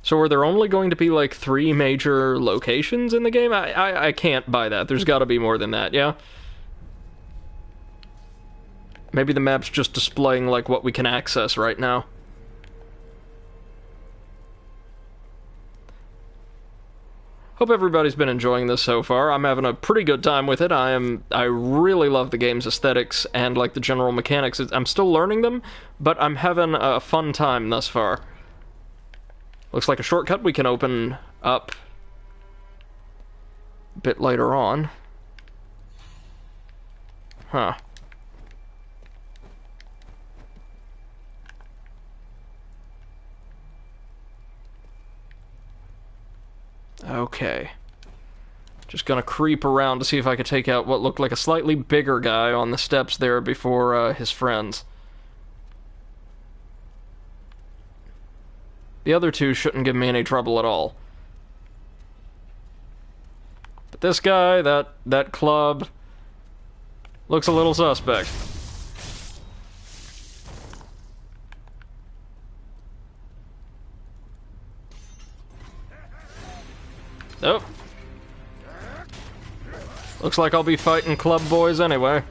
So are there only going to be, like, 3 major locations in the game? I can't buy that. There's got to be more than that, yeah? Maybe the map's just displaying, like, what we can access right now. Hope everybody's been enjoying this so far. I'm having a pretty good time with it. I really love the game's aesthetics and, like, the general mechanics. I'm still learning them, but I'm having a fun time thus far. Looks like a shortcut we can open up a bit later on. Huh. Okay. Just gonna creep around to see if I could take out what looked like a slightly bigger guy on the steps there before his friends. The other two shouldn't give me any trouble at all. But this guy, that club, looks a little suspect. Oh. Looks like I'll be fighting club boys anyway.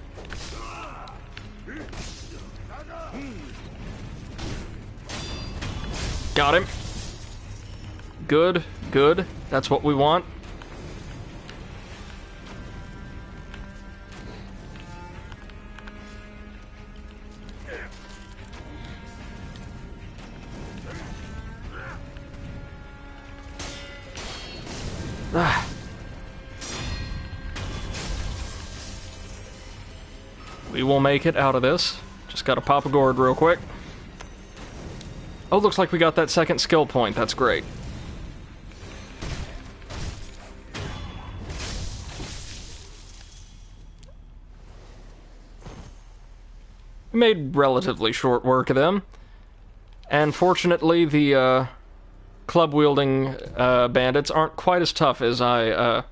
Got him. Good, good. That's what we want. Ah. We will make it out of this. Just gotta pop a gourd real quick. Oh, looks like we got that second skill point. That's great. We made relatively short work of them. And fortunately, the club-wielding bandits aren't quite as tough as I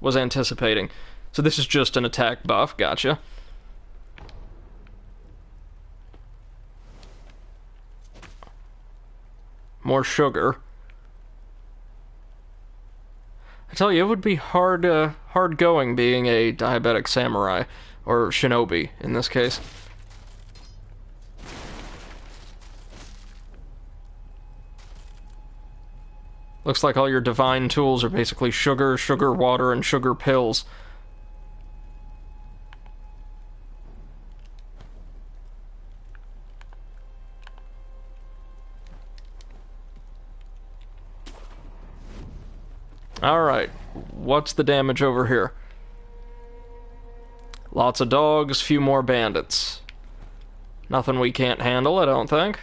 was anticipating. So this is just an attack buff. Gotcha. More sugar. I tell you, it would be hard going being a diabetic samurai, or shinobi in this case. Looks like all your divine tools are basically sugar, sugar water, and sugar pills. Alright, what's the damage over here? Lots of dogs, few more bandits. Nothing we can't handle, I don't think.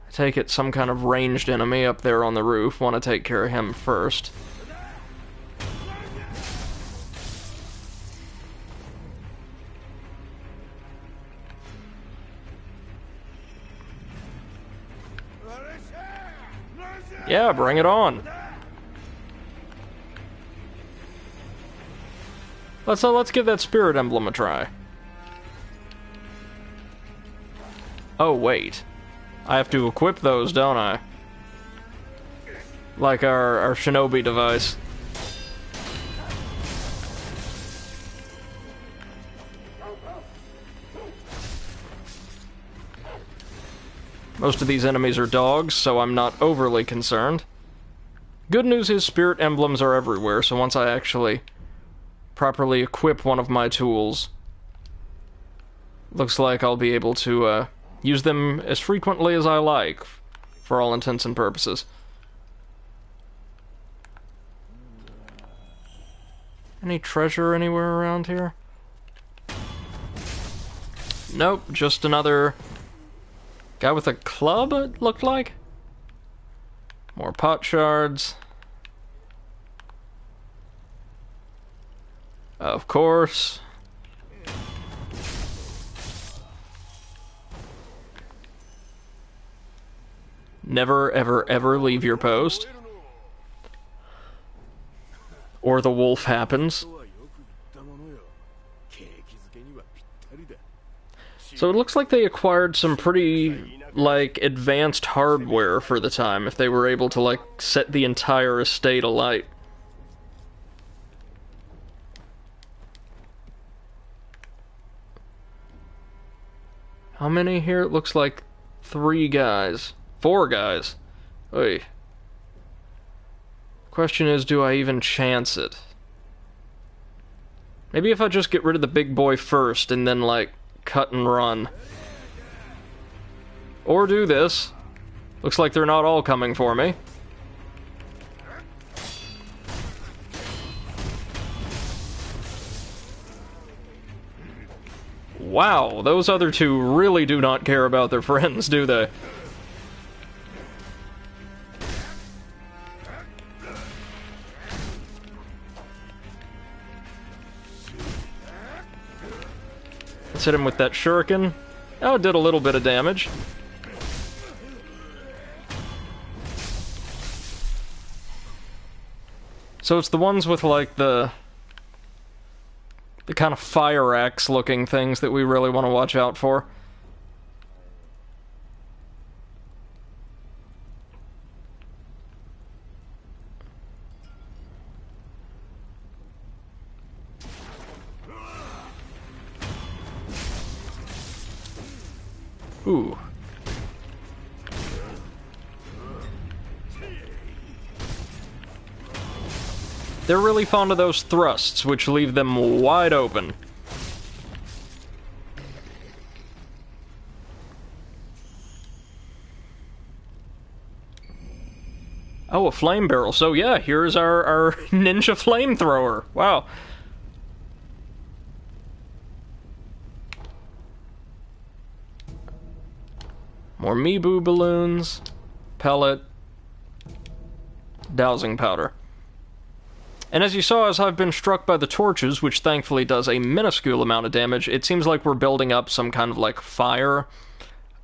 I take it some kind of ranged enemy up there on the roof. Want to take care of him first. Yeah, bring it on. Let's give that spirit emblem a try. Oh, wait. I have to equip those, don't I? Like our Shinobi device. Most of these enemies are dogs, so I'm not overly concerned. Good news is spirit emblems are everywhere, so once I actually properly equip one of my tools, looks like I'll be able to use them as frequently as I like, for all intents and purposes. Any treasure anywhere around here? Nope, just another guy with a club, it looked like? More pot shards. Of course. Never, ever, ever leave your post. Or the wolf happens. So it looks like they acquired some pretty, like, advanced hardware for the time, if they were able to, like, set the entire estate alight. How many here? It looks like 3 guys. 4 guys. Oy. Question is, do I even chance it? Maybe if I just get rid of the big boy first, and then, like, cut and run. Or do this. Looks like they're not all coming for me. Wow, those other 2 really do not care about their friends, do they? Let's hit him with that shuriken. Oh, it did a little bit of damage. So it's the ones with, like, the kind of fire axe looking things that we really want to watch out for. Ooh. They're really fond of those thrusts, which leave them wide open. Oh, a flame barrel. So yeah, here's our ninja flamethrower. Wow. More Mibu balloons, pellet, dowsing powder. And as you saw, as I've been struck by the torches, which thankfully does a minuscule amount of damage, it seems like we're building up some kind of, like, fire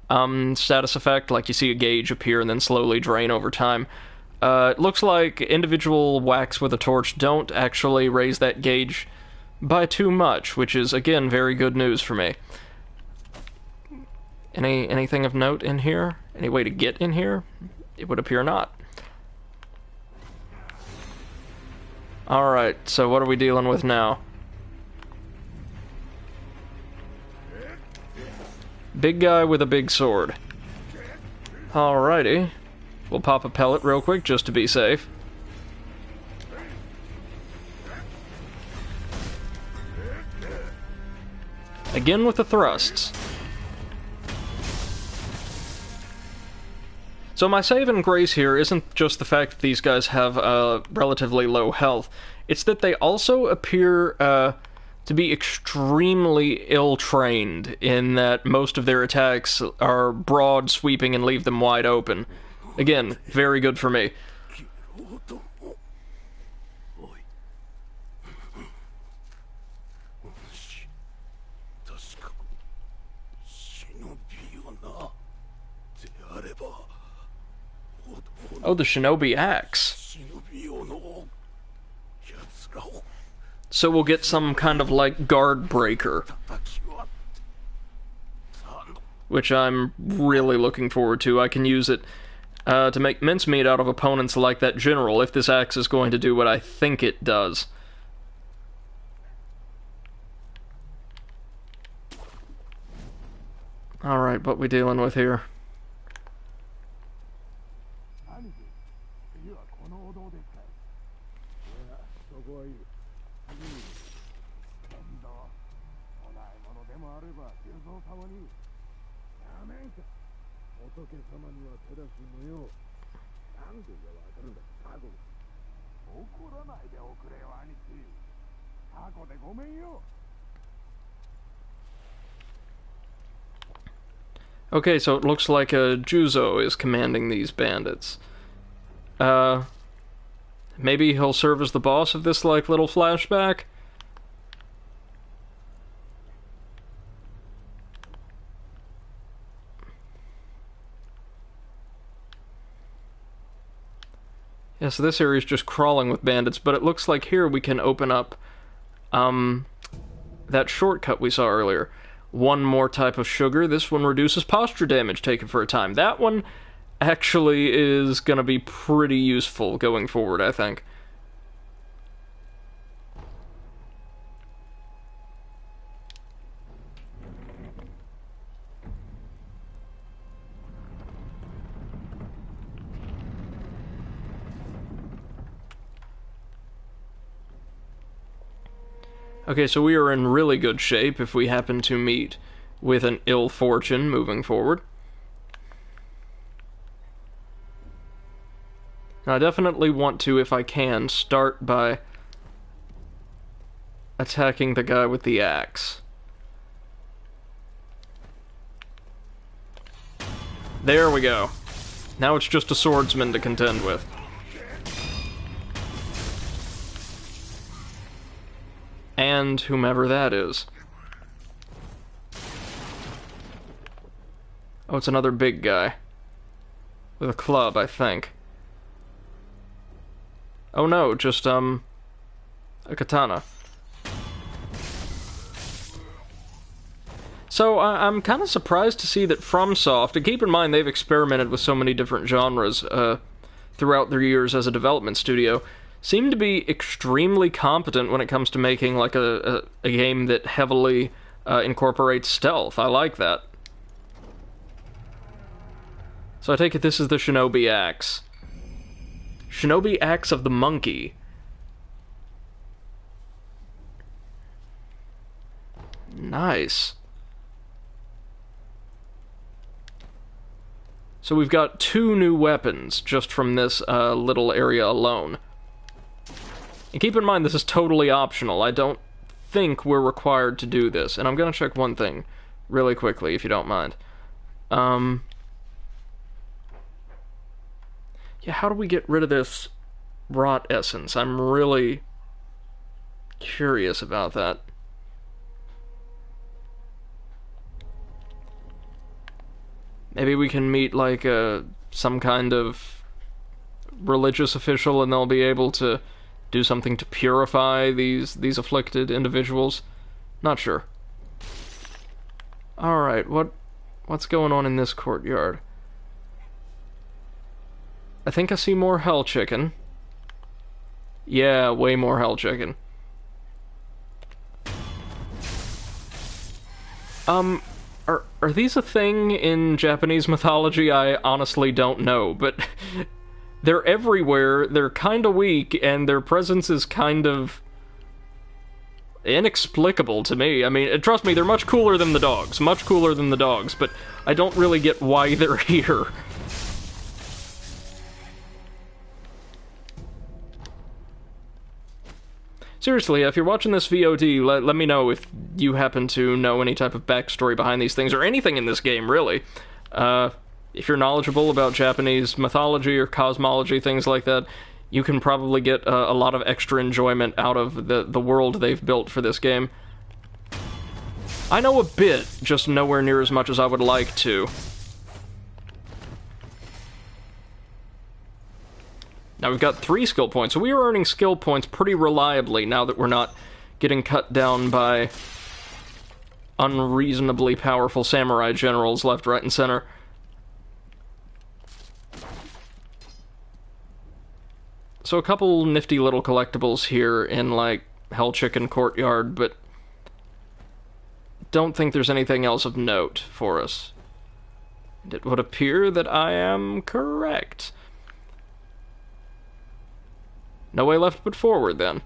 status effect. Like, you see a gauge appear and then slowly drain over time. It looks like individual whacks with a torch don't actually raise that gauge by too much, which is, again, very good news for me. Anything of note in here? Any way to get in here? It would appear not. Alright, so what are we dealing with now? Big guy with a big sword. Alrighty. We'll pop a pellet real quick just to be safe. Again with the thrusts. So my saving grace here isn't just the fact that these guys have relatively low health, it's that they also appear to be extremely ill-trained in that most of their attacks are broad, sweeping, and leave them wide open. Again, very good for me. Oh, the Shinobi axe. So we'll get some kind of, like, guard breaker. Which I'm really looking forward to. I can use it to make mincemeat out of opponents like that general, if this axe is going to do what I think it does. Alright, what we dealing with here? Okay, so it looks like a Juzo is commanding these bandits. Maybe he'll serve as the boss of this, like, little flashback? Yeah, so this area is just crawling with bandits, but it looks like here we can open up, that shortcut we saw earlier. One more type of sugar. This one reduces posture damage taken for a time. That one actually is going to be pretty useful going forward, I think. Okay, so we are in really good shape if we happen to meet with an ill fortune moving forward. Now, I definitely want to, if I can, start by attacking the guy with the axe. There we go. Now it's just a swordsman to contend with. And whomever that is. Oh, it's another big guy. With a club, I think. Oh no, just, a katana. So, I'm kind of surprised to see that FromSoft, and keep in mind they've experimented with so many different genres, throughout their years as a development studio, seem to be extremely competent when it comes to making, like, a game that heavily incorporates stealth. I like that. So I take it this is the Shinobi axe. Shinobi axe of the monkey. Nice. So we've got 2 new weapons just from this little area alone. And keep in mind, this is totally optional. I don't think we're required to do this. And I'm gonna check one thing really quickly, if you don't mind. Yeah, how do we get rid of this rot essence? I'm really curious about that. Maybe we can meet, like, some kind of religious official and they'll be able to do something to purify these afflicted individuals. Not sure. Alright, what's going on in this courtyard? I think I see more hell chicken. Yeah, way more hell chicken. Are these a thing in Japanese mythology? I honestly don't know, but they're everywhere, they're kinda weak, and their presence is kind of inexplicable to me. I mean, trust me, they're much cooler than the dogs. Much cooler than the dogs, but I don't really get why they're here. Seriously, if you're watching this VOD, let me know if you happen to know any type of backstory behind these things, or anything in this game, really. If you're knowledgeable about Japanese mythology or cosmology, things like that, you can probably get a lot of extra enjoyment out of the world they've built for this game. I know a bit, just nowhere near as much as I would like to. Now we've got 3 skill points, so we are earning skill points pretty reliably now that we're not getting cut down by unreasonably powerful samurai generals left, right, and center. So a couple nifty little collectibles here in, like, Hell Chicken Courtyard, but don't think there's anything else of note for us. And it would appear that I am correct. No way left but forward, then.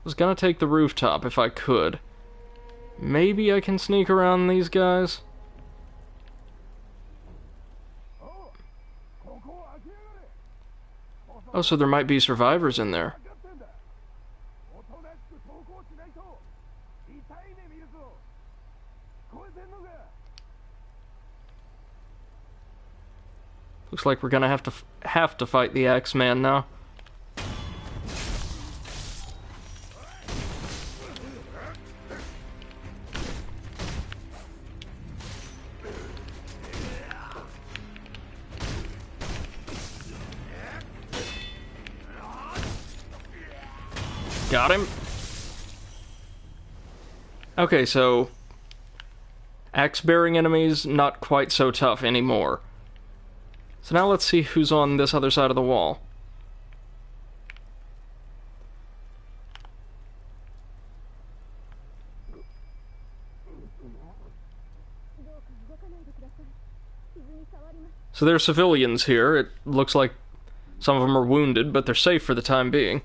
Was gonna take the rooftop if I could. Maybe I can sneak around these guys? Oh, so there might be survivors in there. Looks like we're gonna have to fight the Axeman now. Got him. Okay, so axe-bearing enemies not quite so tough anymore. So now let's see who's on this other side of the wall. So there are civilians here. It looks like some of them are wounded, but they're safe for the time being.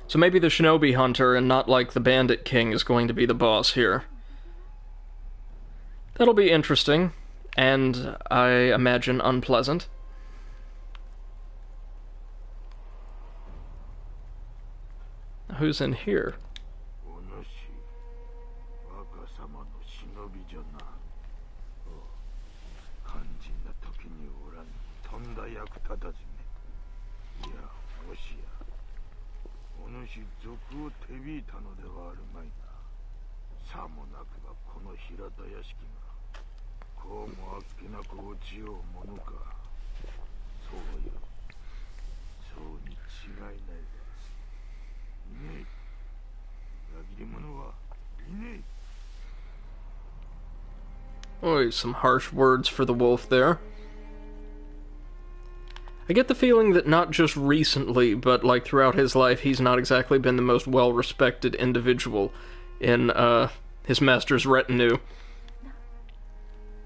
So maybe the Shinobi Hunter, and not like the Bandit King, is going to be the boss here. That'll be interesting, and I imagine unpleasant. Who's in here? Oh, some harsh words for the wolf there. I get the feeling that not just recently, but like throughout his life, he's not exactly been the most well-respected individual in his master's retinue.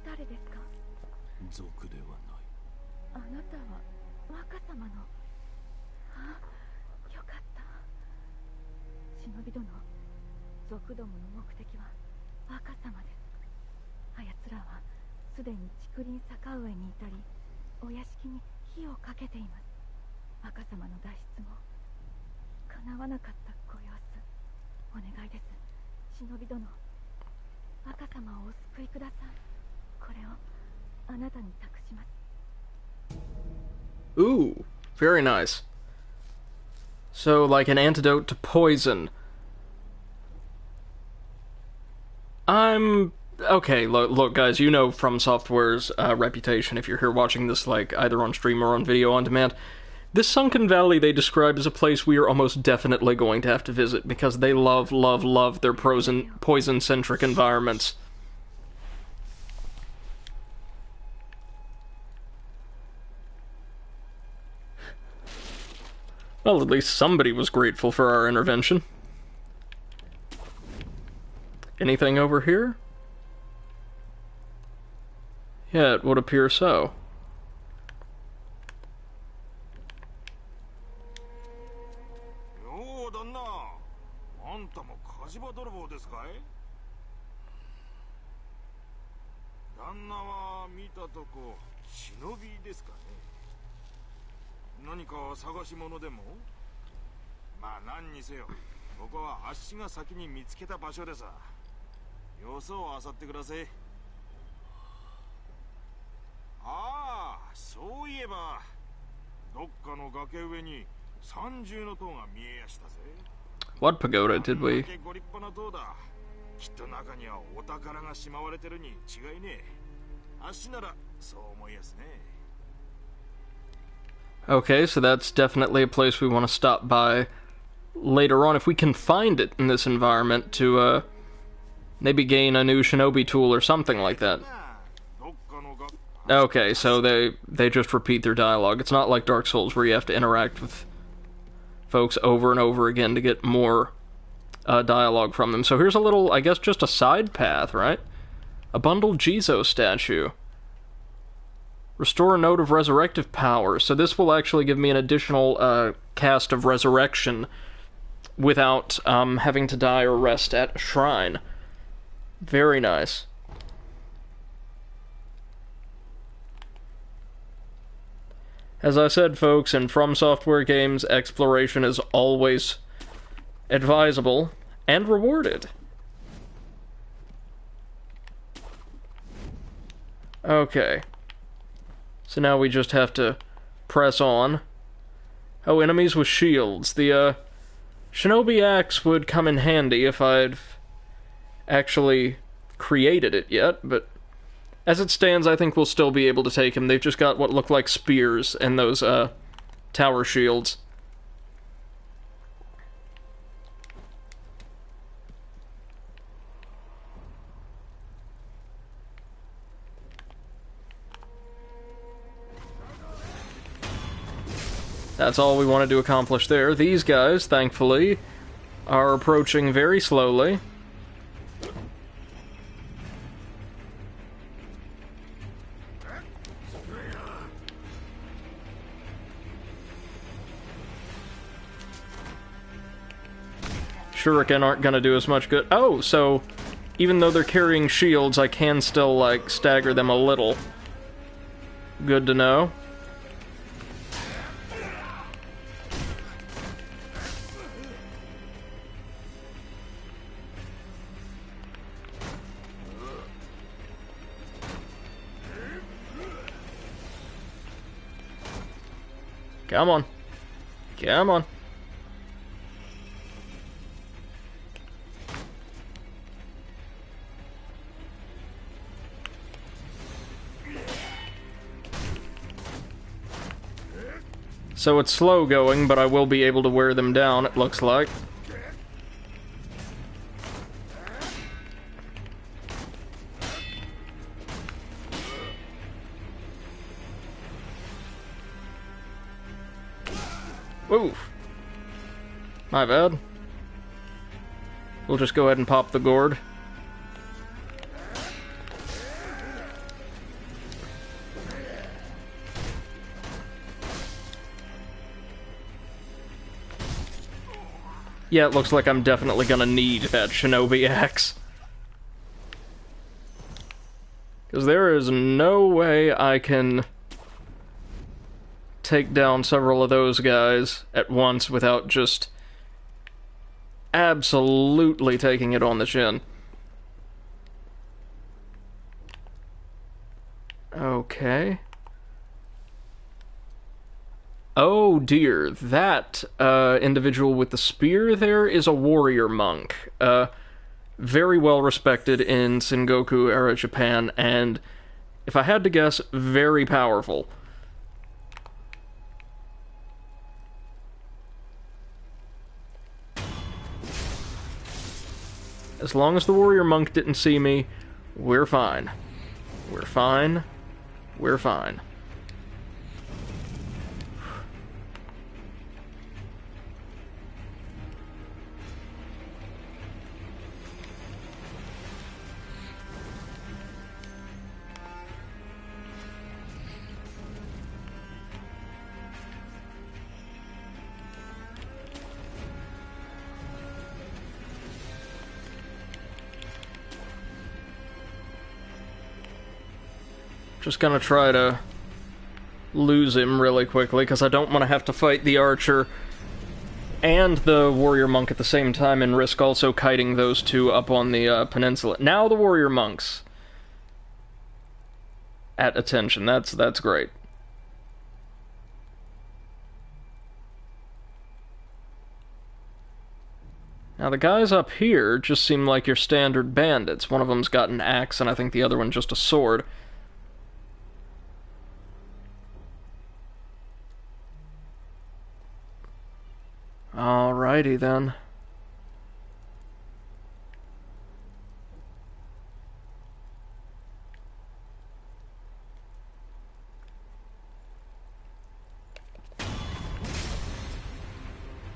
誰ですか？族ではない。あなたは若様の。あ、よかった。忍び殿、族どもの目的は若様です。あやつらはすでに竹林坂上にいたり、お屋敷に火をかけています。若様の脱出も叶わなかったご様子。お願いです、忍び殿。若様をお救いください。これをあなたに託します。 Ooh, very nice. So, like an antidote to poison. Okay, look guys, you know From Software's reputation if you're here watching this, like, either on stream or on video on demand. This sunken valley they describe as a place we are almost definitely going to have to visit, because they love their poison-centric environments. Well, at least somebody was grateful for our intervention. Anything over here? Yeah, it would appear so. よう旦那、あんたも火事場泥棒ですかい？旦那は見たとこ忍びですかね。何か探し物でも？まあ何にせよ、ここはあっしが先に見つけた場所でさ。よそを漁ってください。ああ、そういえばどっかの崖上に三重の塔が見えやしたぜ。 What pagoda did we? ご立派な塔だ。きっと中にはお宝がしまわれてるに違いねえ。あっしならそう思いやすね。 Okay, so that's definitely a place we want to stop by later on if we can find it in this environment to maybe gain a new Shinobi tool or something like that. Okay, so they just repeat their dialogue. It's not like Dark Souls where you have to interact with folks over and over again to get more dialogue from them. So here's a little, I guess, just a side path, right? A bundled Jizo statue. Restore a node of resurrective power. So this will actually give me an additional cast of resurrection without having to die or rest at a shrine. Very nice. As I said, folks, in From Software games, exploration is always advisable and rewarded. Okay. So now we just have to press on. Oh, enemies with shields. The, Shinobi axe would come in handy if I'd actually created it yet, but as it stands, I think we'll still be able to take him. They've just got what look like spears and those, tower shields. That's all we wanted to accomplish there. These guys, thankfully, are approaching very slowly. Shuriken aren't gonna do as much good. Oh, so even though they're carrying shields, I can still, like, stagger them a little. Good to know. Come on. Come on. So it's slow going, but I will be able to wear them down, it looks like. Oof. My bad. We'll just go ahead and pop the gourd. Yeah, it looks like I'm definitely gonna need that Shinobi axe. Because there is no way I can take down several of those guys at once without just absolutely taking it on the chin. Okay. Oh dear, that individual with the spear there is a warrior monk. Very well respected in Sengoku era Japan, and if I had to guess, very powerful. As long as the warrior monk didn't see me, we're fine. We're fine. We're fine. Just gonna try to lose him really quickly, because I don't want to have to fight the archer and the warrior monk at the same time and risk also kiting those two up on the peninsula. Now the warrior monks at attention. That's great. Now the guys up here just seem like your standard bandits. One of them's got an axe, and I think the other one just a sword. Alrighty then.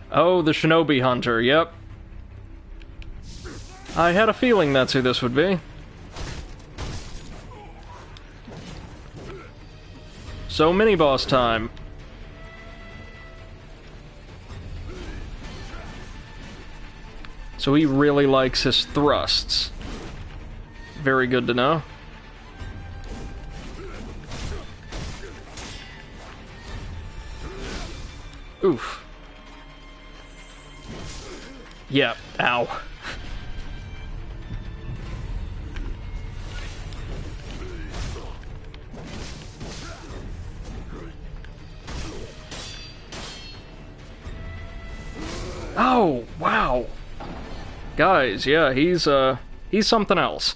Oh, the Shinobi Hunter, yep. I had a feeling that's who this would be. So, mini-boss time. So he really likes his thrusts. Very good to know. Oof. Yeah, ow. Oh, wow. Guys, yeah, he's something else.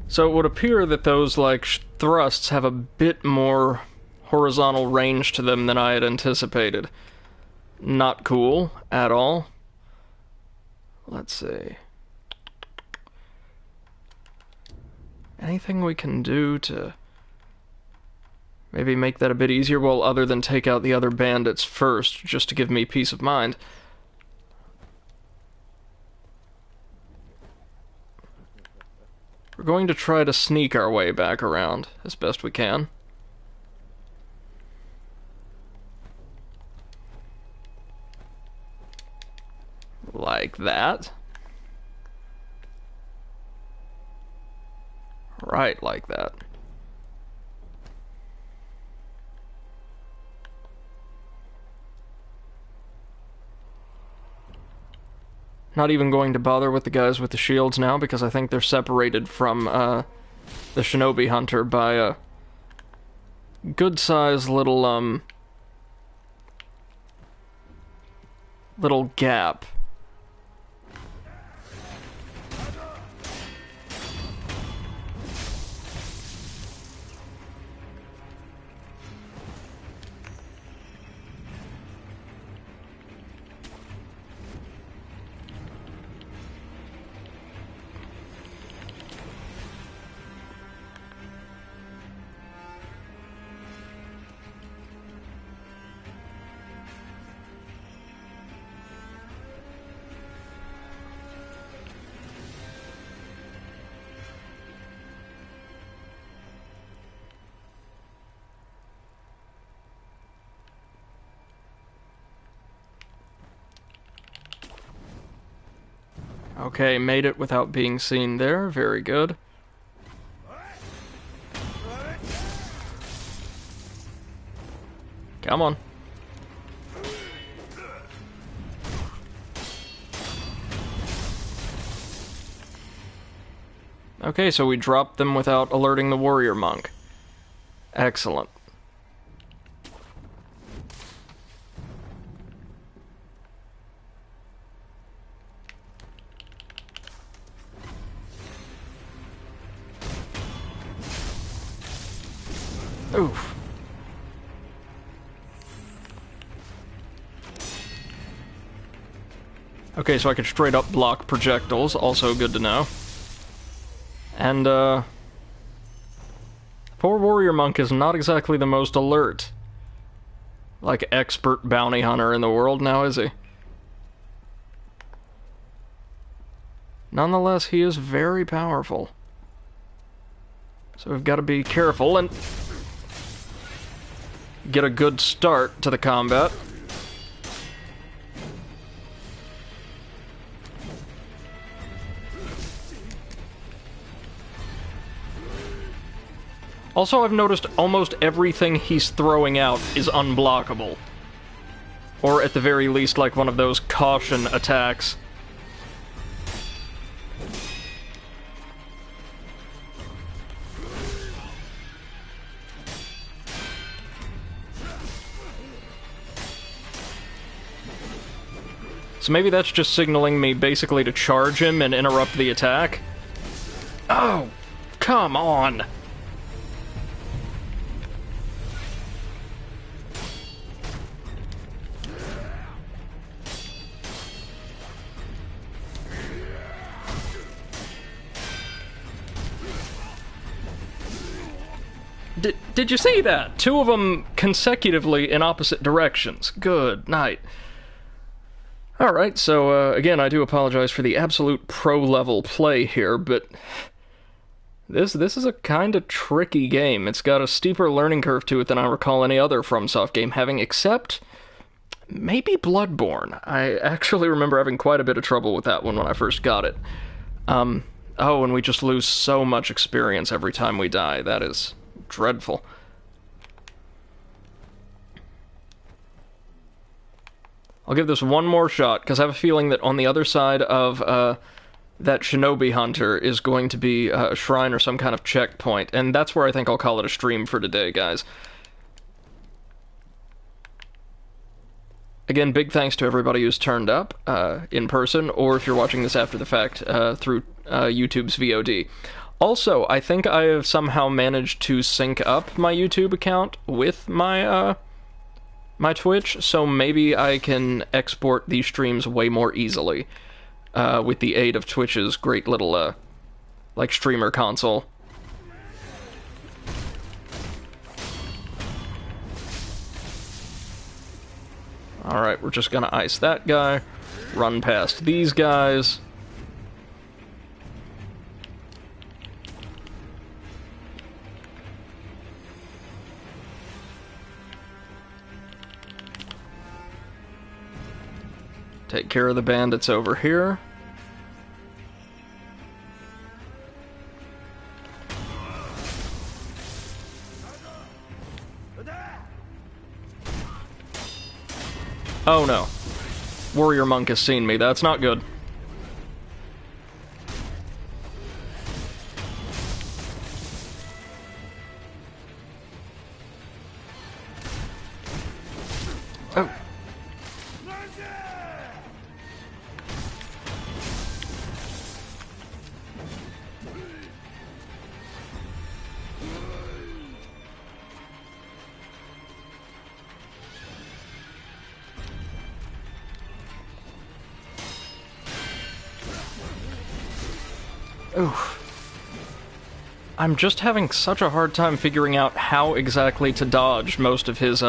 So it would appear that those, like, thrusts have a bit more horizontal range to them than I had anticipated. Not cool at all. Let's see. Anything we can do to maybe make that a bit easier? Well, other than take out the other bandits first, just to give me peace of mind. We're going to try to sneak our way back around as best we can. Like that. Right, like that. Not even going to bother with the guys with the shields now, because I think they're separated from the Shinobi Hunter by a good-sized little little gap. Okay, made it without being seen there. Very good. Come on. Okay, so we dropped them without alerting the warrior monk. Excellent. Oof. Okay, so I can straight up block projectiles, also good to know. And, poor warrior monk is not exactly the most alert, like, expert bounty hunter in the world now, is he? Nonetheless, he is very powerful. So we've got to be careful and get a good start to the combat. Also, I've noticed almost everything he's throwing out is unblockable. Or at the very least, like one of those caution attacks. So maybe that's just signaling me basically to charge him and interrupt the attack. Oh, come on! Did you see that? Two of them consecutively in opposite directions. Good night. Alright, so, again, I do apologize for the absolute pro-level play here, but this is a kinda tricky game. It's got a steeper learning curve to it than I recall any other FromSoft game having, except maybe Bloodborne. I actually remember having quite a bit of trouble with that one when I first got it. Oh, and we just lose so much experience every time we die. That is dreadful. I'll give this one more shot, because I have a feeling that on the other side of that Shinobi Hunter is going to be a shrine or some kind of checkpoint, and that's where I think I'll call it a stream for today, guys. Again, big thanks to everybody who's turned up in person, or if you're watching this after the fact, through YouTube's VOD. Also, I think I have somehow managed to sync up my YouTube account with my my Twitch, so maybe I can export these streams way more easily with the aid of Twitch's great little, like, streamer console. Alright, we're just gonna ice that guy, run past these guys. Take care of the bandits over here. Oh no. Warrior Monk has seen me. That's not good. Oh. Oof. I'm just having such a hard time figuring out how exactly to dodge most of his,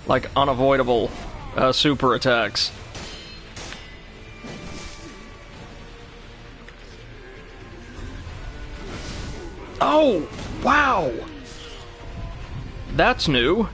like, unavoidable, super attacks. Oh! Wow! That's new.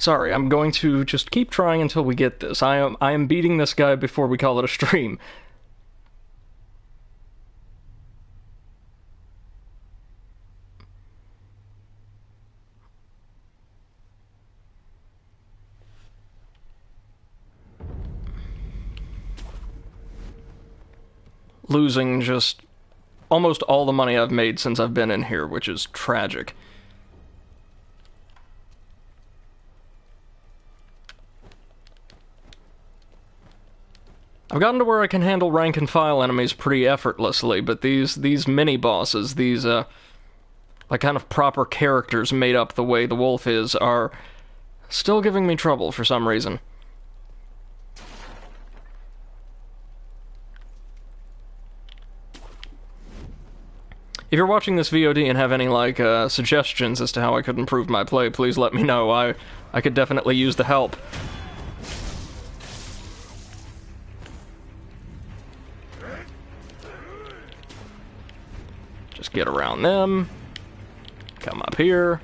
Sorry, I'm going to just keep trying until we get this. I am beating this guy before we call it a stream. Losing just almost all the money I've made since I've been in here, which is tragic. I've gotten to where I can handle rank and file enemies pretty effortlessly, but these mini-bosses, these, like kind of proper characters made up the way the wolf is, are still giving me trouble for some reason. If you're watching this VOD and have any, like, suggestions as to how I could improve my play, please let me know. I could definitely use the help. Just get around them. Come up here.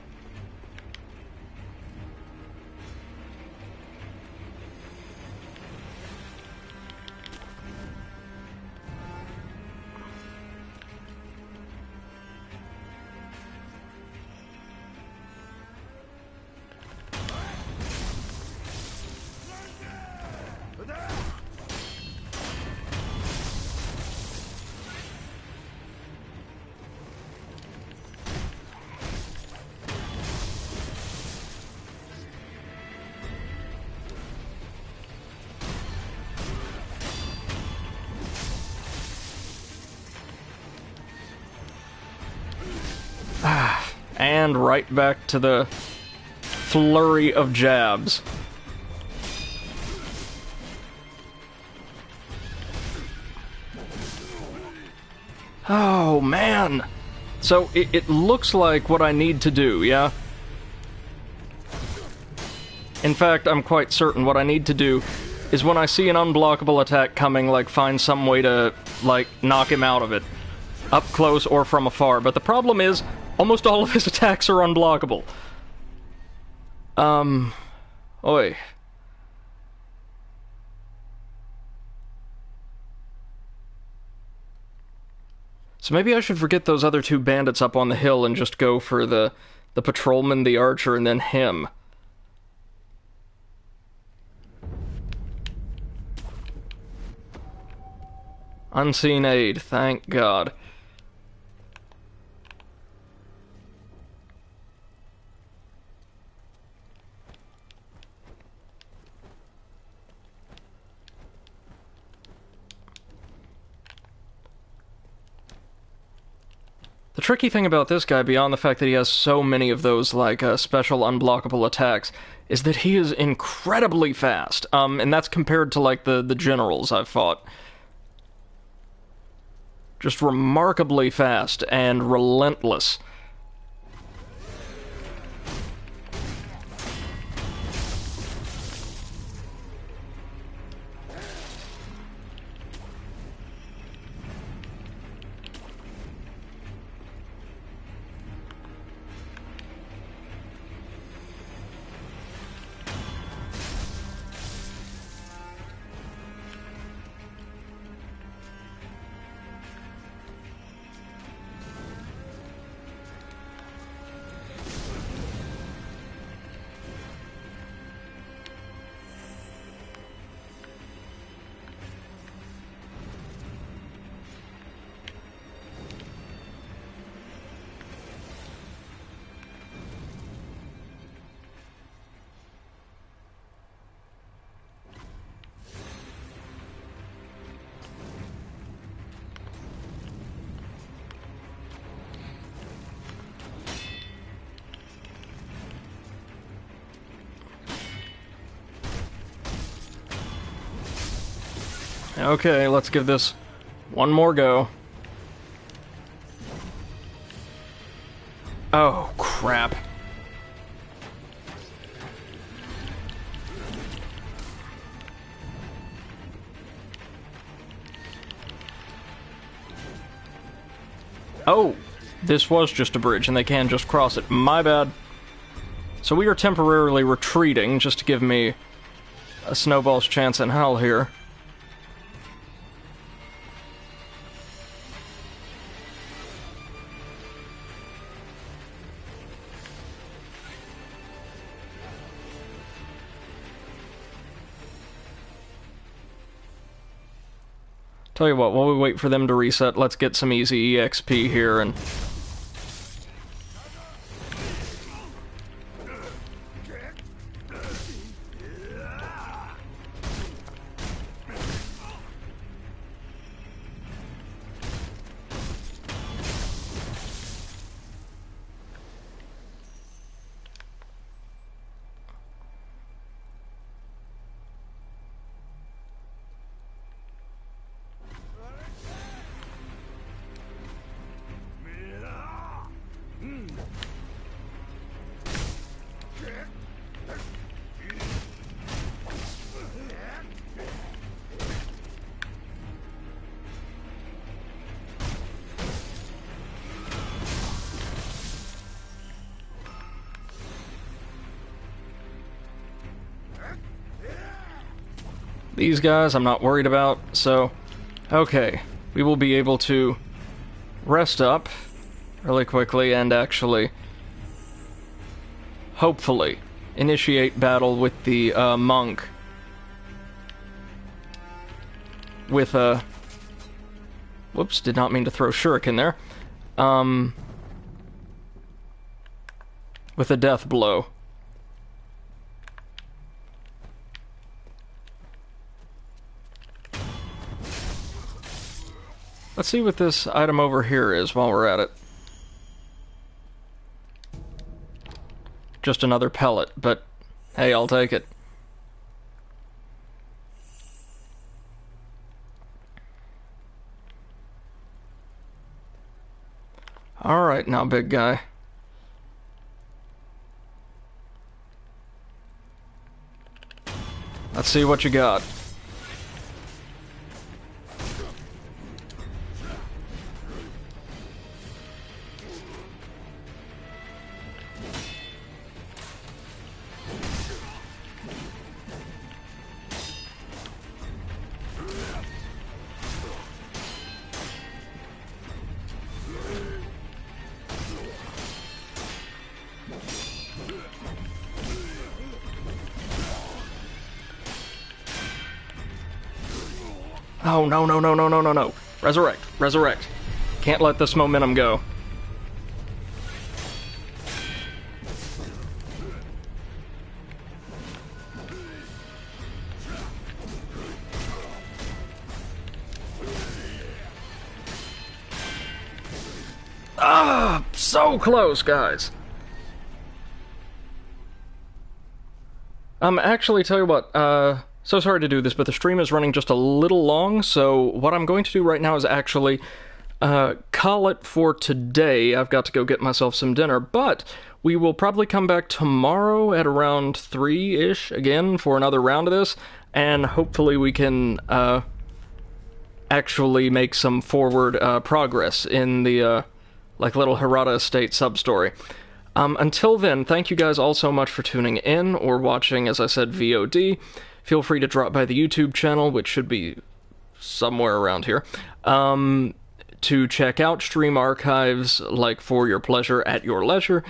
And right back to the flurry of jabs. Oh, man. So, it looks like what I need to do, yeah? In fact, I'm quite certain what I need to do is when I see an unblockable attack coming, like, find some way to, like, knock him out of it. Up close or from afar. But the problem is, almost all of his attacks are unblockable. Oi. So maybe I should forget those other two bandits up on the hill and just go for the patrolman, the archer, and then him. Unseen aid, thank God. The tricky thing about this guy, beyond the fact that he has so many of those, like, special unblockable attacks, is that he is incredibly fast. And that's compared to, like, the generals I've fought. Just remarkably fast and relentless. Okay, let's give this one more go. Oh, crap. Oh, this was just a bridge and they can just cross it. My bad. So we are temporarily retreating, just to give me a snowball's chance in hell here. Tell you what, while we wait for them to reset, let's get some easy EXP here and... These guys I'm not worried about, so... Okay, we will be able to rest up really quickly and actually, hopefully, initiate battle with the monk. With a... Whoops, did not mean to throw shuriken there. With a death blow. Let's see what this item over here is while we're at it. Just another pellet, but hey, I'll take it. Alright, now big guy. Let's see what you got. Oh, no, no, no, no, no, no, no. Resurrect, resurrect. Can't let this momentum go. Ah, so close, guys. Actually, tell you what, so sorry to do this, but the stream is running just a little long, so what I'm going to do right now is actually call it for today. I've got to go get myself some dinner, but we will probably come back tomorrow at around 3-ish again for another round of this, and hopefully we can actually make some forward progress in the like little Hirata Estate sub-story. Until then, thank you guys all so much for tuning in or watching, as I said, VOD. Feel free to drop by the YouTube channel, which should be somewhere around here, to check out stream archives, like For Your Pleasure at Your Leisure,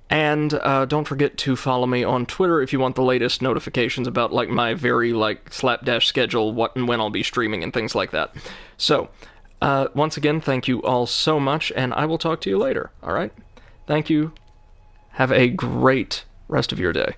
and don't forget to follow me on Twitter if you want the latest notifications about, like, my very, like, slapdash schedule, what and when I'll be streaming and things like that. So, once again, thank you all so much, and I will talk to you later, alright? Thank you. Have a great rest of your day.